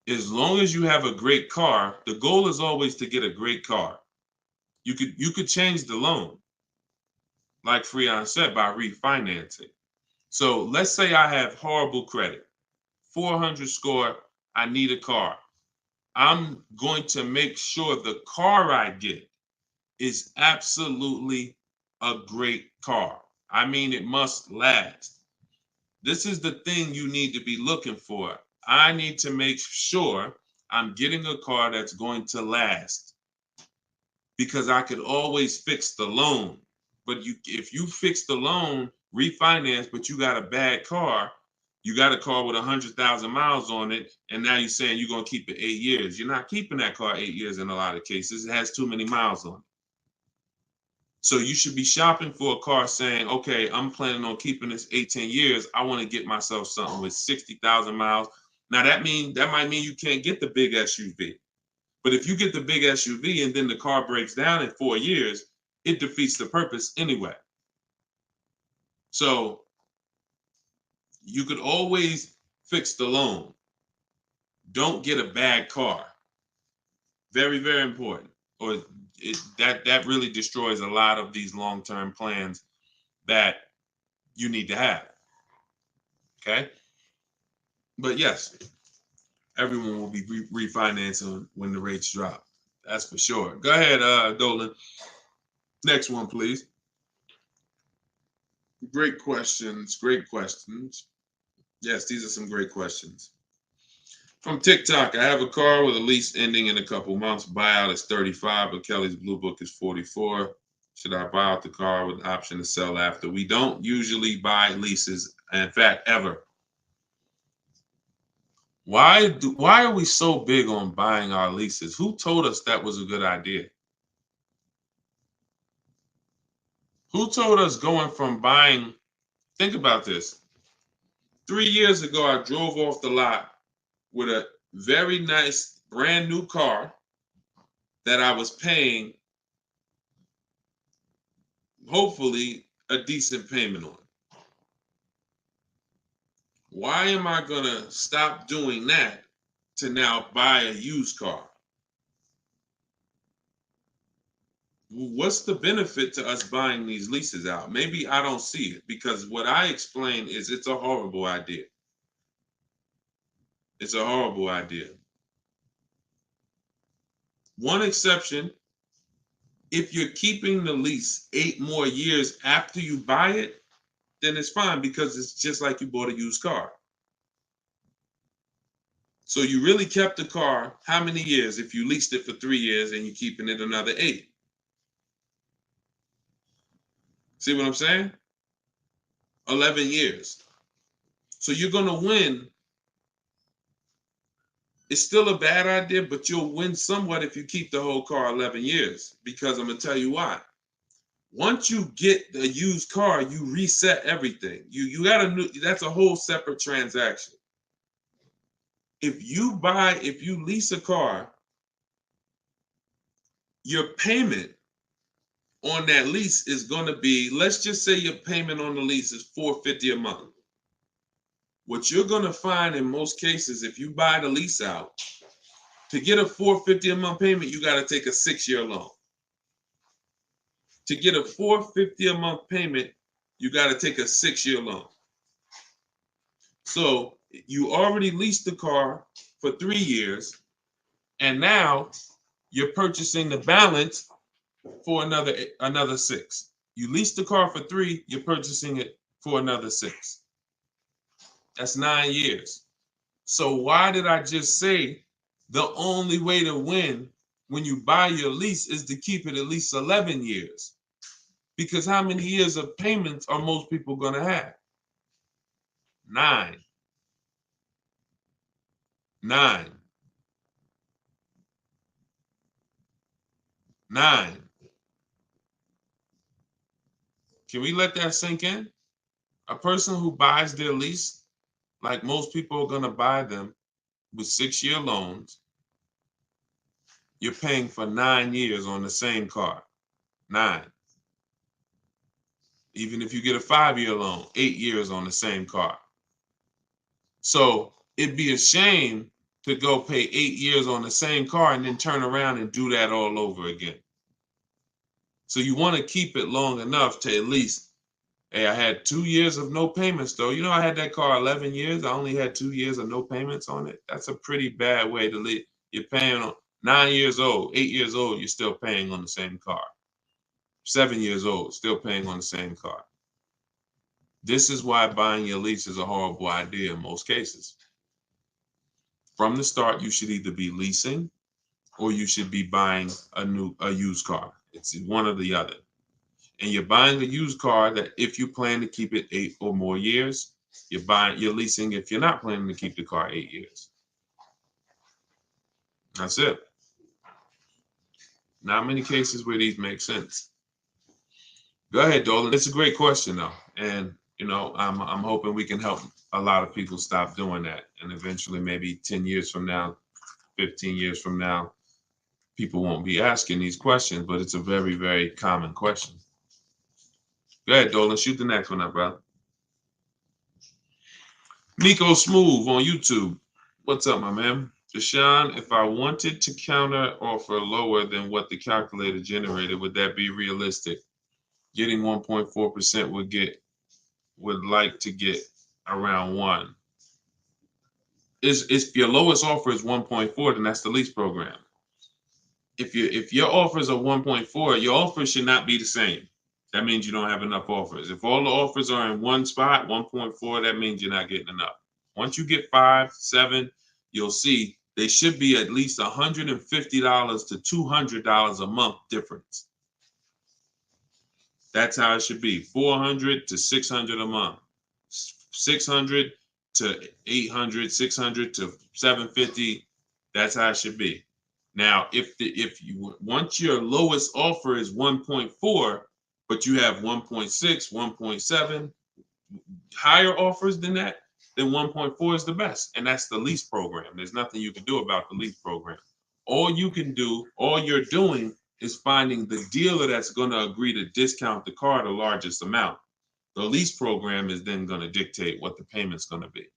as long as you have a great car, the goal is always to get a great car. You could change the loan, like Freon said, by refinancing. So let's say I have horrible credit, 400 score, I need a car. I'm going to make sure the car I get is absolutely a great car. I mean, it must last. This is the thing you need to be looking for. I need to make sure I'm getting a car that's going to last, because I could always fix the loan. But if you fix the loan refinance, but you got a bad car. You got a car with 100,000 miles on it, and now you're saying you're going to keep it 8 years. You're not keeping that car 8 years in a lot of cases. It has too many miles on it. So you should be shopping for a car saying, okay, I'm planning on keeping this 18 years. I want to get myself something with 60,000 miles. Now that might mean you can't get the big SUV. But if you get the big SUV and then the car breaks down in 4 years, it defeats the purpose anyway. So you could always fix the loan. Don't get a bad car. Very, very important. Or that really destroys a lot of these long-term plans that you need to have. Okay? But yes, everyone will be refinancing when the rates drop. That's for sure. Go ahead, Dolan. Next one, please. Great questions. Great questions. Yes, these are some great questions. From TikTok, I have a car with a lease ending in a couple months. Buyout is 35, but Kelly's Blue Book is 44. Should I buy out the car with the option to sell after? We don't usually buy leases, in fact, ever. Why are we so big on buying our leases? Who told us that was a good idea? Who told us going from buying? Think about this. 3 years ago, I drove off the lot with a very nice brand new car that I was paying, hopefully, a decent payment on. Why am I going to stop doing that to now buy a used car? What's the benefit to us buying these leases out? Maybe I don't see it, because what I explain is it's a horrible idea. It's a horrible idea. One exception, if you're keeping the lease 8 more years after you buy it, then it's fine, because it's just like you bought a used car. So you really kept the car how many years if you leased it for 3 years and you're keeping it another 8? See what I'm saying? 11 years. So you're going to win. It's still a bad idea, but you'll win somewhat if you keep the whole car 11 years, because I'm going to tell you why. Once you get the used car, you reset everything. You got that's a whole separate transaction. If you lease a car, your payment on that lease is going to be, let's just say your payment on the lease is $450 a month. What you're going to find in most cases, if you buy the lease out, to get a $450 a month payment, you got to take a 6-year loan. To get a $450 a month payment, you got to take a 6-year loan. So you already leased the car for 3 years, and now you're purchasing the balance for another 6. You leased the car for 3, you're purchasing it for another 6. That's 9 years. So why did I just say the only way to win when you buy your lease is to keep it at least 11 years? Because how many years of payments are most people going to have? 9. 9. 9. Can we let that sink in? A person who buys their lease, like most people are going to buy them with 6-year loans, you're paying for 9 years on the same car. 9. Even if you get a 5-year loan, 8 years on the same car. So it'd be a shame to go pay 8 years on the same car and then turn around and do that all over again. So you want to keep it long enough to at least, hey, I had 2 years of no payments though. You know, I had that car 11 years. I only had 2 years of no payments on it. That's a pretty bad way to live. You're paying on 9 years old, 8 years old, you're still paying on the same car. 7 years old, still paying on the same car. This is why buying your lease is a horrible idea in most cases. From the start, you should either be leasing or you should be buying a used car. It's one or the other. and you're buying a used car that if you plan to keep it 8 or more years, you're leasing if you're not planning to keep the car 8 years. That's it. Not many cases where these make sense. Go ahead, Dolan. It's a great question though. And you know, I'm hoping we can help a lot of people stop doing that. And eventually maybe 10 years from now, 15 years from now, people won't be asking these questions, but it's a very, very common question. Go ahead, Dolan. Shoot the next one up, brother. Nico Smooth on YouTube. What's up, my man? Deshone, if I wanted to counter offer lower than what the calculator generated, would that be realistic? Getting 1.4% would like to get around 1. If your lowest offer is 1.4, then that's the lease program. If your offers are 1.4, your offers should not be the same. That means you don't have enough offers. If all the offers are in one spot, 1.4, that means you're not getting enough. Once you get 5, 7, you'll see they should be at least $150 to $200 a month difference. That's how it should be. 400 to 600 a month. 600 to 800, 600 to 750. That's how it should be. Now, if you once your lowest offer is 1.4, but you have 1.6, 1.7, higher offers than that, then 1.4 is the best. And that's the lease program. There's nothing you can do about the lease program. All you're doing is finding the dealer that's going to agree to discount the car the largest amount. The lease program is then going to dictate what the payment's going to be.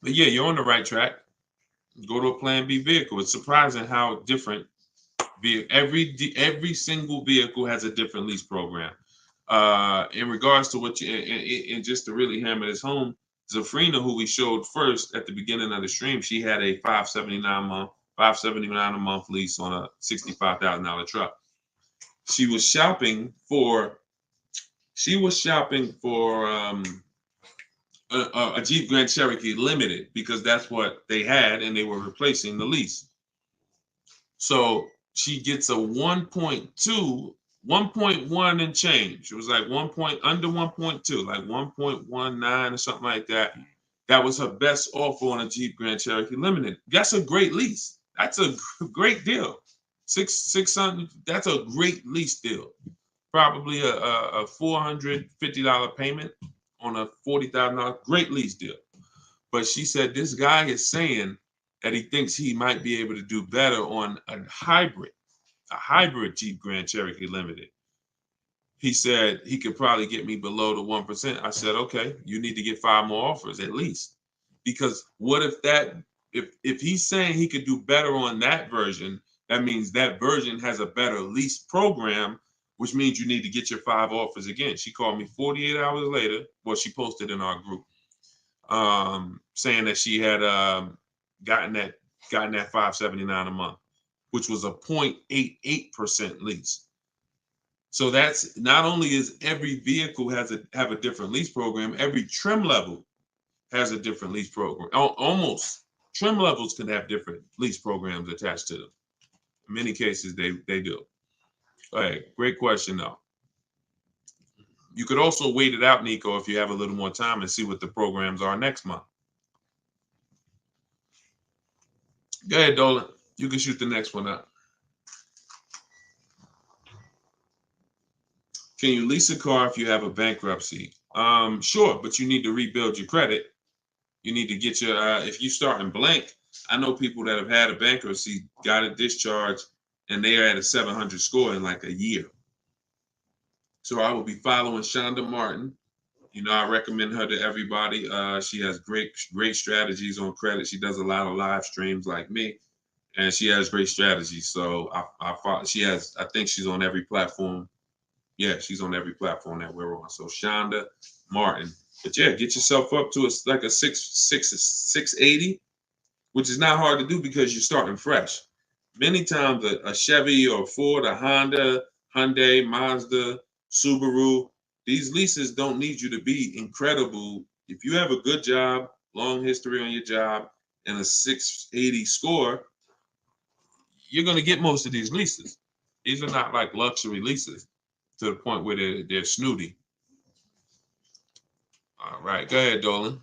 But yeah, you're on the right track. Go to a Plan B vehicle. It's surprising how different every single vehicle has a different lease program. In regards to what you and just to really hammer this home, Zafrina, who we showed first at the beginning of the stream, she had a $579 a month lease on a $65,000 truck. She was shopping for a Jeep Grand Cherokee Limited because that's what they had and they were replacing the lease. So she gets a 1.1 and change. It was like under 1.2, like 1.19 or something like that. That was her best offer on a Jeep Grand Cherokee Limited. That's a great lease. That's a great deal. $600. That's a great lease deal. Probably a $450 payment on a $40,000. Great lease deal. But she said this guy is saying that he thinks he might be able to do better on a hybrid Jeep Grand Cherokee Limited. He said he could probably get me below the 1%. I said, okay, you need to get 5 more offers at least. Because what if he's saying he could do better on that version, that means that version has a better lease program, which means you need to get your 5 offers again. She called me 48 hours later. Well, she posted in our group saying that she had gotten that $579 a month, which was a 0.88% lease. So that's not only is every vehicle have a different lease program, every trim level has a different lease program. Almost trim levels can have different lease programs attached to them. In many cases, they do. All right, great question though. You could also wait it out, Nico, if you have a little more time and see what the programs are next month. Go ahead, Dolan. You can shoot the next one up. Can you lease a car if you have a bankruptcy? Sure, but you need to rebuild your credit. You need to get your, if you start in blank, I know people that have had a bankruptcy, got a discharge, and they are at a 700 score in like a year. So I will be following Shonda Martin. You know, I recommend her to everybody. She has great strategies on credit. She does a lot of live streams like me, and she has great strategies. So I think she's on every platform. Yeah, she's on every platform that we're on. So Shonda Martin. But yeah, get yourself up to like a 680, which is not hard to do because you're starting fresh. Many times a Chevy or a Ford, a Honda, Hyundai, Mazda, Subaru, these leases don't need you to be incredible. If you have a good job, long history on your job, and a 680 score, you're going to get most of these leases. These are not like luxury leases to the point where they're snooty. All right, go ahead, Dolan.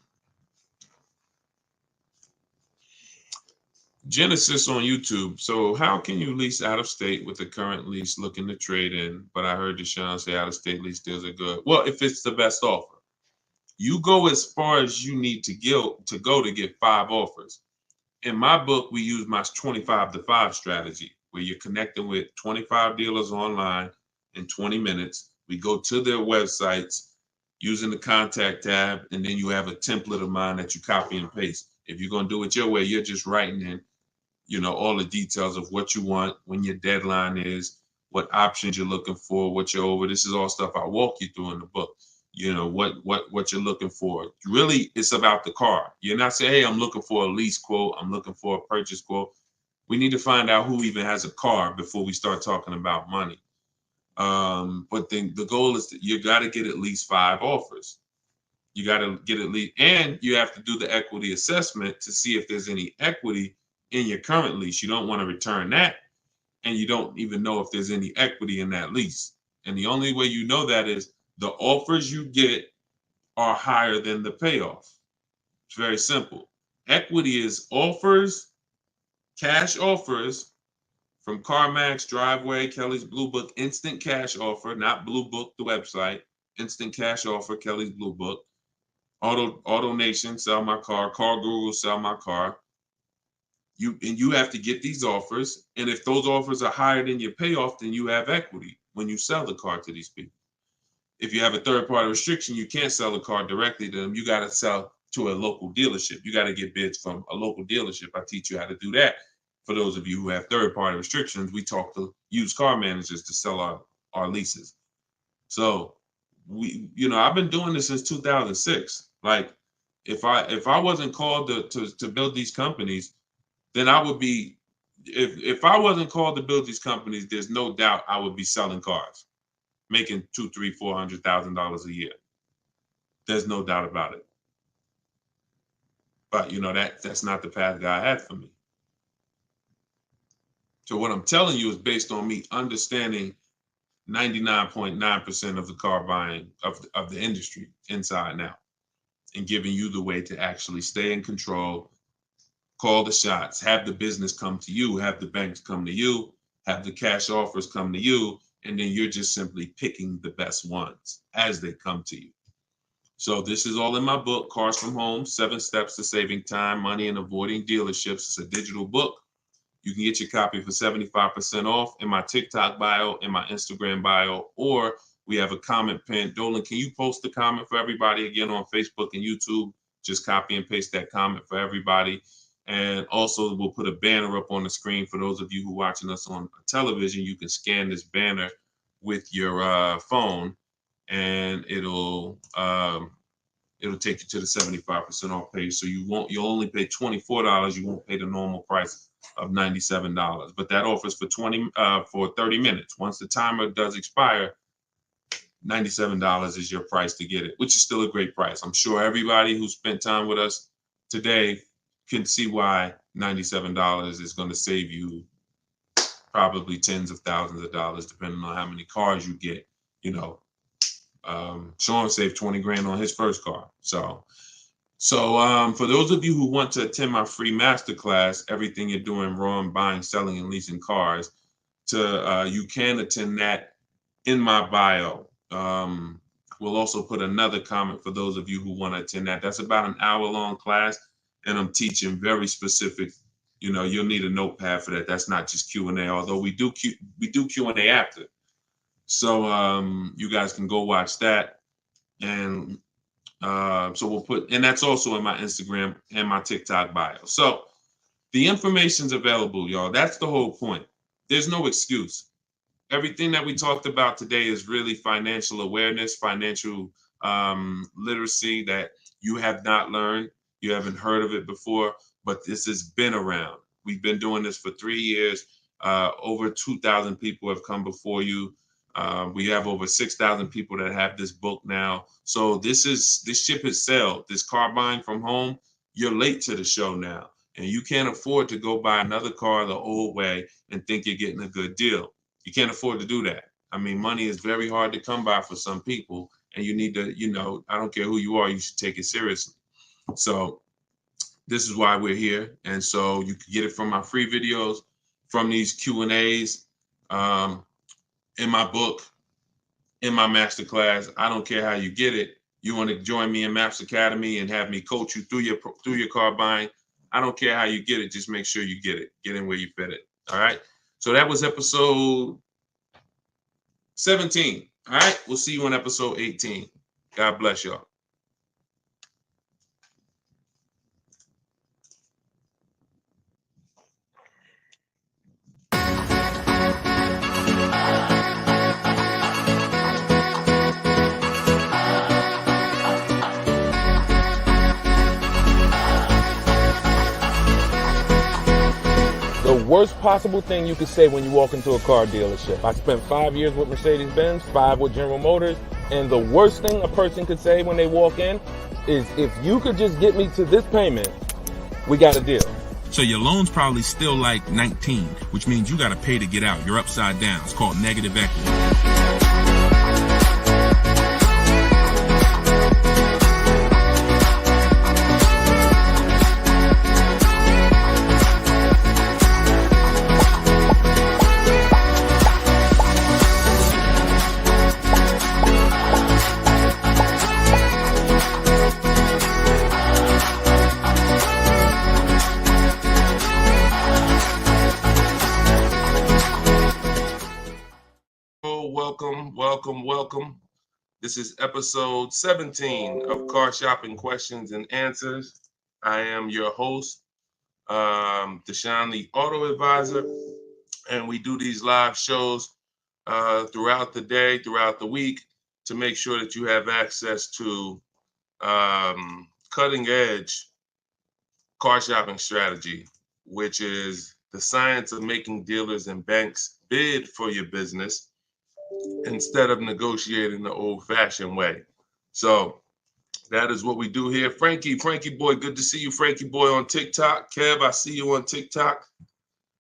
Genesis on YouTube. So how can you lease out of state with the current lease looking to trade in? But I heard Deshone say out of state lease deals are good. Well, if it's the best offer, you go as far as you need to go to get 5 offers. In my book, we use my 25 to 5 strategy, where you're connecting with 25 dealers online in 20 minutes. We go to their websites using the contact tab, and then you have a template of mine that you copy and paste. If you're going to do it your way, you're just writing in, all the details of what you want, when your deadline is, what options you're looking for, what you're over. This is all stuff I walk you through in the book. What you're looking for. Really, it's about the car. You're not saying, hey, I'm looking for a lease quote, I'm looking for a purchase quote. We need to find out who even has a car before we start talking about money. But then the goal is that you got to get at least 5 offers. You got to get at least, and you have to do the equity assessment to see if there's any equity in your current lease. You don't want to return that, and you don't even know if there's any equity in that lease. And the only way you know that is the offers you get are higher than the payoff. It's very simple. Equity is offers, cash offers from CarMax, Driveway, Kelly's Blue Book, instant cash offer, not Blue Book, the website, instant cash offer, Kelly's Blue Book, Auto Nation, sell my car, Car Guru, sell my car. You have to get these offers, and if those offers are higher than your payoff, then you have equity when you sell the car to these people. If you have a third-party restriction, you can't sell the car directly to them. You got to sell to a local dealership. You got to get bids from a local dealership. I teach you how to do that. For those of you who have third-party restrictions, we talk to used car managers to sell our leases. So I've been doing this since 2006. Like, if I wasn't called to build these companies, then I would be. If I wasn't called to build these companies, there's no doubt I would be selling cars, making $200,000, $300,000, $400,000 a year. There's no doubt about it. But that's not the path God had for me. So what I'm telling you is based on me understanding 99.9% of the car buying of the industry inside and out, and giving you the way to actually stay in control, call the shots, have the business come to you, have the banks come to you, have the cash offers come to you, and then you're just simply picking the best ones as they come to you. So this is all in my book, Cars from Home, 7 Steps to Saving Time, Money, and Avoiding Dealerships. It's a digital book. You can get your copy for 75% off in my TikTok bio, in my Instagram bio, or we have a comment pin. Dolan, can you post the comment for everybody again on Facebook and YouTube? Just copy and paste that comment for everybody. And also we'll put a banner up on the screen for those of you who are watching us on television. You can scan this banner with your phone, and it'll take you to the 75% off page. So you'll only pay $24. You won't pay the normal price of $97. But that offers for 30 minutes. Once the timer does expire, $97 is your price to get it, which is still a great price. I'm sure everybody who spent time with us today can see why $97 is going to save you probably tens of thousands of dollars, depending on how many cars you get. Sean saved 20 grand on his first car. So for those of you who want to attend my free masterclass, Everything You're Doing Wrong, Buying, Selling, and Leasing Cars, you can attend that in my bio. We'll also put another comment for those of you who want to attend that. That's about an hour-long class, and I'm teaching very specific. You'll need a notepad for that. That's not just Q&A, although we do Q&A after. So you guys can go watch that, and so we'll put, and that's also in my Instagram and my TikTok bio. So the information's available, y'all. That's the whole point. There's no excuse. Everything that we talked about today is really financial awareness, financial literacy that you have not learned. You haven't heard of it before, but this has been around. We've been doing this for 3 years. Over 2,000 people have come before you. We have over 6,000 people that have this book now. So this ship has sailed. This car buying from home, you're late to the show now. And you can't afford to go buy another car the old way and think you're getting a good deal. You can't afford to do that. I mean, money is very hard to come by for some people, and you need to, I don't care who you are, you should take it seriously. So this is why we're here. And so you can get it from my free videos, from these Q&As, in my book, in my masterclass. I don't care how you get it. You want to join me in Maps Academy and have me coach you through your car buying. I don't care how you get it. Just make sure you get it. Get in where you fit it. All right. So that was episode 17. All right. We'll see you on episode 18. God bless y'all. The worst possible thing you could say when you walk into a car dealership. I spent 5 years with Mercedes-Benz, 5 with General Motors, and the worst thing a person could say when they walk in is, if you could just get me to this payment, we got a deal. So your loan's probably still like 19, which means you got to pay to get out. You're upside down. It's called negative equity. Welcome. This is episode 17 of Car Shopping Questions and Answers. I am your host, Deshone the Auto Advisor, and we do these live shows throughout the day, throughout the week, to make sure that you have access to cutting edge car shopping strategy, which is the science of making dealers and banks bid for your business instead of negotiating the old-fashioned way. So that is what we do here. Frankie boy, good to see you, Frankie boy, on TikTok. Kev, I see you on TikTok.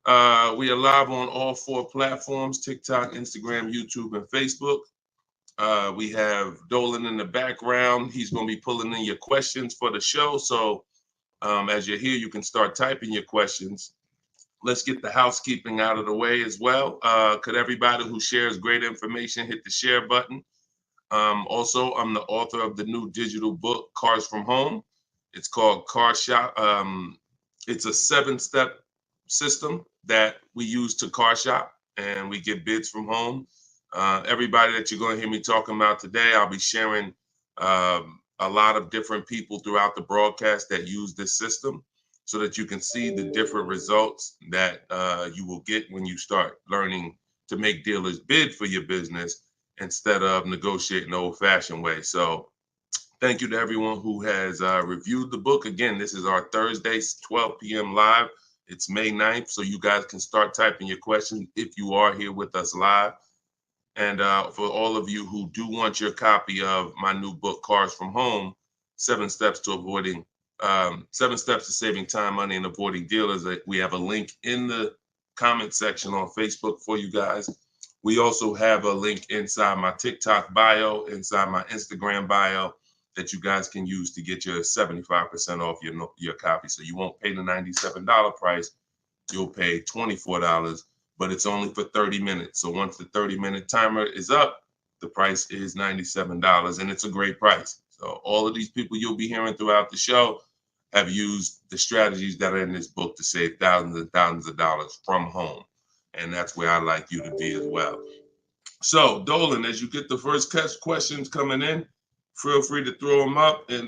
We are live on all 4 platforms: TikTok, Instagram, YouTube, and Facebook. We have Dolan in the background. He's going to be pulling in your questions for the show. So as you're here, you can start typing your questions. Let's get the housekeeping out of the way as well. Could everybody who shares great information hit the share button? Also, I'm the author of the new digital book, Cars from Home. It's called Car Shop. It's a 7-step system that we use to car shop, and we get bids from home. Everybody that you're going to hear me talking about today, I'll be sharing a lot of different people throughout the broadcast that use this system, so that you can see the different results that you will get when you start learning to make dealers bid for your business instead of negotiating the old-fashioned way. So thank you to everyone who has reviewed the book. Again, this is our Thursday, 12 p.m. live. It's May 9th, so you guys can start typing your questions if you are here with us live. And for all of you who do want your copy of my new book, Cars from Home, 7 Steps to Saving Time, Money, and Avoiding Dealers. We have a link in the comment section on Facebook for you guys. We also have a link inside my TikTok bio, inside my Instagram bio, that you guys can use to get your 75% off your copy. So you won't pay the $97 price. You'll pay $24, but it's only for 30 minutes. So once the 30-minute timer is up, the price is $97, and it's a great price. So all of these people you'll be hearing throughout the show have used the strategies that are in this book to save thousands and thousands of dollars from home. And that's where I'd like you to be as well. So Dolan, as you get the first questions coming in, feel free to throw them up, and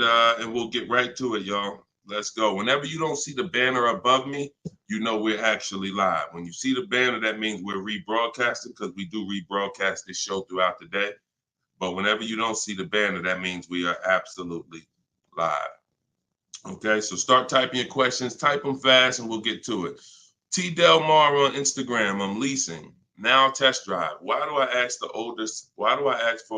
we'll get right to it, y'all. Let's go. Whenever you don't see the banner above me, you know we're actually live. When you see the banner, that means we're rebroadcasting, because we do rebroadcast this show throughout the day. But whenever you don't see the banner, that means we are absolutely live. Okay, so start typing your questions. Type them fast, and we'll get to it. T. Del Mar on Instagram. I'm leasing. Now test drive. Why do I ask for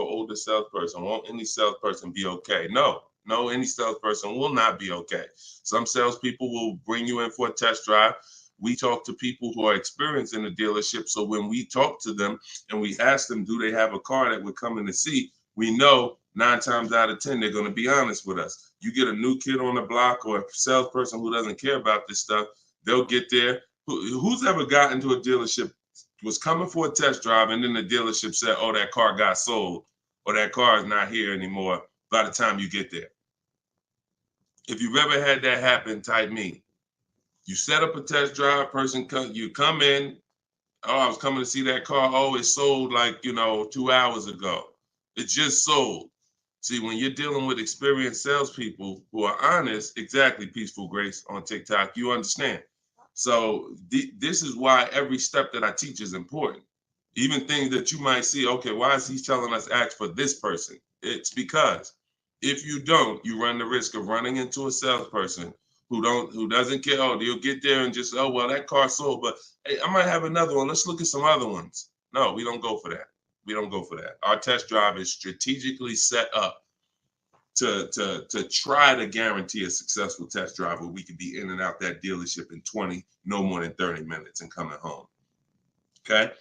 an older salesperson? Won't any salesperson be okay? No, any salesperson will not be okay. Some salespeople will bring you in for a test drive, we talk to people who are experienced in the dealership. So when we talk to them and we ask them, do they have a car that we're coming to see? We know 9 times out of 10, they're going to be honest with us. You get a new kid on the block or a salesperson who doesn't care about this stuff, they'll get there. Who's ever gotten to a dealership, was coming for a test drive, and then the dealership said, oh, that car got sold, or that car is not here anymore by the time you get there? If you've ever had that happen, type me. You set up a test drive, you come in, oh, I was coming to see that car. Oh, it sold like, 2 hours ago. It just sold. See, when you're dealing with experienced salespeople who are honest, exactly, Peaceful Grace on TikTok, you understand. So this is why every step that I teach is important. Even things that you might see, okay, why is he telling us ask for this person? It's because if you don't, you run the risk of running into a salesperson who doesn't care. Oh, they'll get there and just, oh, well, that car sold, but hey, I might have another one. Let's look at some other ones. No, we don't go for that. We don't go for that. Our test drive is strategically set up to try to guarantee a successful test drive where we can be in and out that dealership in 20, no more than 30 minutes and coming home. Okay,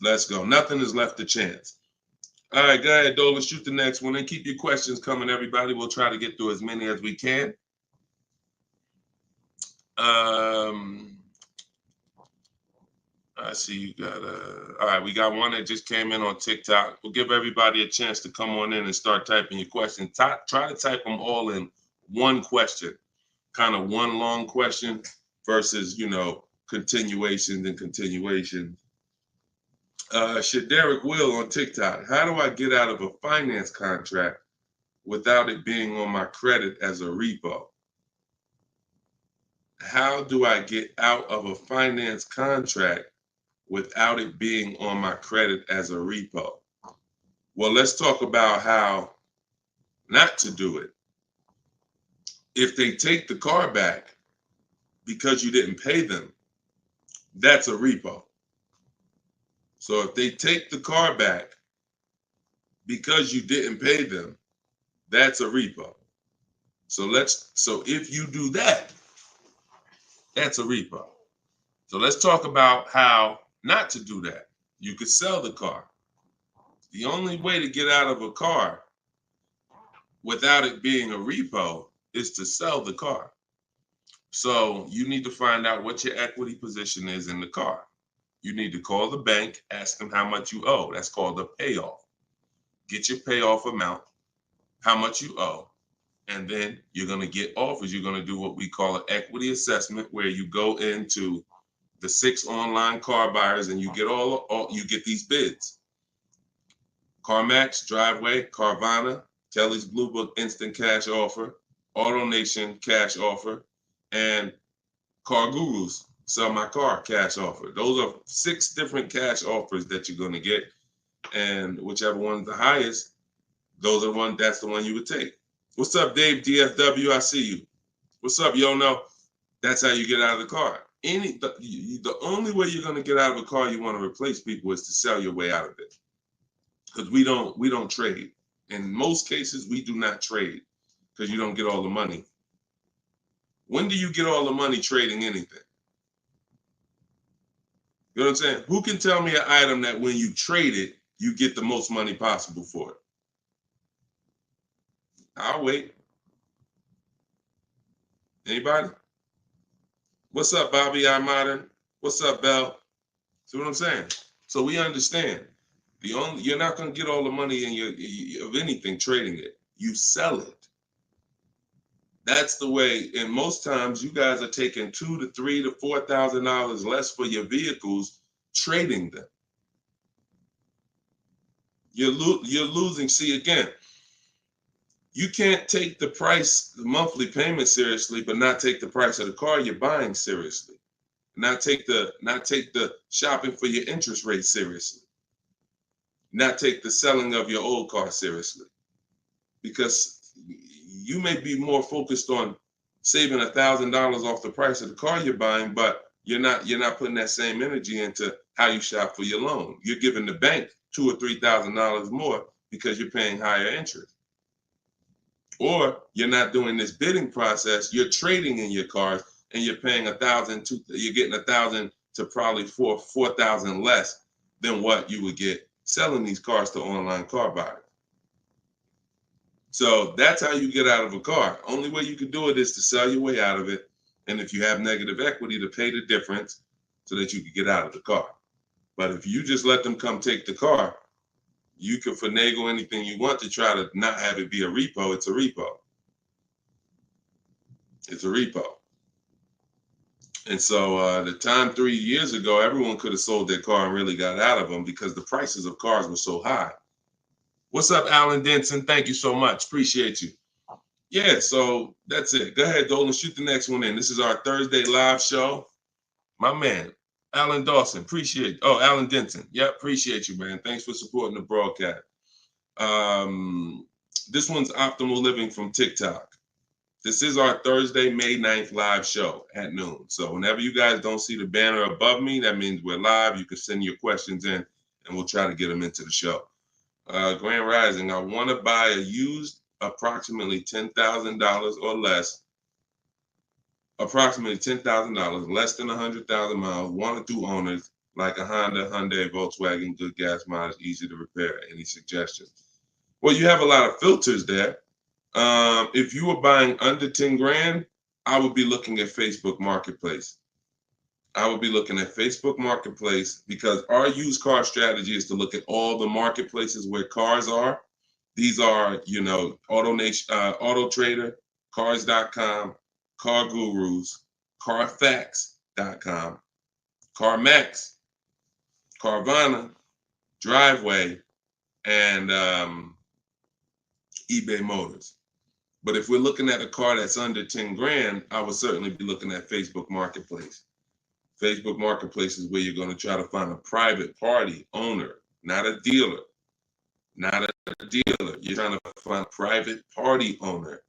let's go. Nothing is left to chance. All right, go ahead, Doe. Let's shoot the next one and keep your questions coming, everybody. We'll try to get through as many as we can. I see you got all right, we got one that just came in on TikTok. We'll give everybody a chance to come on in and start typing your questions. Try to type them all in one question, kind of one long question versus, continuations and continuations. Shaderick Will on TikTok. How do I get out of a finance contract without it being on my credit as a repo? How do I get out of a finance contract without it being on my credit as a repo? Well, let's talk about how not to do it. If they take the car back because you didn't pay them, that's a repo. So if they take the car back because you didn't pay them, that's a repo. So if you do that, that's a repo. So let's talk about how not to do that. You could sell the car. The only way to get out of a car without it being a repo is to sell the car. So you need to find out what your equity position is in the car. You need to call the bank, ask them how much you owe. That's called a payoff. Get your payoff amount, how much you owe, and then you're going to get offers. You're going to do what we call an equity assessment, where you go into the 6 online car buyers and you get you get these bids. CarMax, Driveway, Carvana, Kelly's Blue Book Instant Cash Offer, AutoNation Cash Offer, and Car Gurus Sell My Car Cash Offer. Those are 6 different cash offers that you're going to get, and whichever one's the highest, that's the one you would take. What's up, Dave DFW? I see you. What's up, Yono? That's how you get out of the car. The only way you're going to get out of a car you want to replace people is to sell your way out of it. Because we don't trade. In most cases, we do not trade because you don't get all the money. When do you get all the money trading anything? You know what I'm saying? Who can tell me an item that when you trade it, you get the most money possible for it? I'll wait. Anybody? What's up, Bobby I Modern? What's up, Bell? See what I'm saying? So we understand. You're not going to get all the money of anything trading it. You sell it. That's the way. And most times you guys are taking $2,000 to $3,000 to $4,000 less for your vehicles, trading them. You're losing. See, again, you can't take the price, the monthly payment seriously, but not take the price of the car you're buying seriously. Not take the shopping for your interest rate seriously. Not take the selling of your old car seriously. Because you may be more focused on saving $1,000 off the price of the car you're buying, but you're not putting that same energy into how you shop for your loan. You're giving the bank $2,000 or $3,000 more because you're paying higher interest. Or you're not doing this bidding process. You're trading in your cars. and you're paying $1,000, you're getting $1,000 to probably $4,000 less than what you would get selling these cars to online car buyers. So that's how you get out of a car. Only way you can do it is to sell your way out of it. And if you have negative equity, to pay the difference so that you can get out of the car. But if you just let them come take the car, you can finagle anything you want to try to not have it be a repo. It's a repo. It's a repo. And so the time 3 years ago, everyone could have sold their car and really got out of them because the prices of cars were so high. What's up, Alan Denson? Thank you so much. Appreciate you. Yeah, so that's it. Go ahead, Dolan, shoot the next one in. This is our Thursday live show. My man, Alan Dawson, appreciate you. Oh, Alan Denson. Yep, appreciate you, man. Thanks for supporting the broadcast. This one's Optimal Living from TikTok. This is our Thursday, May 9th live show at noon. So whenever you guys don't see the banner above me, that means we're live. You can send your questions in, and we'll try to get them into the show. Grand Rising, I want to buy a used approximately $10,000 or less, approximately $10,000, less than 100,000 miles, 1 or 2 owners, like a Honda, Hyundai, Volkswagen, good gas mileage, easy to repair. Any suggestions? Well, you have a lot of filters there. If you were buying under 10 grand, I would be looking at Facebook Marketplace. I would be looking at Facebook Marketplace because our used car strategy is to look at all the marketplaces where cars are. These are, you know, Auto Trader, Cars.com, Car Gurus, Carfax.com, CarMax, Carvana, Driveway, and eBay Motors. But if we're looking at a car that's under 10 grand, I would certainly be looking at Facebook Marketplace. Facebook Marketplace is where you're going to try to find a private party owner, not a dealer. Not a dealer. You're trying to find a private party owner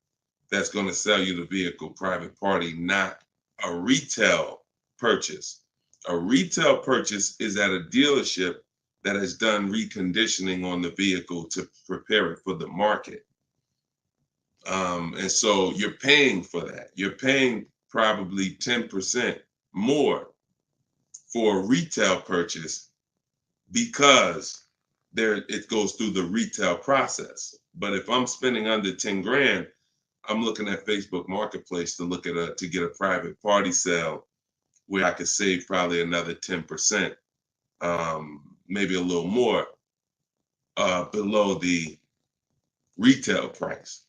that's going to sell you the vehicle, private party, not a retail purchase. A retail purchase is at a dealership that has done reconditioning on the vehicle to prepare it for the market. And so you're paying for that. You're paying probably 10% more for a retail purchase because it goes through the retail process. But if I'm spending under 10 grand, I'm looking at Facebook Marketplace to look at to get a private party sale where I could save probably another 10%, maybe a little more below the retail price.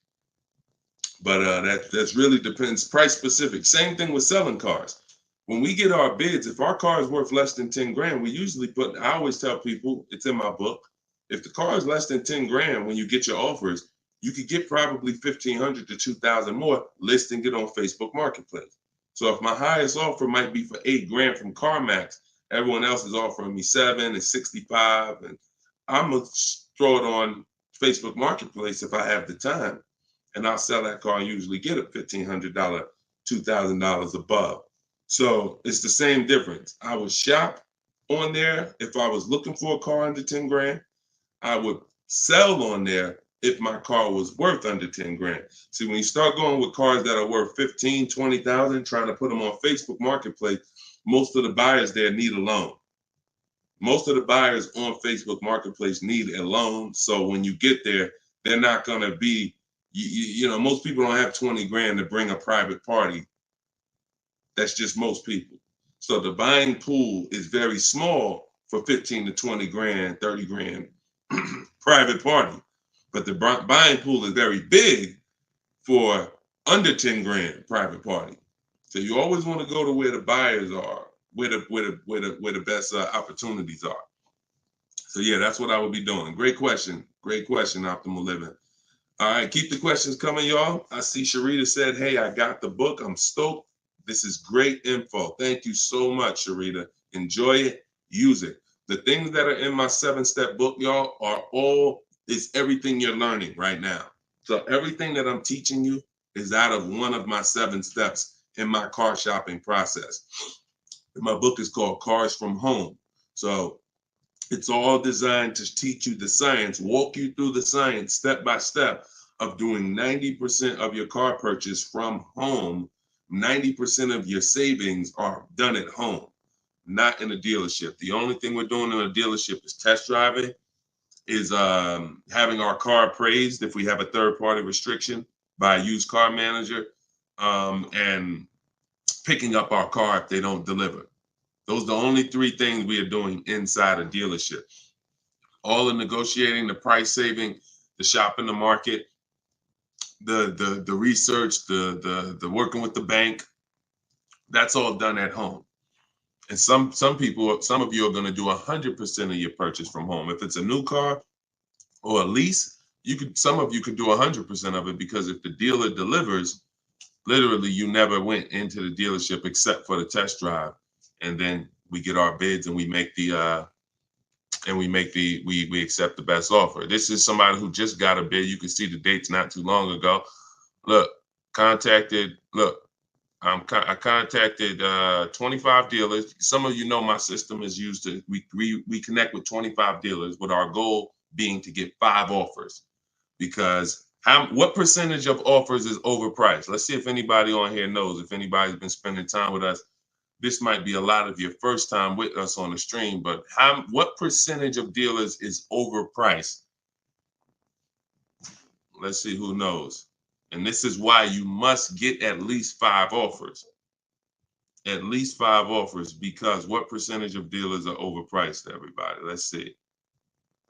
But that's really depends, price specific. Same thing with selling cars. When we get our bids, if our car is worth less than 10 grand, we usually I always tell people, it's in my book, if the car is less than 10 grand, when you get your offers, you could get probably 1,500 to 2,000 more listing it on Facebook Marketplace. So if my highest offer might be for 8 grand from CarMax, everyone else is offering me 7 and 65, and I'm gonna throw it on Facebook Marketplace if I have the time, and I'll sell that car and usually get a $1,500, $2,000 above. So it's the same difference. I would shop on there if I was looking for a car under 10 grand. I would sell on there if my car was worth under 10 grand. See, when you start going with cars that are worth 15, 20,000, trying to put them on Facebook Marketplace, most of the buyers there need a loan. Most of the buyers on Facebook Marketplace need a loan. So when you get there, they're not going to be, you know, most people don't have 20 grand to bring a private party. That's just most people. So the buying pool is very small for 15 to 20 grand, 30 grand private party. But the buying pool is very big for under 10 grand private party. So you always want to go to where the buyers are, where the best opportunities are. So yeah, that's what I would be doing. Great question, Optimal Living. All right, keep the questions coming, y'all. I see Sharita said, hey, I got the book. I'm stoked. This is great info. Thank you so much, Sharita. Enjoy it, use it. The things that are in my 7-step book, y'all, is everything you're learning right now. So everything that I'm teaching you is out of one of my 7 steps in my car shopping process. My book is called Cars from Home. So it's all designed to teach you the science, walk you through the science step by step of doing 90% of your car purchase from home 90% of your savings are done at home, not in a dealership. The only thing we're doing in a dealership is test driving, is having our car appraised if we have a third-party restriction by a used car manager, and picking up our car if they don't deliver. Those are the only three things we are doing inside a dealership. All the negotiating, the price saving, the shopping the market, the research, the working with the bank, that's all done at home. And some people, some of you are going to do 100% of your purchase from home. If it's a new car or a lease, some of you could do 100% of it, because if the dealer delivers, literally you never went into the dealership except for the test drive, and then we get our bids and we accept the best offer. This is somebody who just got a bid. You can see the dates not too long ago. Look, I contacted 25 dealers. Some of you know my system is used to, we connect with 25 dealers, with our goal being to get 5 offers. Because what percentage of offers is overpriced? Let's see if anybody on here knows. If anybody's been spending time with us, this might be a lot of your first time with us on the stream, but what percentage of dealers is overpriced? Let's see who knows. And this is why you must get at least 5 offers. At least 5 offers, because what percentage of dealers are overpriced, everybody? Let's see.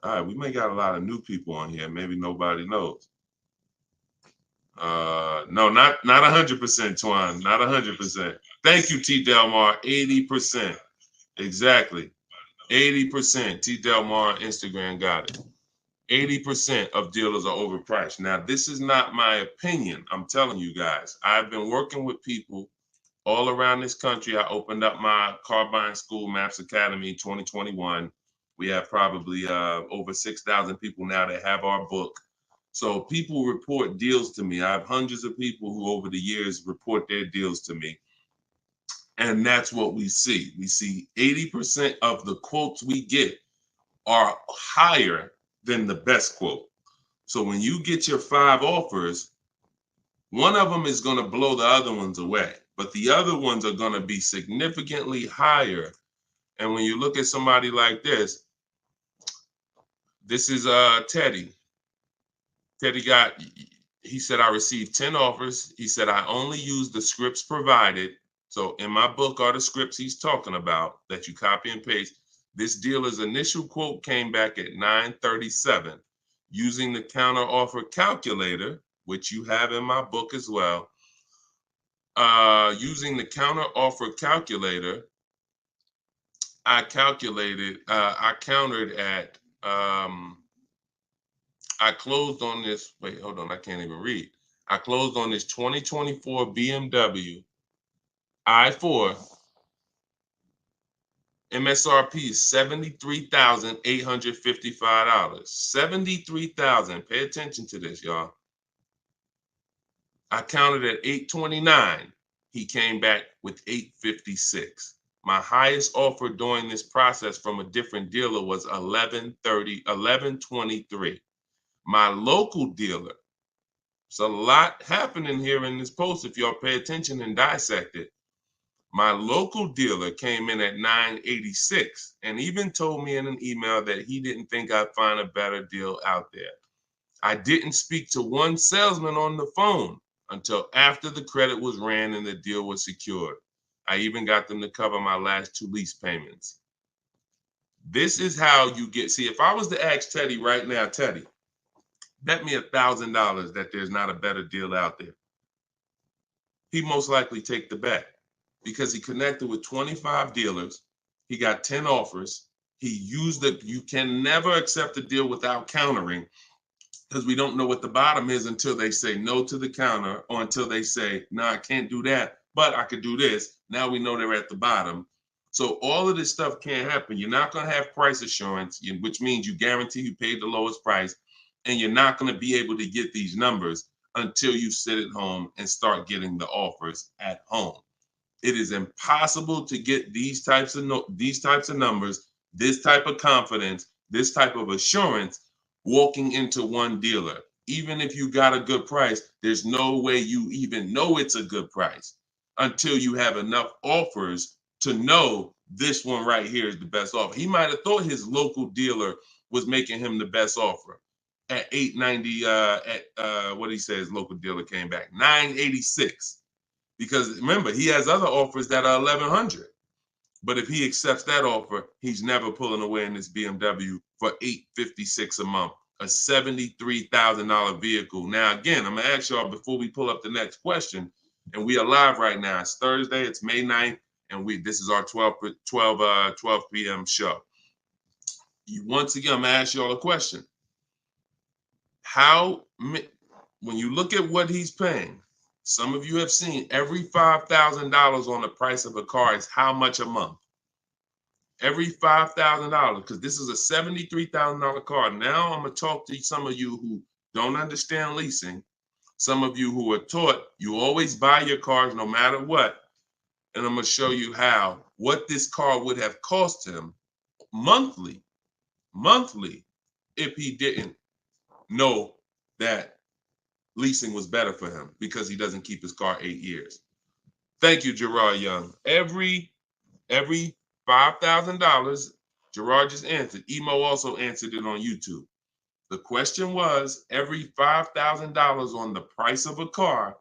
All right, we may got a lot of new people on here. Maybe nobody knows. No, not 100%, Twan. Not 100%. Thank you, T. Delmar. 80%. Exactly. 80%. T. Delmar Instagram got it. 80% of dealers are overpriced. Now, this is not my opinion. I'm telling you guys. I've been working with people all around this country. I opened up my car buying school, Maps Academy, 2021. We have probably over 6,000 people now that have our book. So people report deals to me. I have hundreds of people who over the years report their deals to me. And that's what we see. We see 80% of the quotes we get are higher than the best quote. So when you get your 5 offers, one of them is going to blow the other ones away, but the other ones are going to be significantly higher. And when you look at somebody like this is Teddy. Teddy he said, I received 10 offers. He said, I only used the scripts provided. So in my book are the scripts he's talking about that you copy and paste. This dealer's initial quote came back at 937. Using the counter offer calculator, which you have in my book as well. Using the counter offer calculator, I countered at, I closed on this, wait, hold on, I can't even read. I closed on this 2024 BMW i4. MSRP is $73,855. $73,000. Pay attention to this, y'all. I counted at 829. He came back with 856. My highest offer during this process from a different dealer was 1123. My local dealer, there's a lot happening here in this post if y'all pay attention and dissect it. My local dealer came in at 986 and even told me in an email that he didn't think I'd find a better deal out there. I didn't speak to one salesman on the phone until after the credit was ran and the deal was secured. I even got them to cover my last 2 lease payments. This is how you get, see, if I was to ask Teddy right now, Teddy, bet me $1,000 that there's not a better deal out there. He'd most likely take the bet because he connected with 25 dealers. He got 10 offers. He used it. You can never accept a deal without countering because we don't know what the bottom is until they say no to the counter or until they say, no, I can't do that, but I could do this. Now we know they're at the bottom. So all of this stuff can't happen. You're not going to have price assurance, which means you guarantee you paid the lowest price, and you're not going to be able to get these numbers until you sit at home and start getting the offers at home. It is impossible to get these types of numbers, this type of confidence, this type of assurance walking into one dealer. Even if you got a good price, there's no way you even know it's a good price. until you have enough offers to know this one right here is the best offer. He might have thought his local dealer was making him the best offer at 890. What he said, his local dealer came back 986, because remember, he has other offers that are 1100. But if he accepts that offer, he's never pulling away in this BMW for $856 a month, a $73,000 vehicle. Now, again, I'm gonna ask y'all before we pull up the next question, and we are live right now. It's Thursday, it's May 9th, and this is our 12 p.m. show. Once again, I'm gonna ask y'all a question. When you look at what he's paying, some of you have seen every $5,000 on the price of a car is how much a month? Every $5,000, because this is a $73,000 car. Now I'm going to talk to some of you who don't understand leasing, some of you who are taught you always buy your cars no matter what, and I'm going to show you what this car would have cost him monthly, if he didn't know that leasing was better for him because he doesn't keep his car 8 years. Thank you, Gerard Young. Every $5,000, Gerard just answered. Emo also answered it on YouTube. The question was, every $5,000 on the price of a car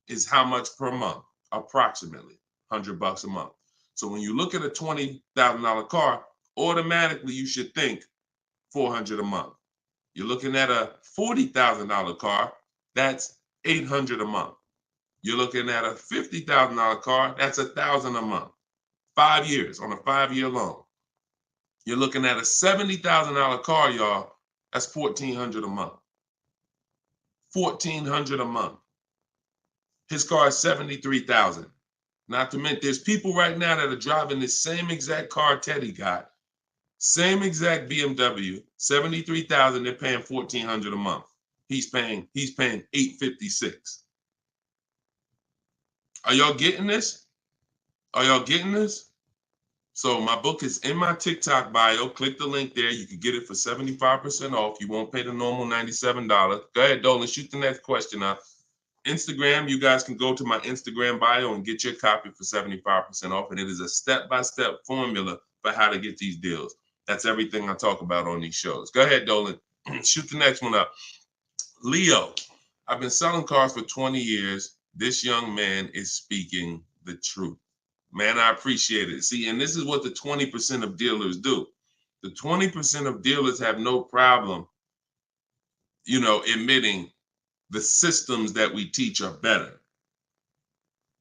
is how much per month? Approximately $100 a month. So when you look at a $20,000 car, automatically you should think $400 a month. You're looking at a $40,000 car, that's $800 a month. You're looking at a $50,000 car, that's $1,000 a month. 5 years on a 5-year loan. You're looking at a $70,000 car, y'all. That's $1,400 a month. $1,400 a month. His car is $73,000. Not to mention, there's people right now that are driving this same exact car Teddy got, same exact BMW, $73,000. They're paying $1,400 a month. He's paying $856. Are y'all getting this? Are y'all getting this? So my book is in my TikTok bio. Click the link there. You can get it for 75% off. You won't pay the normal $97. Go ahead, Dolan, shoot the next question up. Instagram, you guys can go to my Instagram bio and get your copy for 75% off. And it is a step-by-step formula for how to get these deals. That's everything I talk about on these shows. Go ahead, Dolan. Shoot the next one up. Leo, I've been selling cars for 20 years. This young man is speaking the truth. Man, I appreciate it. See, and this is what the 20% of dealers do. The 20% of dealers have no problem, admitting the systems that we teach are better.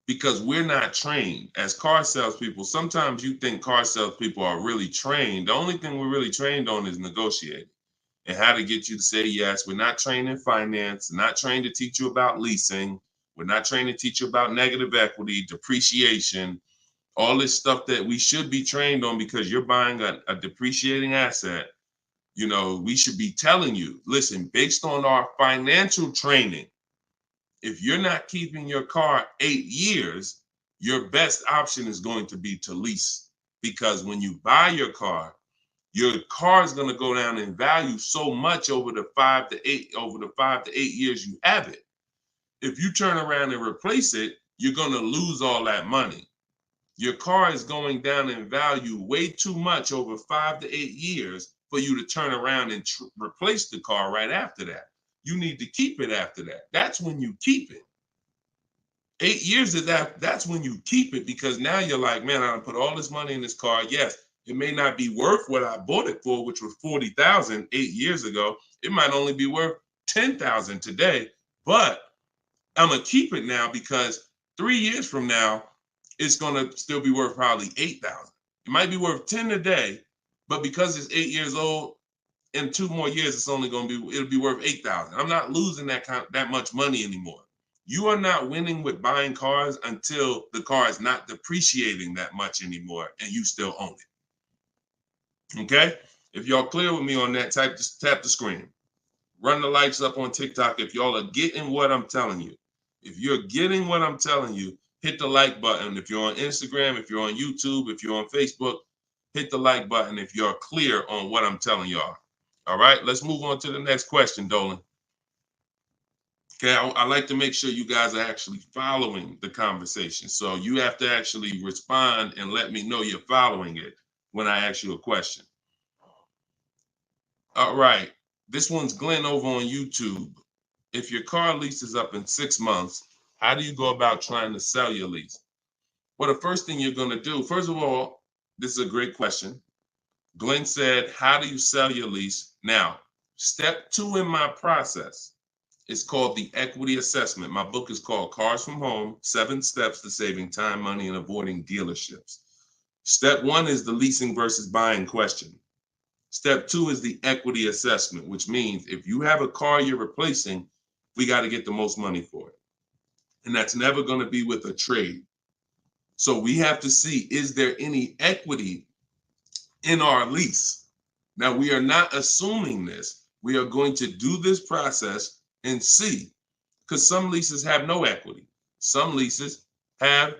Because we're not trained as car salespeople. Sometimes you think car salespeople are really trained. The only thing we're really trained on is negotiating and how to get you to say yes. We're not trained in finance, not trained to teach you about leasing. We're not trained to teach you about negative equity, depreciation, all this stuff that we should be trained on because you're buying a depreciating asset. We should be telling you, listen, based on our financial training, if you're not keeping your car 8 years, your best option is going to be to lease. Because when you buy your car is going to go down in value so much over the 5 to 8 years you have it. If you turn around and replace it, you're going to lose all that money. Your car is going down in value way too much over 5 to 8 years for you to turn around and replace the car right after that. You need to keep it after that. That's when you keep it. 8 years of that's when you keep it, because now you're like, man, I put all this money in this car. Yes, it may not be worth what I bought it for, which was $40,000 8 years ago. It might only be worth $10,000 today, but I'm going to keep it now because 3 years from now, it's going to still be worth probably $8,000. It might be worth 10 today, but because it's 8 years old, in 2 more years, it'll be worth $8,000. I'm not losing that much money anymore. You are not winning with buying cars until the car is not depreciating that much anymore and you still own it. Okay? If y'all clear with me on that, just tap the screen. Run the likes up on TikTok if y'all are getting what I'm telling you. If you're getting what I'm telling you, hit the like button. If you're on Instagram, if you're on YouTube, if you're on Facebook, hit the like button if you're clear on what I'm telling y'all. All right, let's move on to the next question, Dolan. Okay, I like to make sure you guys are actually following the conversation. So you have to actually respond and let me know you're following it when I ask you a question. All right, this one's Glenn over on YouTube. If your car lease is up in 6 months, how do you go about trying to sell your lease? Well, the first thing you're going to do, first of all, this is a great question. Glenn said, how do you sell your lease? Now, step 2 in my process is called the equity assessment. My book is called Cars from Home, 7 Steps to Saving Time, Money, and Avoiding Dealerships. Step 1 is the leasing versus buying question. Step 2 is the equity assessment, which means if you have a car you're replacing, we got to get the most money for it. And that's never going to be with a trade. So we have to see, is there any equity in our lease? Now, we are not assuming this. We are going to do this process and see, because some leases have no equity. Some leases have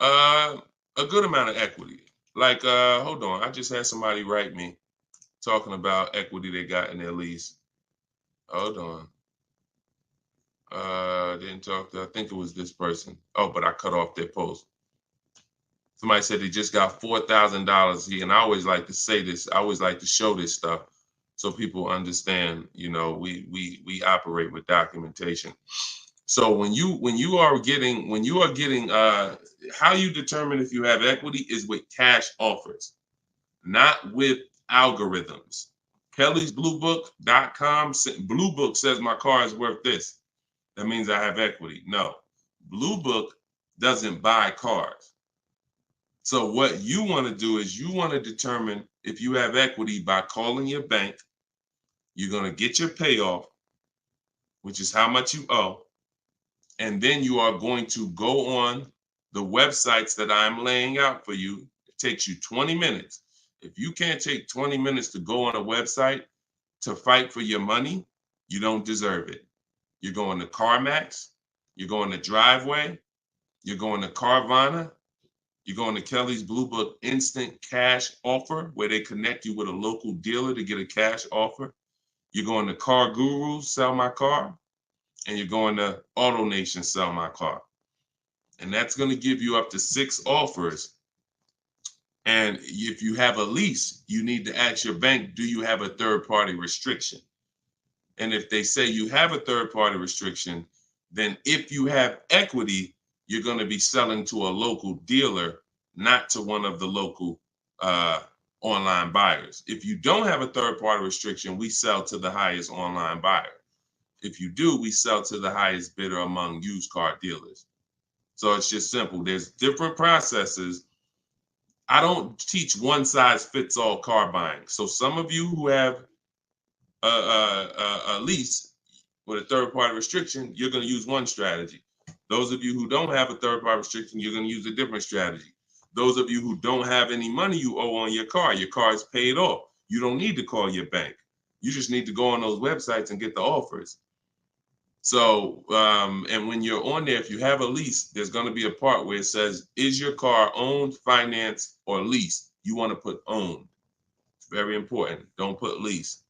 a good amount of equity. Like, hold on, I just had somebody write me talking about equity they got in their lease. Hold on. Didn't talk to, I think it was this person. Oh, but I cut off their post. Somebody said they just got $4,000 and I always like to say this. I always like to show this stuff so people understand, you know, we operate with documentation. So when you are getting how you determine if you have equity is with cash offers, not with algorithms. KellysBlueBook.com, Blue Book says my car is worth this. That means I have equity. No, Blue Book doesn't buy cars. So what you want to do is you want to determine if you have equity by calling your bank. You're going to get your payoff, which is how much you owe. And then you are going to go on the websites that I'm laying out for you. It takes you 20 minutes. If you can't take 20 minutes to go on a website to fight for your money, you don't deserve it. You're going to CarMax. You're going to Driveway. You're going to Carvana. You're going to Kelly's Blue Book Instant Cash Offer, where they connect you with a local dealer to get a cash offer. You're going to Car Gurus, Sell My Car. And you're going to Auto Nation, Sell My Car. And that's going to give you up to 6 offers. And if you have a lease, you need to ask your bank, do you have a third-party restriction? And if they say you have a third-party restriction, then if you have equity, you're going to be selling to a local dealer, not to one of the local online buyers. If you don't have a third-party restriction, we sell to the highest online buyer. If you do, we sell to the highest bidder among used car dealers. So it's just simple. There's different processes. I don't teach one size fits all car buying. So some of you who have a lease with a third-party restriction, you're going to use one strategy. Those of you who don't have a third-party restriction, you're going to use a different strategy. Those of you who don't have any money you owe on your car is paid off. You don't need to call your bank. You just need to go on those websites and get the offers. So, and when you're on there, if you have a lease, there's going to be a part where it says, is your car owned, financed, or leased? You want to put owned. It's very important. Don't put lease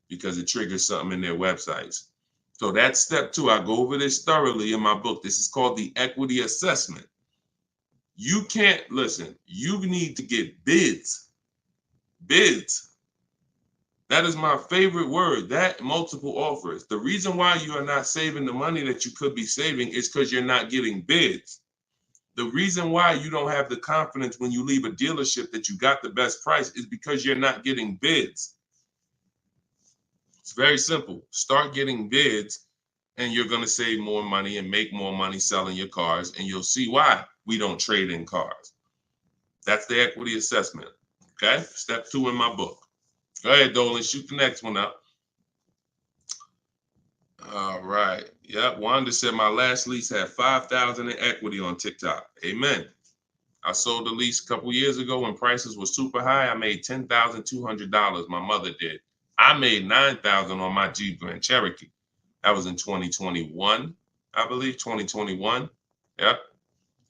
because it triggers something in their websites. So that's step 2. I go over this thoroughly in my book. This is called the equity assessment. You can't, listen, you need to get bids. Bids. That is my favorite word, that multiple offers. The reason why you are not saving the money that you could be saving is because you're not getting bids. The reason why you don't have the confidence when you leave a dealership that you got the best price is because you're not getting bids. It's very simple. Start getting bids and you're going to save more money and make more money selling your cars, and you'll see why we don't trade in cars. That's the equity assessment. Okay? Step 2 in my book. Go ahead, Dolan, shoot the next one up. All right. Yep. Wanda said my last lease had 5,000 in equity on TikTok. Amen. I sold the lease a couple years ago when prices were super high. I made $10,200. My mother did. I made $9,000 on my Jeep Grand Cherokee. That was in 2021, I believe, 2021. Yep.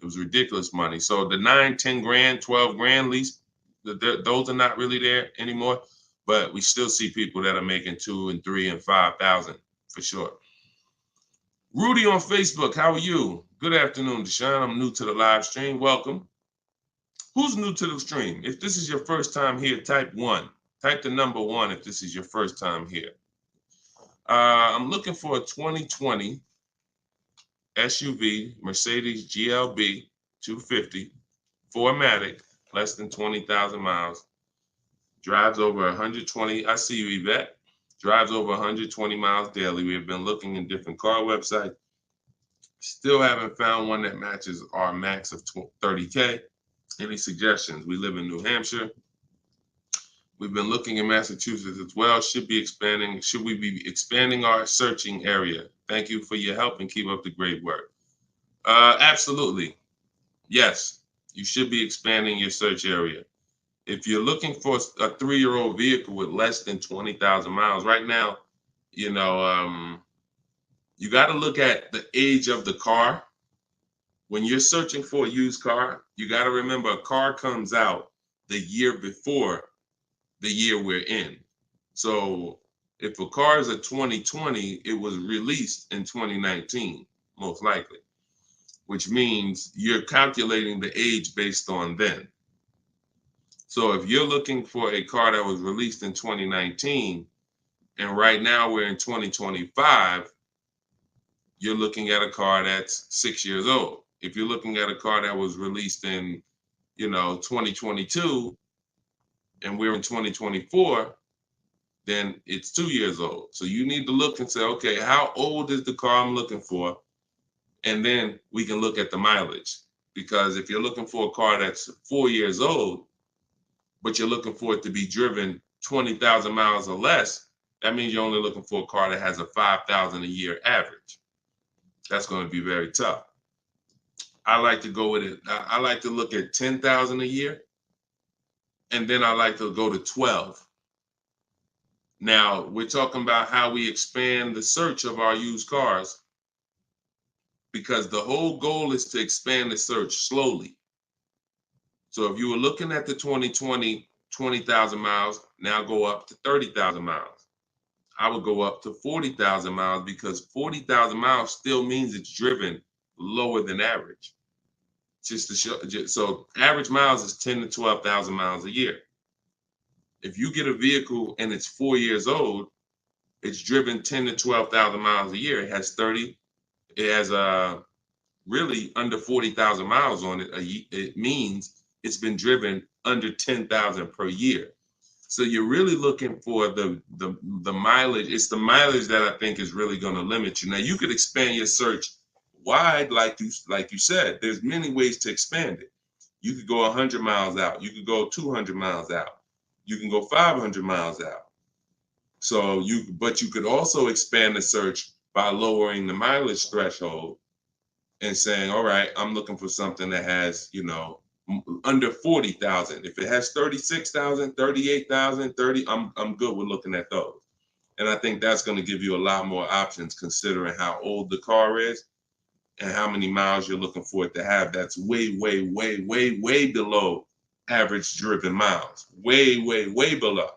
It was ridiculous money. So the 9, 10 grand, 12 grand lease, those are not really there anymore. But we still see people that are making 2 and 3 and 5,000 for sure. Rudy on Facebook, how are you? Good afternoon, Deshone. I'm new to the live stream. Welcome. Who's new to the stream? If this is your first time here, type 1. Type the number 1 if this is your first time here. I'm looking for a 2020 SUV, Mercedes GLB 250, 4MATIC, less than 20,000 miles. Drives over 120. I see you, Yvette. Drives over 120 miles daily. We have been looking in different car websites. Still haven't found one that matches our max of 30K. Any suggestions? We live in New Hampshire. We've been looking in Massachusetts as well. Should we be expanding our searching area? Thank you for your help and keep up the great work. Absolutely. Yes, you should be expanding your search area. If you're looking for a 3-year-old vehicle with less than 20,000 miles, right now, you got to look at the age of the car. When you're searching for a used car, you got to remember a car comes out the year before the year we're in. So if a car is a 2020, it was released in 2019, most likely, which means you're calculating the age based on then. So if you're looking for a car that was released in 2019, and right now we're in 2025, you're looking at a car that's 6 years old. If you're looking at a car that was released in, 2022, and we're in 2024, then it's 2 years old. So you need to look and say, okay, how old is the car I'm looking for? And then we can look at the mileage. Because if you're looking for a car that's 4 years old, but you're looking for it to be driven 20,000 miles or less, that means you're only looking for a car that has a 5,000 a year average. That's going to be very tough. I like to go with it. I like to look at 10,000 a year, and then I like to go to 12. Now, we're talking about how we expand the search of our used cars, because the whole goal is to expand the search slowly. So if you were looking at the 2020, 20,000 miles, now go up to 30,000 miles. I would go up to 40,000 miles, because 40,000 miles still means it's driven lower than average. Just to show, so average miles is 10 to 12,000 miles a year. If you get a vehicle and it's 4 years old, it's driven 10 to 12,000 miles a year. It has really under 40,000 miles on it. It means it's been driven under 10,000 per year. So you're really looking for the mileage. It's the mileage that I think is really going to limit you. Now you could expand your search wide, like you said. There's many ways to expand it. You could go 100 miles out. You could go 200 miles out. You can go 500 miles out. But you could also expand the search by lowering the mileage threshold and saying, all right, I'm looking for something that has, under 40,000. If it has 36,000, 38,000, 30, I'm good with looking at those. And I think that's going to give you a lot more options, considering how old the car is and how many miles you're looking for it to have. That's way, way, way, way, way below average driven miles. Way, way, way below.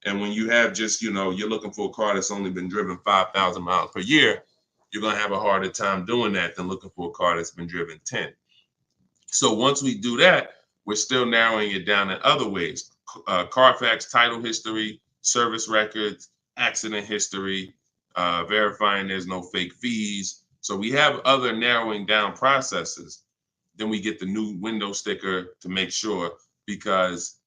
And when you have just, you're looking for a car that's only been driven 5,000 miles per year, you're going to have a harder time doing that than looking for a car that's been driven 10. So once we do that, we're still narrowing it down in other ways. Carfax title history, service records, accident history, verifying there's no fake fees. So we have other narrowing down processes. Then we get the new window sticker to make sure, because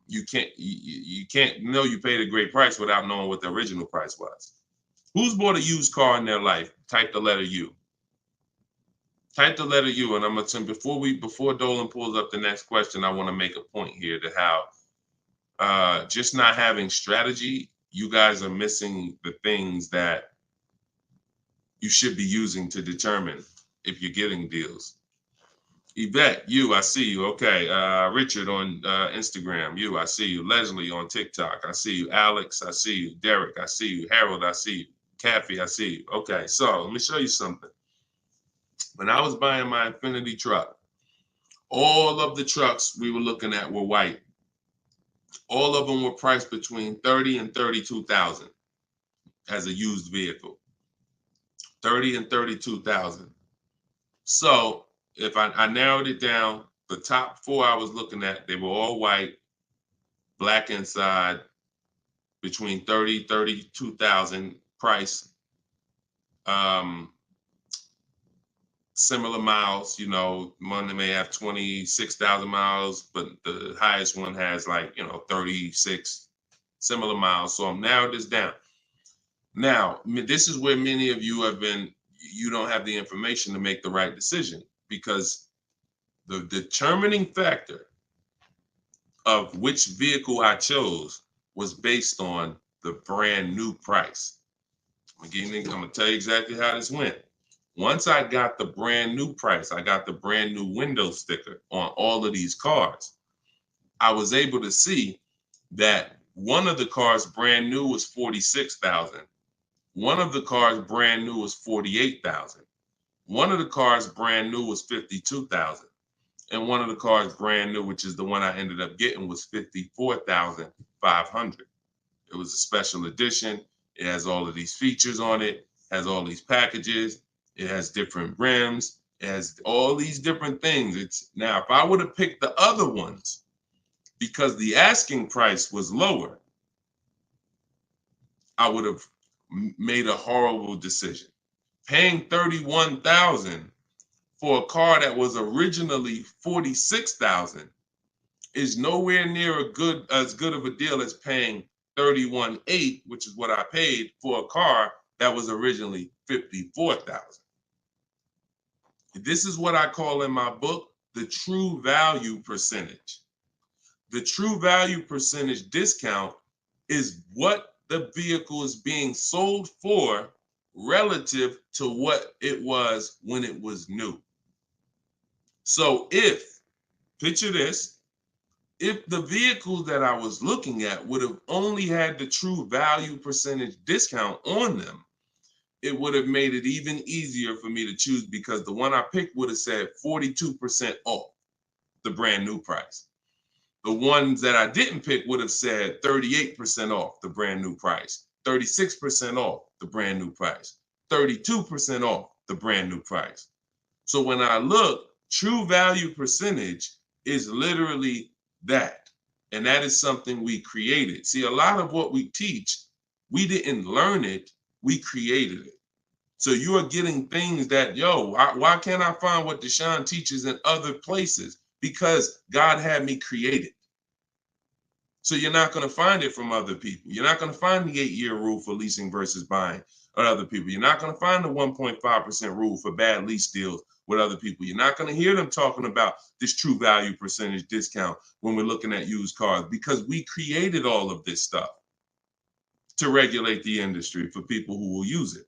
you can't know you paid a great price without knowing what the original price was. Who's bought a used car in their life? Type the letter U. Type the letter U, and I'm gonna tell before Dolan pulls up the next question, I want to make a point here to how just not having strategy, you guys are missing the things that you should be using to determine if you're getting deals. Yvette, you, I see you. Okay. Richard on Instagram, you, I see you. Leslie on TikTok, I see you. Alex, I see you. Derek, I see you. Harold, I see you. Kathy, I see you. Okay, so let me show you something. When I was buying my Infiniti truck, all of the trucks we were looking at were white. All of them were priced between 30 and 32,000 as a used vehicle. 30 and 32,000. So if I narrowed it down, the top 4 I was looking at, they were all white, black inside, between 30, 32,000 price. Similar miles, you know, one may have 26,000 miles, but the highest one has like, 36 similar miles. So I'm narrowed this down. Now, this is where many of you you don't have the information to make the right decision, because the determining factor of which vehicle I chose was based on the brand new price. I'm gonna tell you exactly how this went. Once I got the brand new price, I got the brand new window sticker on all of these cars, I was able to see that one of the cars brand new was 46,000. One of the cars brand new was 48,000. One of the cars brand new was 52,000. And one of the cars brand new, which is the one I ended up getting, was 54,500. It was a special edition. It has all of these features on it, has all these packages. It has different rims. It has all these different things. Now, if I would have picked the other ones, because the asking price was lower, I would have made a horrible decision. Paying 31,000 for a car that was originally 46,000 is nowhere near as good of a deal as paying 31,800, which is what I paid for a car that was originally 54,000. This is what I call in my book the true value percentage. The true value percentage discount is what the vehicle is being sold for relative to what it was when it was new. So picture this, if the vehicles that I was looking at would have only had the true value percentage discount on them, it would have made it even easier for me to choose, because the one I picked would have said 42% off the brand new price. The ones that I didn't pick would have said 38% off the brand new price, 36% off the brand new price, 32% off the brand new price. So when I look, true value percentage is literally that. And that is something we created. See, a lot of what we teach, we didn't learn it, we created it. So you are getting things that, why can't I find what Deshone teaches in other places? Because God had me create it. So you're not going to find it from other people. You're not going to find the 8-year rule for leasing versus buying with other people. You're not going to find the 1.5% rule for bad lease deals with other people. You're not going to hear them talking about this true value percentage discount when we're looking at used cars, because we created all of this stuff to regulate the industry for people who will use it.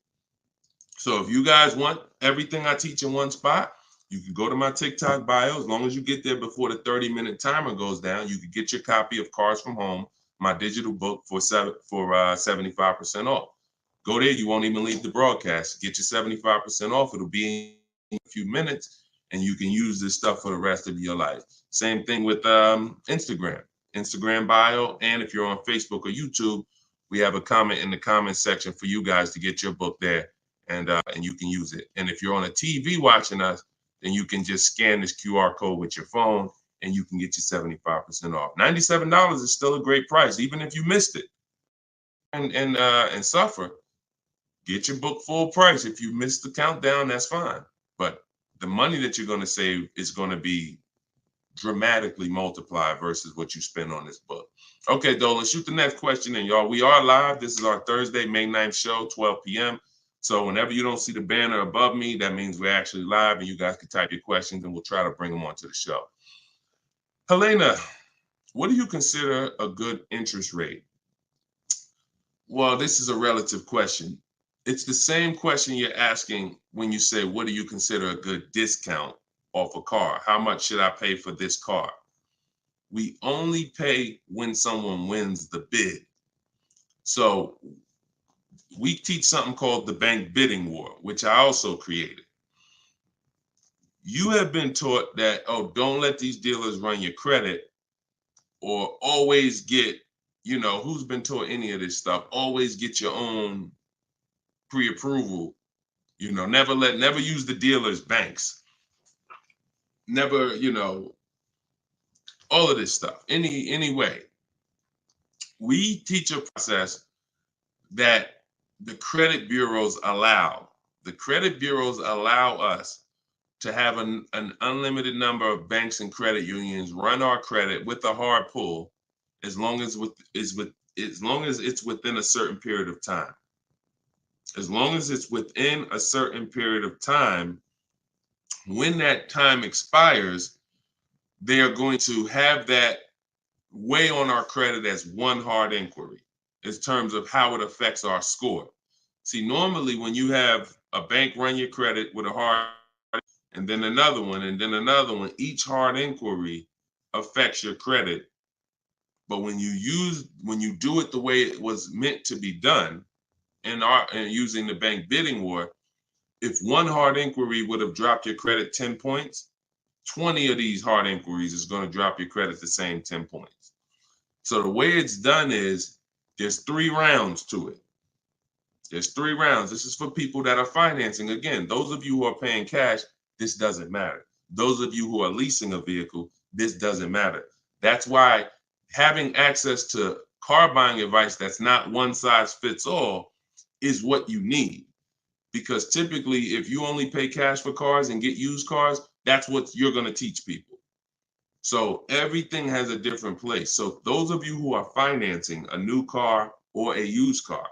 So if you guys want everything I teach in one spot, you can go to my TikTok bio. As long as you get there before the 30-minute timer goes down, you can get your copy of Cars from Home, my digital book, for 75% off. Go there. You won't even leave the broadcast. Get your 75% off. It'll be in a few minutes, and you can use this stuff for the rest of your life. Same thing with Instagram bio. And if you're on Facebook or YouTube, we have a comment in the comment section for you guys to get your book there, and you can use it. And if you're on a TV watching us, then you can just scan this QR code with your phone, and you can get your 75% off. $97 is still a great price, even if you missed it and suffer. Get your book full price. If you missed the countdown, that's fine. But the money that you're going to save is going to be dramatically multiplied versus what you spend on this book. Okay, Dolan, shoot the next question in, y'all. We are live. This is our Thursday, May 9th show, 12 p.m. So whenever you don't see the banner above me, that means we're actually live, and you guys can type your questions, and we'll try to bring them onto the show. Helena, what do you consider a good interest rate? Well, this is a relative question. It's the same question you're asking when you say, what do you consider a good discount off a car? How much should I pay for this car? We only pay when someone wins the bid. So we teach something called the bank bidding war, which I also created. You have been taught that, don't let these dealers run your credit, or always get, who's been taught any of this stuff? Always get your own pre-approval, You know, never use the dealer's banks. Never, you know, all of this stuff. Any way. We teach a process that the credit bureaus allow. The credit bureaus allow us to have an unlimited number of banks and credit unions run our credit with a hard pull, as long as it's within a certain period of time. As long as it's within a certain period of time, when that time expires, they are going to have that weigh on our credit as one hard inquiry in terms of how it affects our score. See, normally when you have a bank run your credit with a hard and then another one, and then another one, each hard inquiry affects your credit. But when you do it the way it was meant to be done, and using the bank bidding war, if one hard inquiry would have dropped your credit 10 points, 20 of these hard inquiries is going to drop your credit the same 10 points. So the way it's done is there's 3 rounds to it. There's 3 rounds. This is for people that are financing. Again, those of you who are paying cash, this doesn't matter. Those of you who are leasing a vehicle, this doesn't matter. That's why having access to car buying advice that's not one size fits all is what you need. Because typically, if you only pay cash for cars and get used cars, that's what you're going to teach people. So everything has a different place. So those of you who are financing a new car or a used car,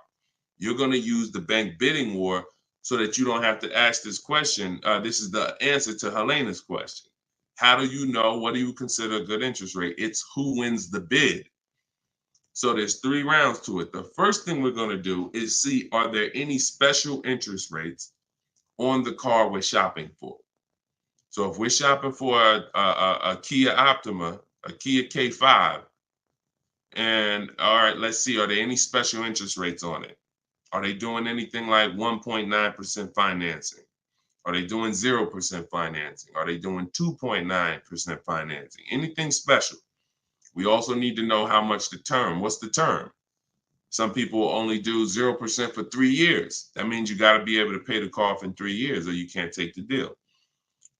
you're going to use the bank bidding war so that you don't have to ask this question. This is the answer to Helena's question. How do you know? What do you consider a good interest rate? It's who wins the bid. So there's 3 rounds to it. The first thing we're going to do is see, are there any special interest rates on the car we're shopping for? So if we're shopping for a Kia Optima, a Kia K5, and all right, let's see, are there any special interest rates on it? Are they doing anything like 1.9% financing? Are they doing 0% financing? Are they doing 2.9% financing? Anything special? We also need to know how much the term. What's the term? Some people only do 0% for 3 years. That means you got to be able to pay the car off in 3 years or you can't take the deal.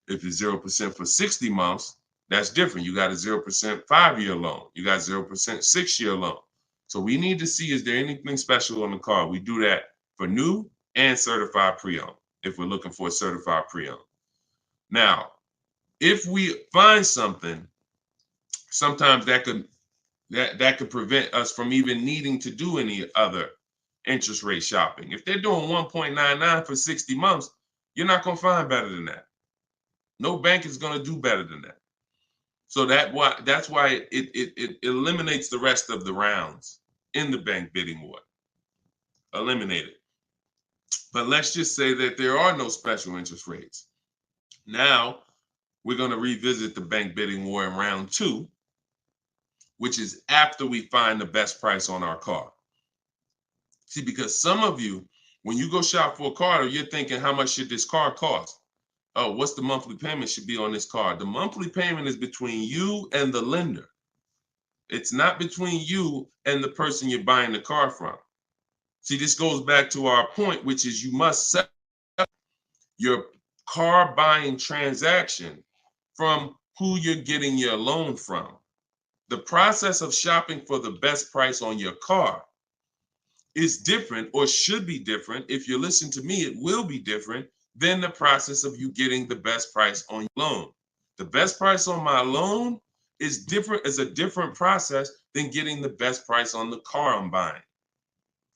If it's 0% for 60 months, that's different. You got a 0% 5-year loan. You got 0% 6-year loan. So we need to see, is there anything special on the car? We do that for new and certified pre-owned if we're looking for a certified pre-owned. Now, if we find something, sometimes that could prevent us from even needing to do any other interest rate shopping. If they're doing 1.99 for 60 months, you're not going to find better than that. No bank is going to do better than that. So that's why it eliminates the rest of the rounds in the bank bidding war. Eliminate it. But let's just say that there are no special interest rates. Now we're going to revisit the bank bidding war in round 2, which is after we find the best price on our car. See, because some of you, when you go shop for a car, you're thinking, how much should this car cost? Oh, what's the monthly payment should be on this car? The monthly payment is between you and the lender. It's not between you and the person you're buying the car from. See, this goes back to our point, which is you must set up your car buying transaction from who you're getting your loan from. The process of shopping for the best price on your car is different, or should be different. If you listen to me, it will be different than the process of you getting the best price on your loan. The best price on my loan is a different process than getting the best price on the car I'm buying.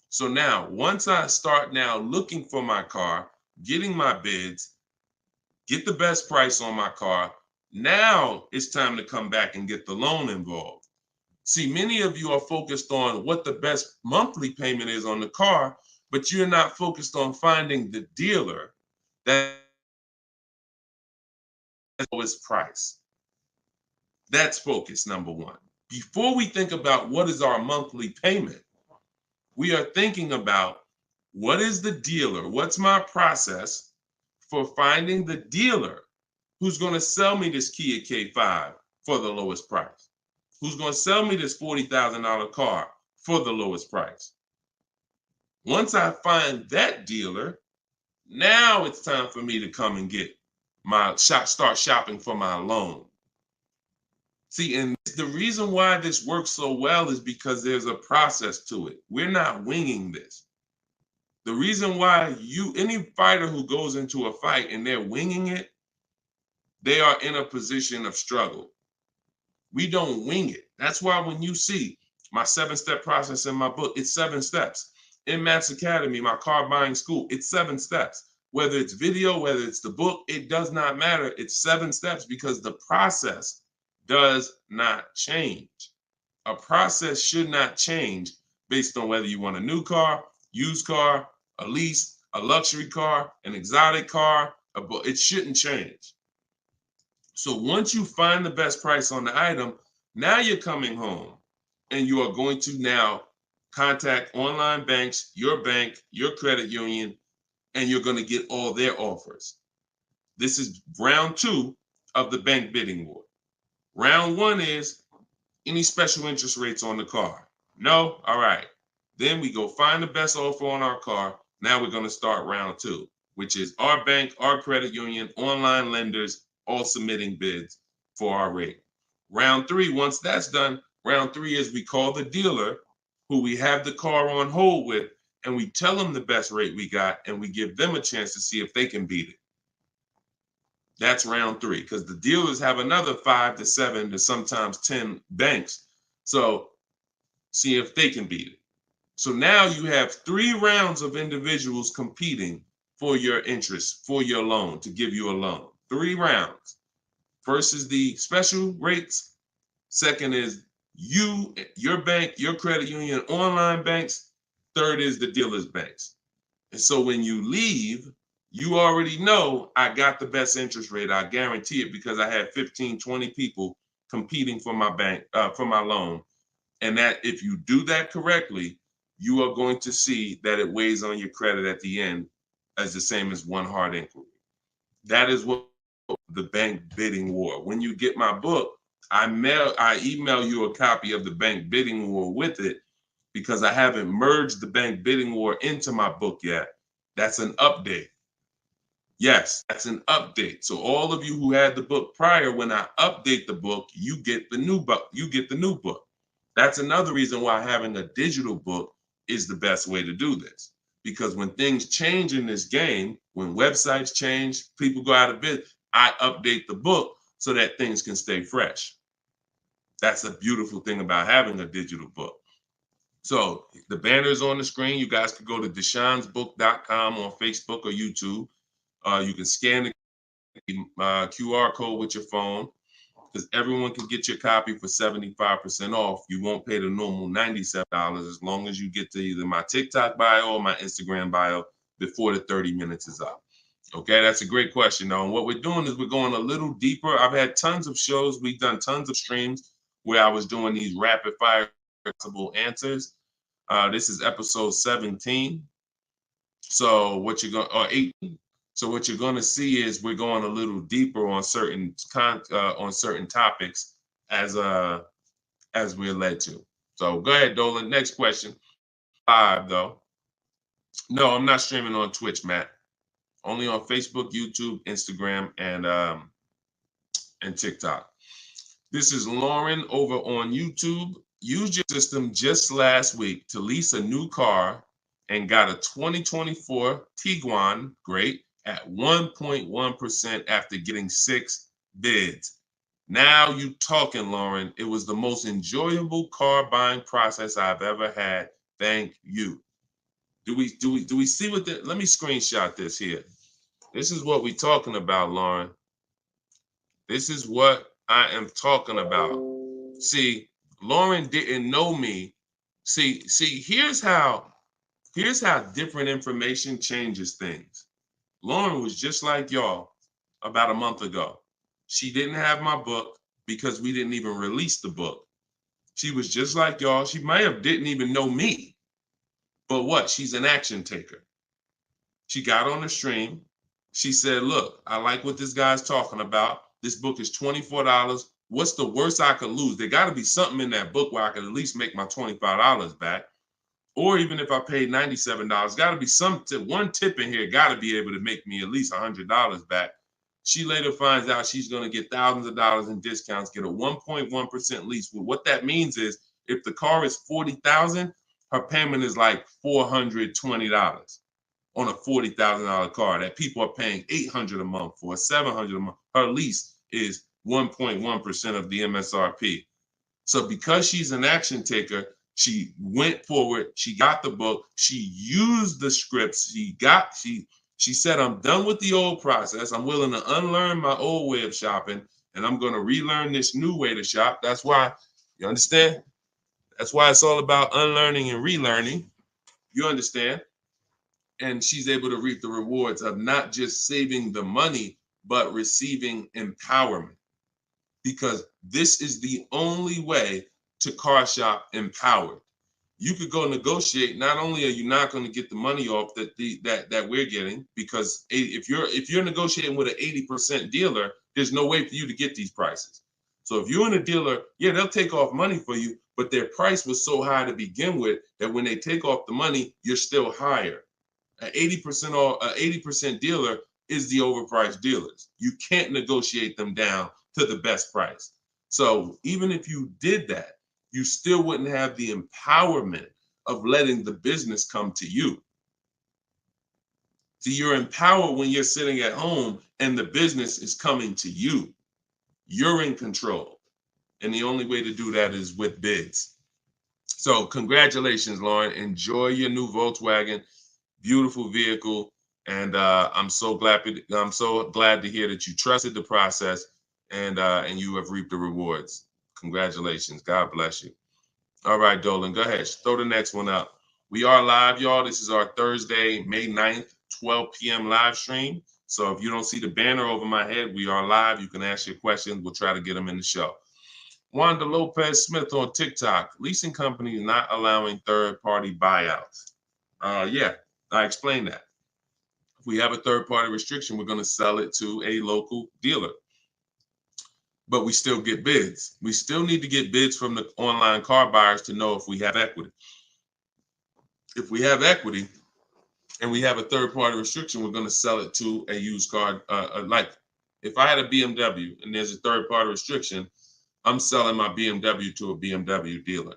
So now, once I start now looking for my car, getting my bids, get the best price on my car, now it's time to come back and get the loan involved. See, many of you are focused on what the best monthly payment is on the car, but you're not focused on finding the dealer that has the lowest price. That's focus number 1. Before we think about what is our monthly payment, we are thinking about what is the dealer, what's my process for finding the dealer who's going to sell me this Kia K5 for the lowest price, who's going to sell me this $40,000 car for the lowest price. Once I find that dealer, Now it's time for me to come and get start shopping for my loan. See, and the reason why this works so well is because there's a process to it. We're not winging this. The reason why any fighter who goes into a fight and they're winging it, they are in a position of struggle. We don't wing it. That's why when you see my 7-step process in my book, it's 7 steps. In Matt's Academy, my car buying school, it's 7 steps. Whether it's video, whether it's the book, it does not matter. It's 7 steps because the process does not change. A process should not change based on whether you want a new car, used car, a lease, a luxury car, an exotic car. It shouldn't change. So once you find the best price on the item, now you're coming home and you are going to now contact online banks, your bank, your credit union, and you're going to get all their offers. This is round 2 of the bank bidding war. Round 1 is any special interest rates on the car. No? All right. Then we go find the best offer on our car. Now we're going to start round 2, which is our bank, our credit union, online lenders, all submitting bids for our rate. Round 3, once that's done, round 3 is we call the dealer who we have the car on hold with, and we tell them the best rate we got, and we give them a chance to see if they can beat it. That's round 3, because the dealers have another 5 to 7 to sometimes 10 banks. So see if they can beat it. So now you have 3 rounds of individuals competing for your interest, for your loan, to give you a loan. 3 rounds. First is the special rates. Second is you, your bank, your credit union, online banks. Third is the dealer's banks. And so when you leave, you already know I got the best interest rate. I guarantee it because I had 15, 20 people competing for my bank, for my loan. And that if you do that correctly, you are going to see that it weighs on your credit at the end as the same as one hard inquiry. That is what the bank bidding war. When you get my book, I email you a copy of the bank bidding war with it because I haven't merged the bank bidding war into my book yet. That's an update. Yes, that's an update. So all of you who had the book prior, when I update the book, you get the new book. You get the new book. That's another reason why having a digital book is the best way to do this. Because when things change in this game, when websites change, people go out of business, I update the book so that things can stay fresh. That's a beautiful thing about having a digital book. So the banner is on the screen. You guys can go to deshonesbook.com on Facebook or YouTube. You can scan the QR code with your phone because everyone can get your copy for 75% off. You won't pay the normal $97 as long as you get to either my TikTok bio or my Instagram bio before the 30 minutes is up. Okay, that's a great question, though. And what we're doing is we're going a little deeper. I've had tons of shows. We've done tons of streams where I was doing these rapid fire answers. This is episode 17. So what you're going, or 18. So what you're going to see is we're going a little deeper on certain topics as we're led to. So go ahead, Dolan. Next question. 5 though. No, I'm not streaming on Twitch, Matt. Only on Facebook, YouTube, Instagram, and TikTok. This is Lauren over on YouTube. Used your system just last week to lease a new car and got a 2024 Tiguan, great, at 1.1% after getting 6 bids. Now you talking, Lauren. It was the most enjoyable car buying process I've ever had. Thank you. Do we see what let me screenshot this here. This is what we're talking about, Lauren. This is what I am talking about. See, Lauren didn't know me. See, here's how different information changes things. Lauren was just like y'all about a month ago. She didn't have my book because we didn't even release the book. She was just like y'all. She might have didn't even know me. But what? She's an action taker. She got on the stream. She said, look, I like what this guy's talking about. This book is $24. What's the worst I could lose? There got to be something in that book where I could at least make my $25 back. Or even if I paid $97, got to be some tip. One tip in here got to be able to make me at least $100 back. She later finds out she's going to get thousands of dollars in discounts, get a 1.1% lease. Well, what that means is if the car is $40,000, her payment is like $420 on a $40,000 car that people are paying $800 a month for, $700 a month. Her lease is 1.1% of the MSRP. So because she's an action taker, she went forward, she got the book, she used the scripts, she said, I'm done with the old process. I'm willing to unlearn my old way of shopping, and I'm going to relearn this new way to shop. That's why, you understand? That's why it's all about unlearning and relearning. You understand? And she's able to reap the rewards of not just saving the money, but receiving empowerment. Because this is the only way to car shop empowered. You could go negotiate. Not only are you not going to get the money off that we're getting, because if you're negotiating with an 80% dealer, there's no way for you to get these prices. So if you're in a dealer, yeah, they'll take off money for you, but their price was so high to begin with that when they take off the money, you're still higher. An 80% dealer is the overpriced dealers. You can't negotiate them down to the best price. So even if you did that, you still wouldn't have the empowerment of letting the business come to you. See, you're empowered when you're sitting at home and the business is coming to you. You're in control. And the only way to do that is with bids. So congratulations, Lauren. Enjoy your new Volkswagen. Beautiful vehicle. And I'm so glad to hear that you trusted the process and you have reaped the rewards. Congratulations. God bless you. All right, Dolan, go ahead. Throw the next one up. We are live, y'all. This is our Thursday, May 9th, 12 p.m. live stream. So if you don't see the banner over my head, we are live. You can ask your questions. We'll try to get them in the show. Wanda Lopez Smith on TikTok. Leasing companies not allowing third-party buyouts. Yeah, I explained that. If we have a third-party restriction, we're going to sell it to a local dealer. But we still get bids. We still need to get bids from the online car buyers to know if we have equity. If we have equity and we have a third-party restriction, we're going to sell it to a used car. Like if I had a BMW and there's a third-party restriction, I'm selling my BMW to a BMW dealer.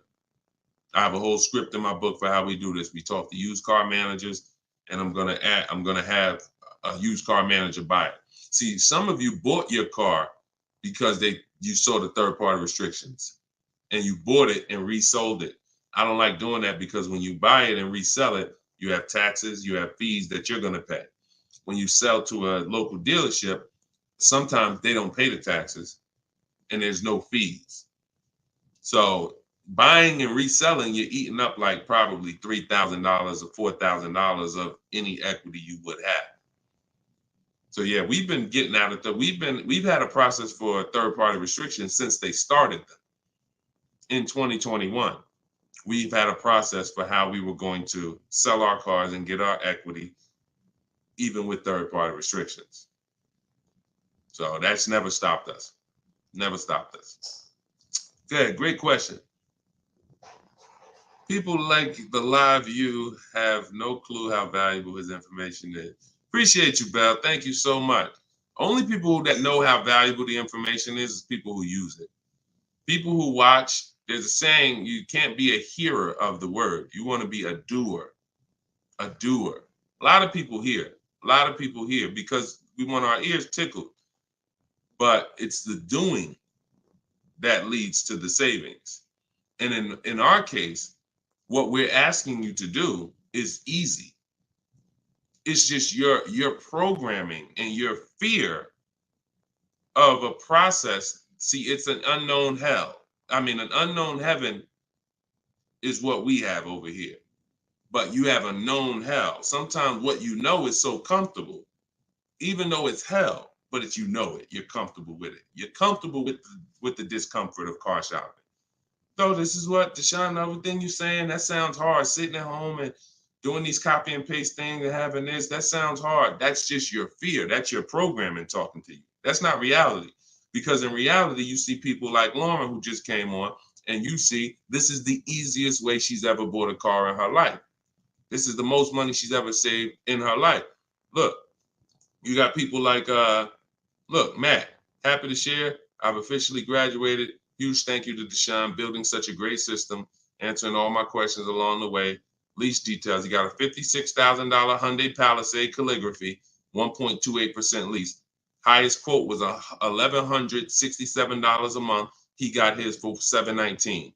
I have a whole script in my book for how we do this. We talk to used car managers, and I'm going to have a used car manager buy it. See, some of you bought your car because you saw the third-party restrictions and you bought it and resold it. I don't like doing that because when you buy it and resell it, you have taxes, you have fees that you're going to pay. When you sell to a local dealership, sometimes they don't pay the taxes and there's no fees. So buying and reselling, you're eating up like probably $3,000 or $4,000 of any equity you would have. So yeah, we've been getting out of that. We've had a process for third-party restrictions since they started them in 2021. We've had a process for how we were going to sell our cars and get our equity, even with third-party restrictions. So that's never stopped us. Never stopped us. Good, great question. People like the live view have no clue how valuable his information is. Appreciate you, Belle. Thank you so much. Only people that know how valuable the information is people who use it. People who watch, there's a saying, you can't be a hearer of the word. You want to be a doer. A doer. A lot of people hear. A lot of people hear because we want our ears tickled. But it's the doing that leads to the savings. And in our case, what we're asking you to do is easy. It's just your programming and your fear of a process. See, it's an unknown hell. I mean, an unknown heaven is what we have over here. But you have a known hell. Sometimes what you know is so comfortable, even though it's hell, but it's you know it. You're comfortable with it. You're comfortable with the discomfort of car shopping. So this is what, Deshone, everything you're saying, that sounds hard. Sitting at home and doing these copy and paste things and having this, that sounds hard. That's just your fear. That's your programming talking to you. That's not reality. Because in reality, you see people like Lauren who just came on And you see, this is the easiest way she's ever bought a car in her life. This is the most money she's ever saved in her life. Look, you got people like, look, Matt, happy to share. I've officially graduated. Huge thank you to Deshone, building such a great system, answering all my questions along the way. Lease details. He got a $56,000 Hyundai Palisade calligraphy, 1.28% lease. Highest quote was $1,167 a month. He got his for $719.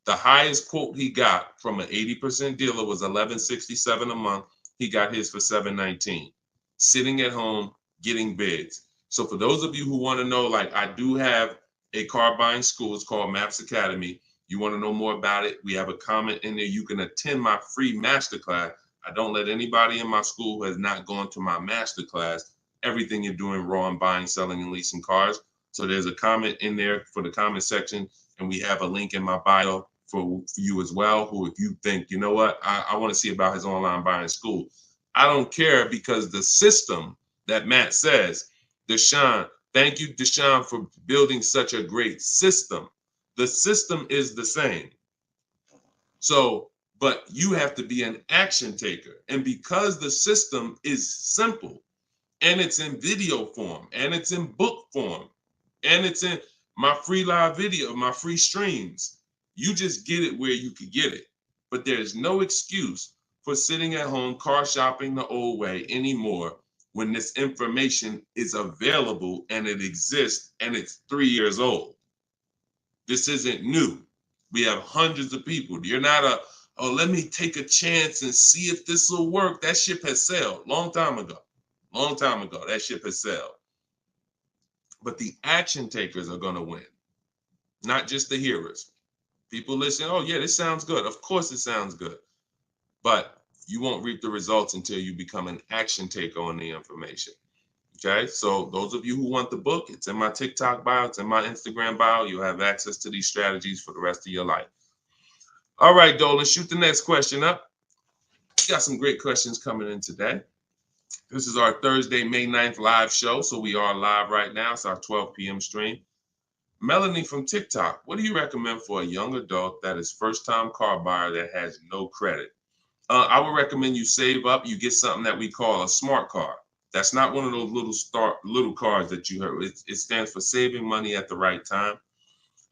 The highest quote he got from an 80% dealer was $1,167 a month. He got his for $719. Sitting at home, getting bids. So for those of you who want to know, like, I do have a car buying school. It's called Maps Academy. You want to know more about it? We have a comment in there. You can attend my free masterclass. I don't let anybody in my school who has not gone to my masterclass. Everything you're doing raw and buying, selling, and leasing cars. So there's a comment in there for the comment section, and we have a link in my bio for you as well, who, if you think, you know what, I want to see about his online buying school. I don't care, because the system that Matt says, Deshone, thank you, Deshone, for building such a great system. The system is the same. So, but you have to be an action taker. And because the system is simple, and it's in video form, and it's in book form, and it's in my free live video, my free streams, you just get it where you could get it. But there's no excuse for sitting at home car shopping the old way anymore when this information is available and it exists and it's 3 years old. This isn't new. We have hundreds of people. You're not let me take a chance and see if this will work. That ship has sailed long time ago. Long time ago, that ship has sailed. But the action takers are going to win, not just the hearers. People listen, oh yeah, this sounds good. Of course it sounds good. But you won't reap the results until you become an action taker on the information. Okay, so those of you who want the book, it's in my TikTok bio, it's in my Instagram bio. You'll have access to these strategies for the rest of your life. All right, Dolan, shoot the next question up. We got some great questions coming in today. This is our Thursday, May 9th live show. So we are live right now. It's our 12 p.m. stream. Melanie from TikTok, what do you recommend for a young adult that is first-time car buyer that has no credit? I would recommend you save up. You get something that we call a smart car. That's not one of those little cars that you heard. It stands for saving money at the right time.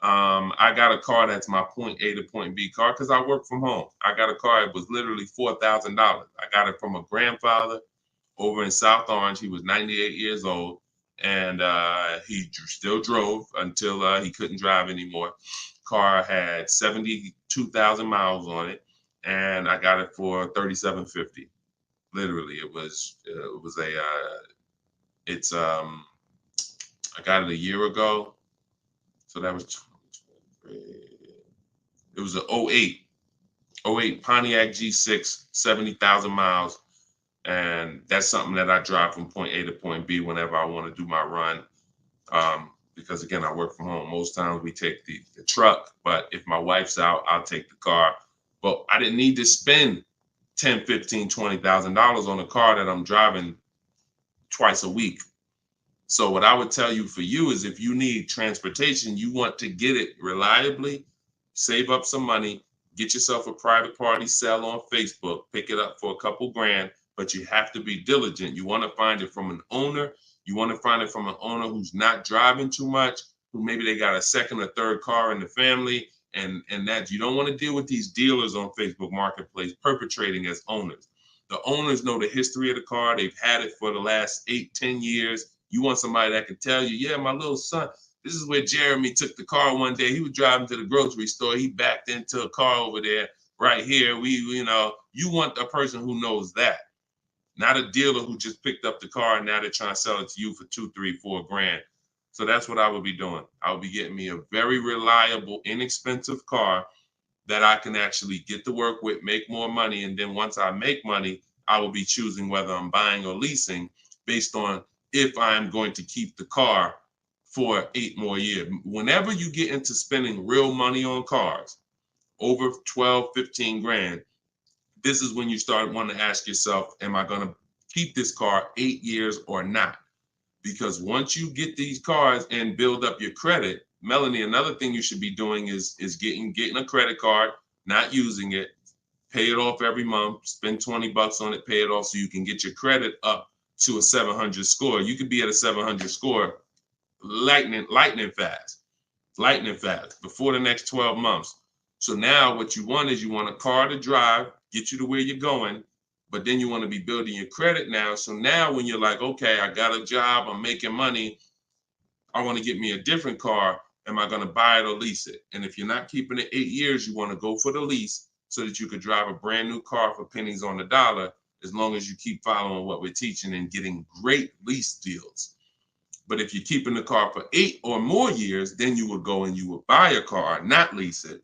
I got a car that's my point A to point B car because I work from home. I got a car that was literally $4,000. I got it from a grandfather over in South Orange. He was 98 years old, and he still drove until he couldn't drive anymore. Car had 72,000 miles on it, and I got it for $3,750. Literally, I got it a year ago, so that was it was an 08 Pontiac G6, 70,000 miles. And that's something that I drive from point A to point B whenever I want to do my run. Because again, I work from home. Most times we take the truck, but if my wife's out, I'll take the car. But I didn't need to spend $10,000, $15,000, $20,000 on a car that I'm driving twice a week. So what I would tell you for you is, if you need transportation, you want to get it reliably, save up some money, get yourself a private party sell on Facebook, pick it up for a couple grand, but you have to be diligent. You want to find it from an owner. You want to find it from an owner who's not driving too much, who maybe they got a second or third car in the family, and that you don't want to deal with these dealers on Facebook Marketplace perpetrating as owners. The owners know the history of the car. They've had it for the last 8-10 years. You want somebody that can tell you, yeah, my little son, this is where Jeremy took the car one day. He was driving to the grocery store. He backed into a car over there right here. You want a person who knows that, not a dealer who just picked up the car and now they're trying to sell it to you for $2, $3, $4 grand. So that's what I would be doing. I would be getting me a very reliable, inexpensive car that I can actually get to work with, make more money. And then once I make money, I will be choosing whether I'm buying or leasing based on if I'm going to keep the car for 8 more years. Whenever you get into spending real money on cars, over 12, 15 grand, this is when you start wanting to ask yourself, am I going to keep this car 8 years or not? Because once you get these cars and build up your credit, Melanie, another thing you should be doing is getting a credit card, not using it, pay it off every month, spend $20 on it, pay it off so you can get your credit up to a 700 score. You could be at a 700 score lightning fast before the next 12 months. So now what you want is you want a car to drive, get you to where you're going, but then you want to be building your credit now. So now when you're like, okay, I got a job, I'm making money, I want to get me a different car. Am I going to buy it or lease it? And if you're not keeping it 8 years, you want to go for the lease so that you could drive a brand new car for pennies on the dollar, as long as you keep following what we're teaching and getting great lease deals. But if you're keeping the car for 8 or more years, then you would go and you would buy a car, not lease it.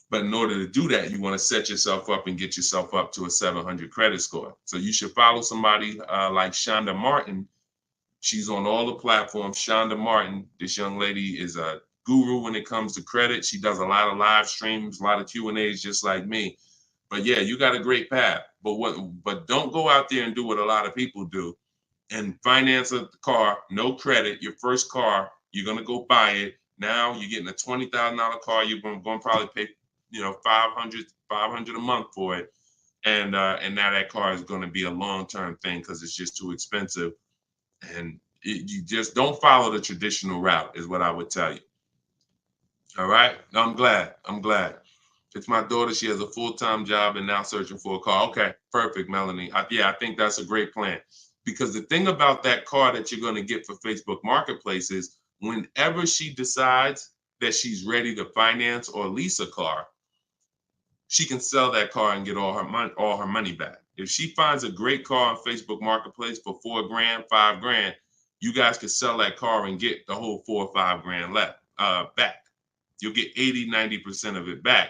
But in order to do that, you want to set yourself up and get yourself up to a 700 credit score. So you should follow somebody like Shonda Martin. She's on all the platforms. Shonda Martin, this young lady is a guru when it comes to credit. She does a lot of live streams, a lot of Q&As, just like me. But yeah, you got a great path. But don't go out there and do what a lot of people do and finance a car, no credit, your first car, you're going to go buy it. Now you're getting a $20,000 car. You're going to probably pay, $500 a month for it. And now that car is going to be a long-term thing because it's just too expensive. And you just don't follow the traditional route is what I would tell you. All right. I'm glad. It's my daughter. She has a full-time job and now searching for a car. Okay. Perfect, Melanie. I think that's a great plan. Because the thing about that car that you're going to get for Facebook Marketplace is whenever she decides that she's ready to finance or lease a car, she can sell that car and get all her money back. If she finds a great car on Facebook Marketplace for $4,000, $5,000, you guys can sell that car and get the whole $4,000 or $5,000 back. You'll get 80-90% of it back.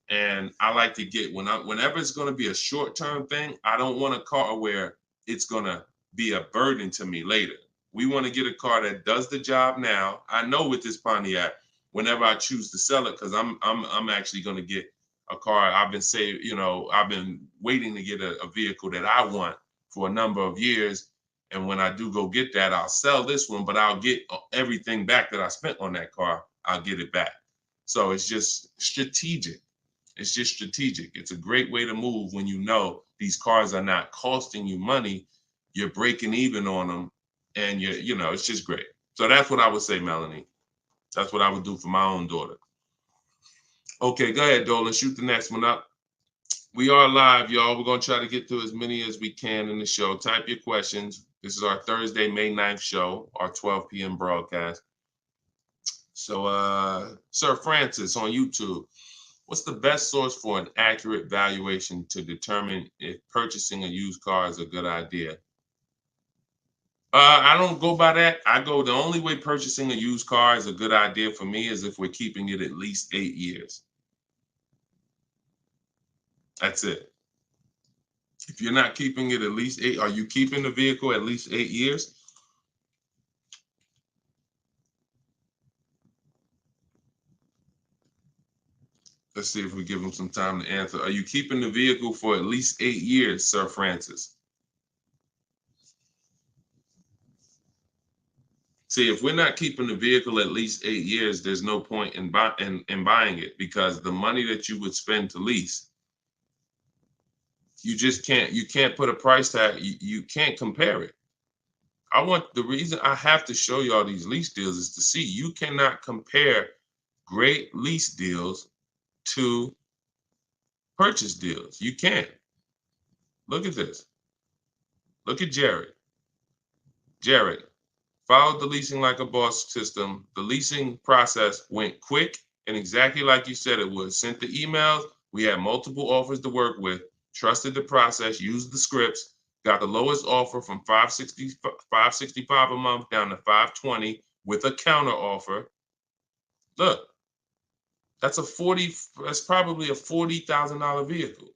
And I like to get whenever it's going to be a short-term thing, I don't want a car where it's going to be a burden to me later. We want to get a car that does the job now. I know with this Pontiac, whenever I choose to sell it, because I'm actually going to get a car. I've been waiting to get a vehicle that I want for a number of years. And when I do go get that, I'll sell this one, but I'll get everything back that I spent on that car. I'll get it back. So it's just strategic. It's a great way to move when you know these cars are not costing you money. You're breaking even on them, and it's just great. So that's what I would say, Melanie. That's what I would do for my own daughter. Okay, go ahead, Dolan. Shoot the next one up. We are live, y'all. We're going to try to get to as many as we can in the show. Type your questions. This is our Thursday, May 9th show, our 12 p.m. broadcast. So, Sir Francis on YouTube, what's the best source for an accurate valuation to determine if purchasing a used car is a good idea? I don't go by that. The only way purchasing a used car is a good idea for me is if we're keeping it at least 8 years. That's it. If you're not keeping it at least 8, are you keeping the vehicle at least 8 years? Let's see if we give him some time to answer. Are you keeping the vehicle for at least 8 years, Sir Francis? See, if we're not keeping the vehicle at least 8 years, there's no point in buying it, because the money that you would spend to lease, you can't put a price tag. You can't compare it. The reason I have to show you all these lease deals is to see you cannot compare great lease deals to purchase deals. You can't. Look at this. Look at Jared. Jared followed the leasing like a boss system. The leasing process went quick and exactly like you said it would. Sent the emails. We had multiple offers to work with. Trusted the process. Used the scripts. Got the lowest offer from $565 a month down to $520 with a counter offer. Look, that's probably a $40,000 vehicle.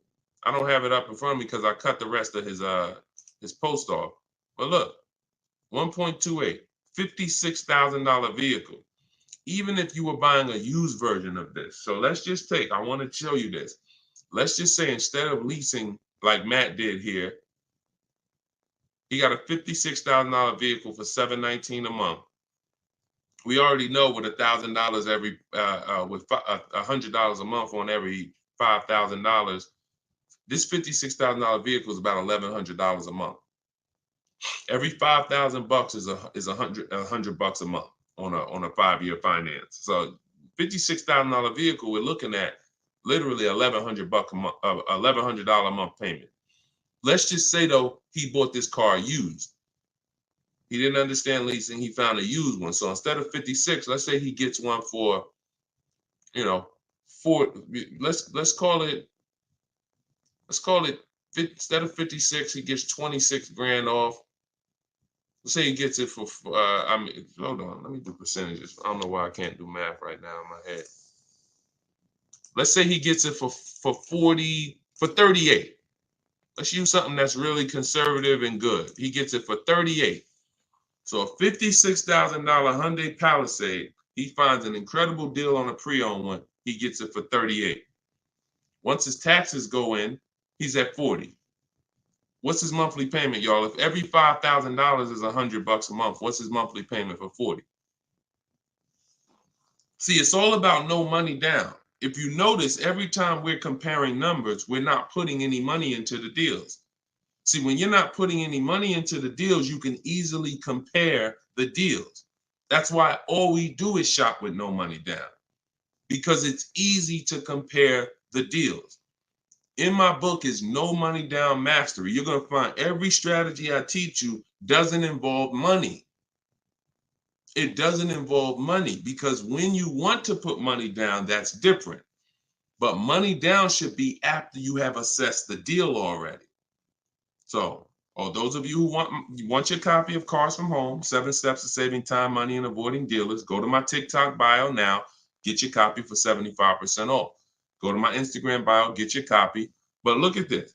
I don't have it up in front of me because I cut the rest of his post off. But look, 1.28, $56,000 vehicle. Even if you were buying a used version of this. So let's just I want to show you this. Let's just say instead of leasing like Matt did here, he got a $56,000 vehicle for $719 a month We already know with $1,000 every, with $100 a month on every $5,000, this $56,000 vehicle is about $1,100 a month. Every $5,000 is $100 a month on a 5-year finance. So $56,000 vehicle, we're looking at literally $1,100 a month, $1,100 a month payment. Let's just say though he bought this car used. He didn't understand leasing. He found a used one. So instead of 56, let's say he gets one for, you know, let's call it instead of 56, he gets 26 grand off. Let's say he gets it for, hold on, let me do percentages. I don't know why I can't do math right now in my head. Let's say he gets it for 38. Let's use something that's really conservative and good. He gets it for 38. So a $56,000 Hyundai Palisade, he finds an incredible deal on a pre-owned one. He gets it for 38. Once his taxes go in, he's at 40. What's his monthly payment, y'all? If every $5,000 is $100 a month, what's his monthly payment for 40? See, it's all about no money down. If you notice, every time we're comparing numbers, we're not putting any money into the deals. See, when you're not putting any money into the deals, you can easily compare the deals. That's why all we do is shop with no money down, because it's easy to compare the deals. In my book is No Money Down Mastery. You're going to find every strategy I teach you doesn't involve money. It doesn't involve money, because when you want to put money down, that's different. But money down should be after you have assessed the deal already. So, those of you who want your copy of Cars from Home, 7 Steps to Saving Time, Money, and Avoiding Dealers, go to my TikTok bio now, get your copy for 75% off. Go to my Instagram bio, get your copy. But look at this.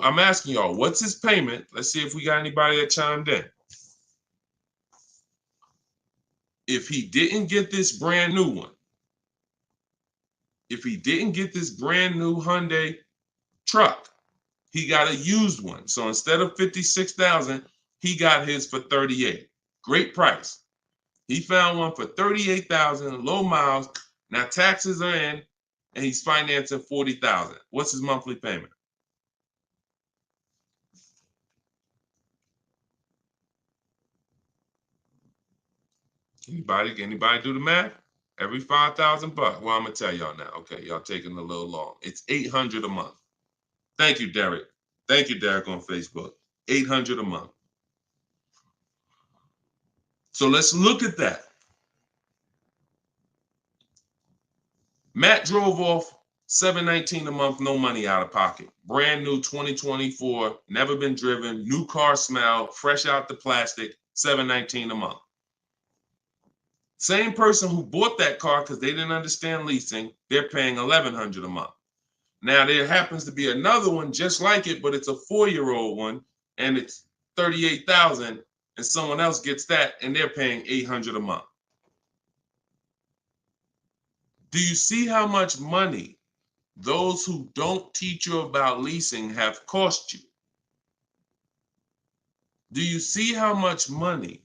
I'm asking y'all, what's his payment? Let's see if we got anybody that chimed in. If he didn't get this brand new one, if he didn't get this brand new Hyundai truck, he got a used one. So instead of 56,000, he got his for 38. Great price. He found one for 38,000, low miles. Now taxes are in, and he's financing 40,000. What's his monthly payment? Anybody do the math? Every $5,000. Well, I'm gonna tell y'all now. Okay, y'all taking a little long. It's $800 a month. Thank you, Derek. Thank you, Derek, on Facebook. $800 a month. So let's look at that. Matt drove off $719 a month, no money out of pocket. Brand new 2024, never been driven, new car smell, fresh out the plastic, $719 a month. Same person who bought that car because they didn't understand leasing, they're paying $1,100 a month. Now there happens to be another one just like it, but it's a 4-year-old one, and it's $38,000, and someone else gets that, and they're paying $800 a month. Do you see how much money those who don't teach you about leasing have cost you? Do you see how much money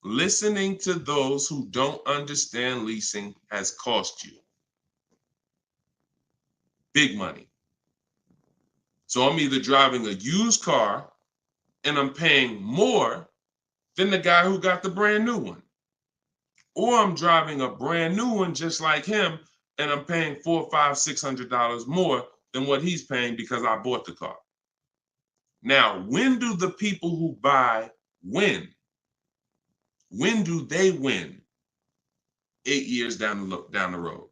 listening to those who don't understand leasing has cost you? Big money. So I'm either driving a used car and I'm paying more than the guy who got the brand new one, or I'm driving a brand new one just like him and I'm paying $400, $500, $600 more than what he's paying because I bought the car. Now, when do the people who buy win? When do they win? 8 years down the road.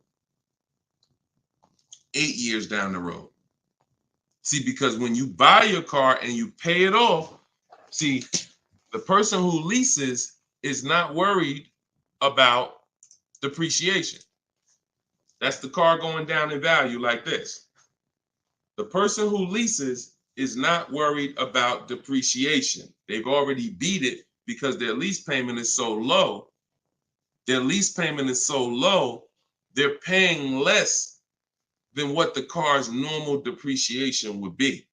8 years down the road. See, because when you buy your car and you pay it off, see, the person who leases is not worried about depreciation. That's the car going down in value like this. The person who leases is not worried about depreciation. They've already beat it because their lease payment is so low. Their lease payment is so low, they're paying less than what the car's normal depreciation would be.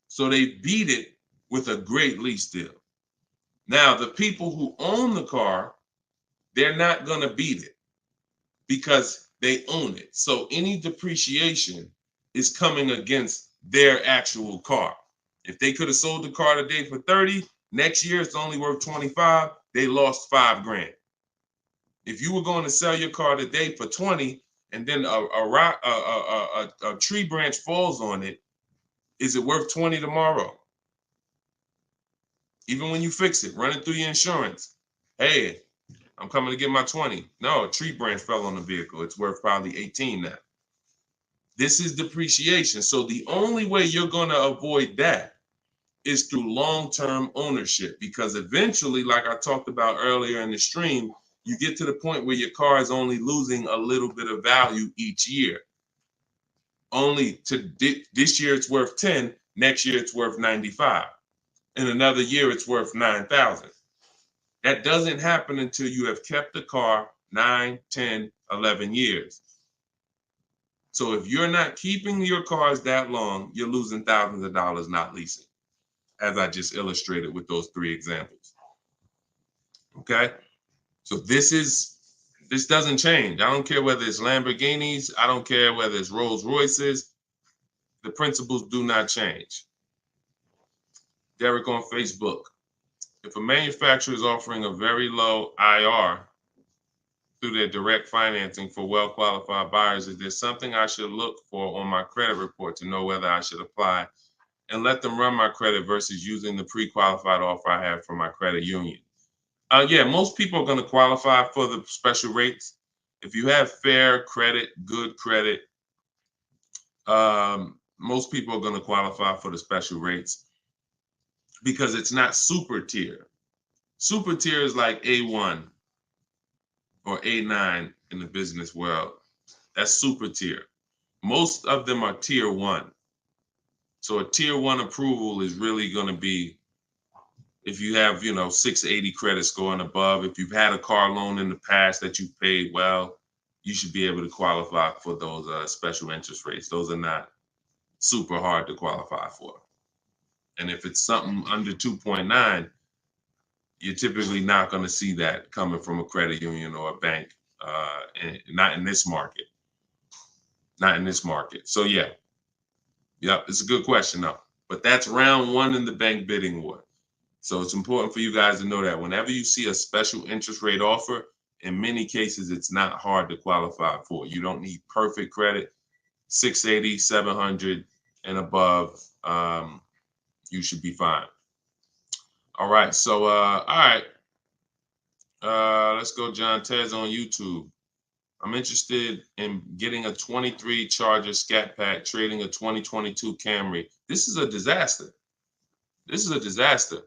So they beat it with a great lease deal. Now, the people who own the car they're not going to beat it because they own it. So any depreciation is coming against their actual car. If they could have sold the car today for 30, next year it's only worth 25, they lost $5,000. If you were going to sell your car today for 20 and then a tree branch falls on it, is it worth 20 tomorrow? Even when you fix it, run it through your insurance. Hey, I'm coming to get my 20. No, a tree branch fell on the vehicle. It's worth probably 18 now. This is depreciation. So the only way you're going to avoid that is through long-term ownership, because eventually, like I talked about earlier in the stream, you get to the point where your car is only losing a little bit of value each year. Only to this year it's worth 10, next year it's worth 95. In another year it's worth 9,000. That doesn't happen until you have kept the car 9, 10, 11 years. So if you're not keeping your cars that long, you're losing thousands of dollars not leasing, as I just illustrated with those 3 examples. Okay? So this doesn't change. I don't care whether it's Lamborghinis. I don't care whether it's Rolls Royces. The principles do not change. Derek on Facebook. If a manufacturer is offering a very low IR through their direct financing for well-qualified buyers, is there something I should look for on my credit report to know whether I should apply and let them run my credit versus using the pre-qualified offer I have from my credit union? Yeah, most people are going to qualify for the special rates. If you have fair credit, good credit, most people are going to qualify for the special rates because it's not super tier. Super tier is like A1 or A9 in the business world. That's super tier. Most of them are tier 1. So a tier 1 approval is really going to be if you have, 680 credit score and above. If you've had a car loan in the past that you paid well, you should be able to qualify for those special interest rates. Those are not super hard to qualify for. And if it's something under 2.9, you're typically not going to see that coming from a credit union or a bank, not in this market. Not in this market. So yeah, it's a good question though. But that's round 1 in the bank bidding war. So it's important for you guys to know that whenever you see a special interest rate offer, in many cases, it's not hard to qualify for. You don't need perfect credit. 680, 700 and above, you should be fine. All right. So, all right. Let's go, John Tez on YouTube. I'm interested in getting a 23 Charger Scat Pack, trading a 2022 Camry. This is a disaster. This is a disaster.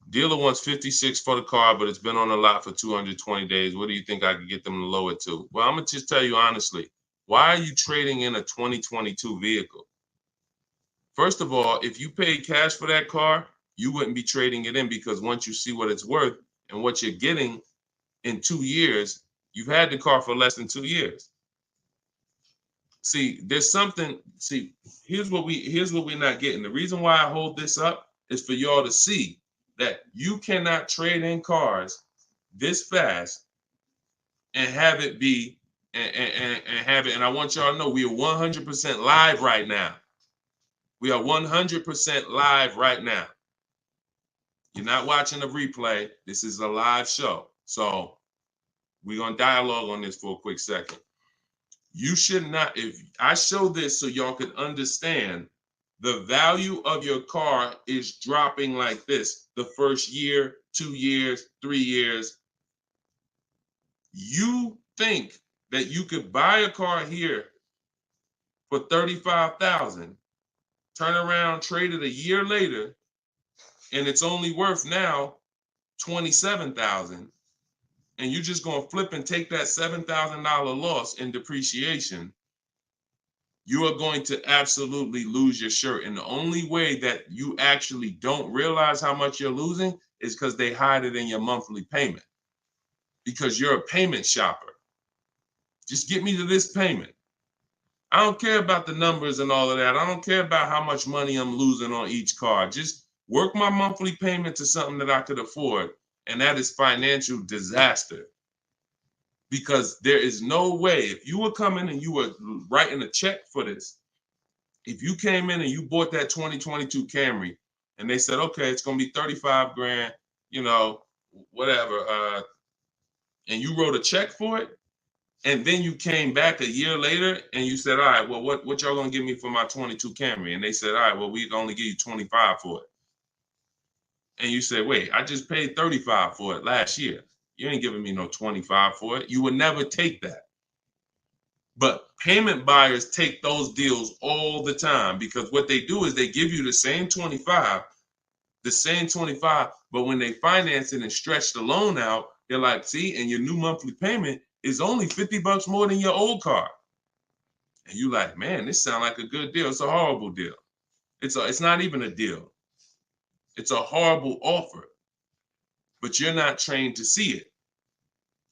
Dealer wants 56 for the car, but it's been on the lot for 220 days. What do you think I could get them to lower it to? Well, I'm going to just tell you honestly, why are you trading in a 2022 vehicle? First of all, if you paid cash for that car, you wouldn't be trading it in, because once you see what it's worth and what you're getting in 2 years, you've had the car for less than 2 years. See, there's something, here's what we're not getting. The reason why I hold this up is for y'all to see that you cannot trade in cars this fast and have it be and have it. And I want y'all to know we are 100% live right now. We are 100% live right now. You're not watching a replay. This is a live show. So we're going to dialogue on this for a quick second. You should not, if I show this so y'all can understand the value of your car is dropping like this the first year, 2 years, 3 years. You think that you could buy a car here for $35,000, turn around, trade it a year later, and it's only worth now $27,000, and you're just going to flip and take that $7,000 loss in depreciation. You are going to absolutely lose your shirt. And the only way that you actually don't realize how much you're losing is because they hide it in your monthly payment, because you're a payment shopper. Just get me to this payment. I don't care about the numbers and all of that. I don't care about how much money I'm losing on each car. Just work my monthly payment to something that I could afford. And that is financial disaster. Because there is no way, if you were coming and you were writing a check for this, if you came in and you bought that 2022 Camry and they said, okay, it's going to be 35 grand, you know, whatever, and you wrote a check for it, and then you came back a year later and you said, all right, well, what y'all going to give me for my 22 Camry? And they said, all right, well, we can only give you 25 for it. And you said, wait, I just paid 35 for it last year. You ain't giving me no 25 for it. You would never take that. But payment buyers take those deals all the time, because what they do is they give you the same 25, but when they finance it and stretch the loan out, they're like, see, and your new monthly payment is only $50 more than your old car. And you like, man, this sounds like a good deal. It's a horrible deal. It's not even a deal. It's a horrible offer, but you're not trained to see it.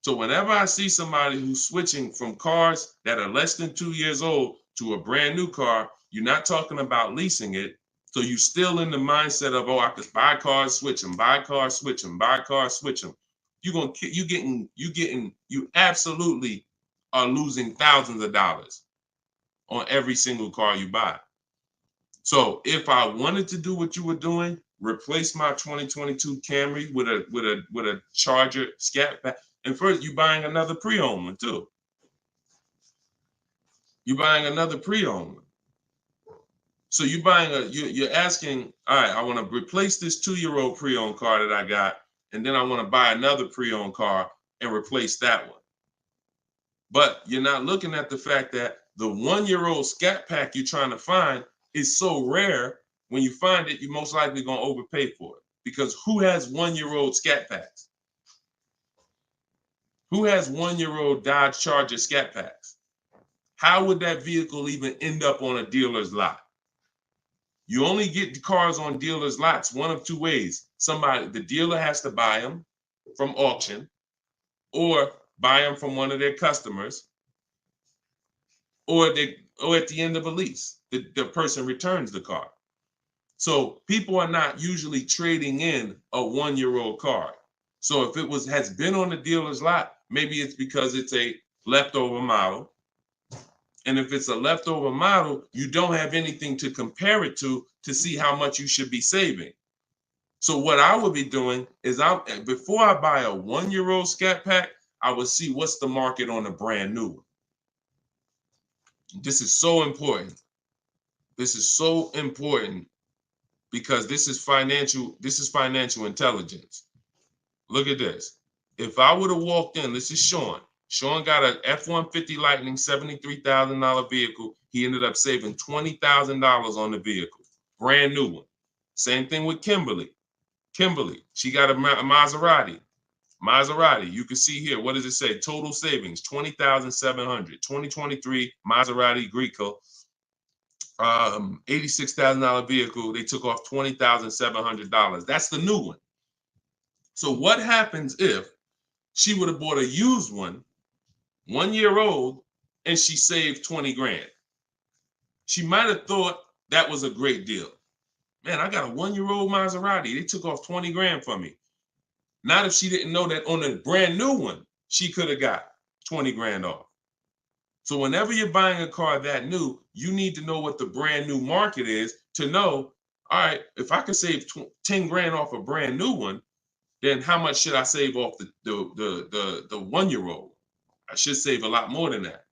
So whenever I see somebody who's switching from cars that are less than 2 years old to a brand new car, you're not talking about leasing it. So you're still in the mindset of, oh, I could buy cars, switch them, buy cars, switch them, buy cars, switch them. You absolutely are losing thousands of dollars on every single car you buy. So if I wanted to do what you were doing, replace my 2022 Camry with a Charger Scat Pack. And first, you're buying another pre-owned one too. You're buying another pre-owned one. So you're asking, all right, I want to replace this 2-year-old pre-owned car that I got, and then I want to buy another pre-owned car and replace that one. But you're not looking at the fact that the 1-year-old Scat Pack you're trying to find is so rare. When you find it, you're most likely going to overpay for it. Because who has 1-year-old Scat Packs? Who has 1-year-old Dodge Charger Scat Packs? How would that vehicle even end up on a dealer's lot? You only get the cars on dealers' lots one of two ways. The dealer has to buy them from auction, or buy them from one of their customers, or at the end of a lease, the person returns the car. So people are not usually trading in a 1-year-old car. So if it has been on the dealer's lot, maybe it's because it's a leftover model. And if it's a leftover model, you don't have anything to compare it to see how much you should be saving. So what I would be doing is, before I buy a 1-year-old Scat Pack, I would see what's the market on a brand new one. This is so important. This is so important because this is financial intelligence. Look at this. If I would have walked in, this is Sean. Sean got an F-150 Lightning $73,000 vehicle. He ended up saving $20,000 on the vehicle. Brand new one. Same thing with Kimberly. She got a Maserati. You can see here, what does it say? Total savings, $20,700. 2023 Maserati Greco, $86,000 vehicle. They took off $20,700. That's the new one. So what happens if she would have bought a used one, 1 year old, and she saved 20 grand? She might have thought that was a great deal. Man, I got a 1-year-old Maserati. They took off 20 grand from me. Not if she didn't know that on a brand new one, she could have got 20 grand off. So whenever you're buying a car that new, you need to know what the brand new market is to know, all right, if I can save 10 grand off a brand new one, then how much should I save off the 1-year-old? I should save a lot more than that.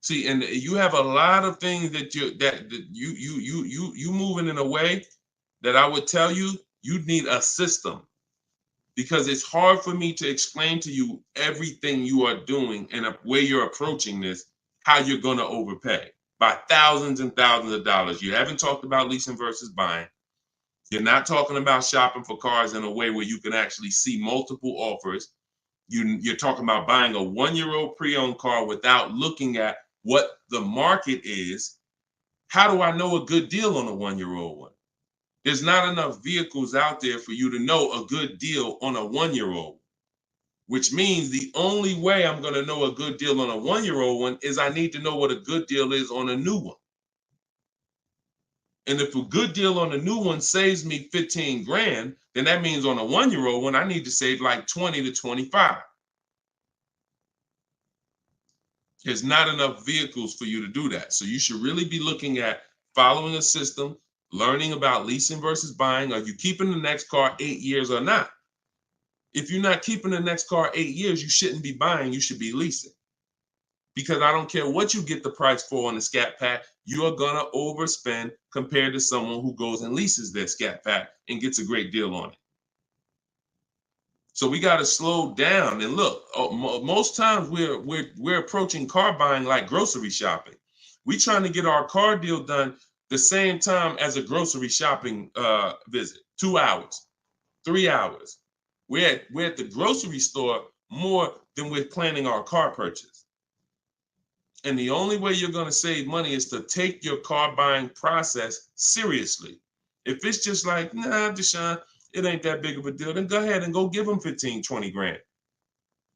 See, and you have a lot of things that you moving in a way that I would tell you need a system, because it's hard for me to explain to you everything you are doing and a way you're approaching this, how you're going to overpay by thousands and thousands of dollars. You haven't talked about leasing versus buying. You're not talking about shopping for cars in a way where you can actually see multiple offers. You're talking about buying a 1-year-old pre-owned car without looking at what the market is. How do I know a good deal on a 1-year-old one? There's not enough vehicles out there for you to know a good deal on a 1-year-old, which means the only way I'm going to know a good deal on a 1-year-old one is I need to know what a good deal is on a new one. And if a good deal on a new one saves me 15 grand, then that means on a 1-year-old one, I need to save like 20 to 25. There's not enough vehicles for you to do that. So you should really be looking at following a system, learning about leasing versus buying. Are you keeping the next car 8 years or not? If you're not keeping the next car 8 years, you shouldn't be buying, you should be leasing. Because I don't care what you get the price for on the Scat Pack, you are gonna overspend compared to someone who goes and leases their Scat Pack and gets a great deal on it. So we got to slow down and look. Most times we're approaching car buying like grocery shopping. We're trying to get our car deal done the same time as a grocery shopping visit. 2 hours, 3 hours. We're at the grocery store more than we're planning our car purchase. And the only way you're going to save money is to take your car buying process seriously. If it's just like, nah, Deshone, it ain't that big of a deal, then go ahead and go give them 15, 20 grand.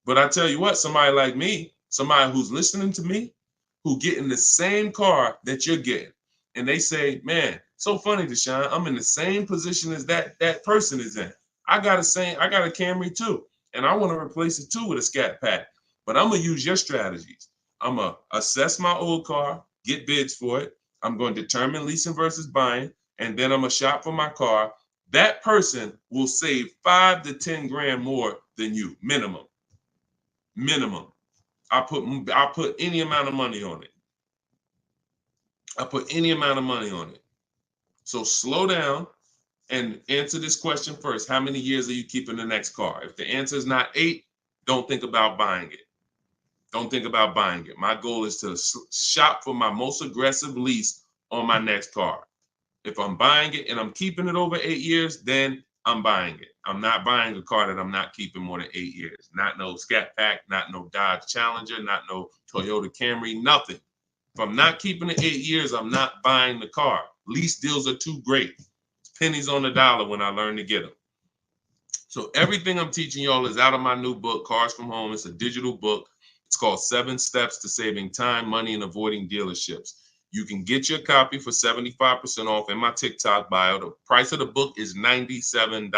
But I tell you what, somebody like me, somebody who's listening to me, who get in the same car that you're getting, and they say, man, so funny, Deshone, I'm in the same position as that person is in. I got a Camry too, and I want to replace it too with a Scat Pack. But I'm gonna use your strategies. I'm gonna assess my old car, get bids for it. I'm going to determine leasing versus buying, and then I'm gonna shop for my car. That person will save 5 to 10 grand more than you, minimum. Minimum. I'll put any amount of money on it. I put any amount of money on it. So slow down and answer this question first. How many years are you keeping the next car? If the answer is not 8, don't think about buying it. Don't think about buying it. My goal is to shop for my most aggressive lease on my next car. If I'm buying it and I'm keeping it over 8 years, then I'm buying it. I'm not buying a car that I'm not keeping more than 8 years. Not no Scat Pack, not no Dodge Challenger, not no Toyota Camry, nothing. If I'm not keeping it 8 years, I'm not buying the car. Lease deals are too great. It's pennies on the dollar when I learn to get them. So everything I'm teaching y'all is out of my new book, Cars from Home. It's a digital book. It's called 7 Steps to Saving Time, Money, and Avoiding Dealerships. You can get your copy for 75% off in my TikTok bio. The price of the book is $97.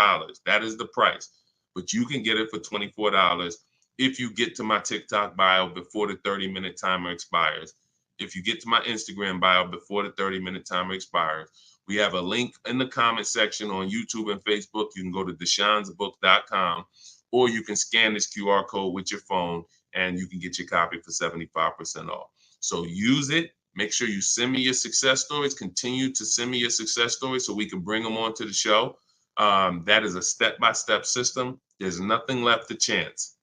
That is the price. But you can get it for $24 if you get to my TikTok bio before the 30-minute timer expires. If you get to my Instagram bio before the 30-minute timer expires. We have a link in the comment section on YouTube and Facebook. You can go to deshonsbook.com, or you can scan this QR code with your phone and you can get your copy for 75% off. So use it. Make sure you send me your success stories. Continue to send me your success stories so we can bring them onto the show. That is a step-by-step system. There's nothing left to chance.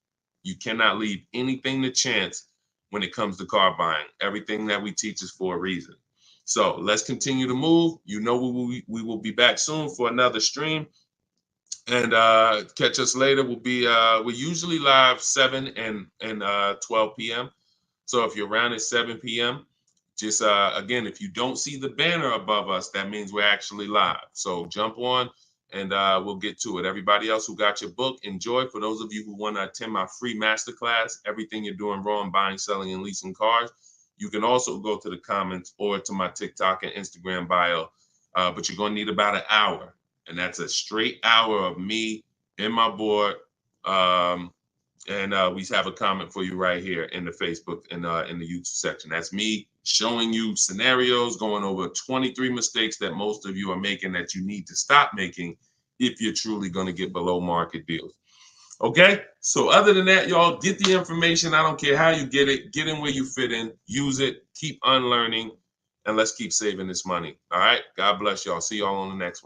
You cannot leave anything to chance when it comes to car buying. Everything that we teach is for a reason. So let's continue to move. You know, we will be back soon for another stream. And catch us later. We're usually live 7 and 12 p.m. So if you're around at 7 p.m., just again, if you don't see the banner above us, that means we're actually live. So jump on and we'll get to it. Everybody else who got your book, enjoy. For those of you who want to attend my free masterclass, Everything You're Doing Wrong, Buying, Selling, and Leasing Cars, you can also go to the comments or to my TikTok and Instagram bio. But you're going to need about an hour. And that's a straight hour of me and my board. And we have a comment for you right here in the Facebook and in the YouTube section. That's me showing you scenarios, going over 23 mistakes that most of you are making that you need to stop making if you're truly going to get below market deals. Okay, so other than that, y'all, get the information. I don't care how you get it. Get in where you fit in. Use it. Keep unlearning. And let's keep saving this money. All right, God bless y'all. See y'all on the next one.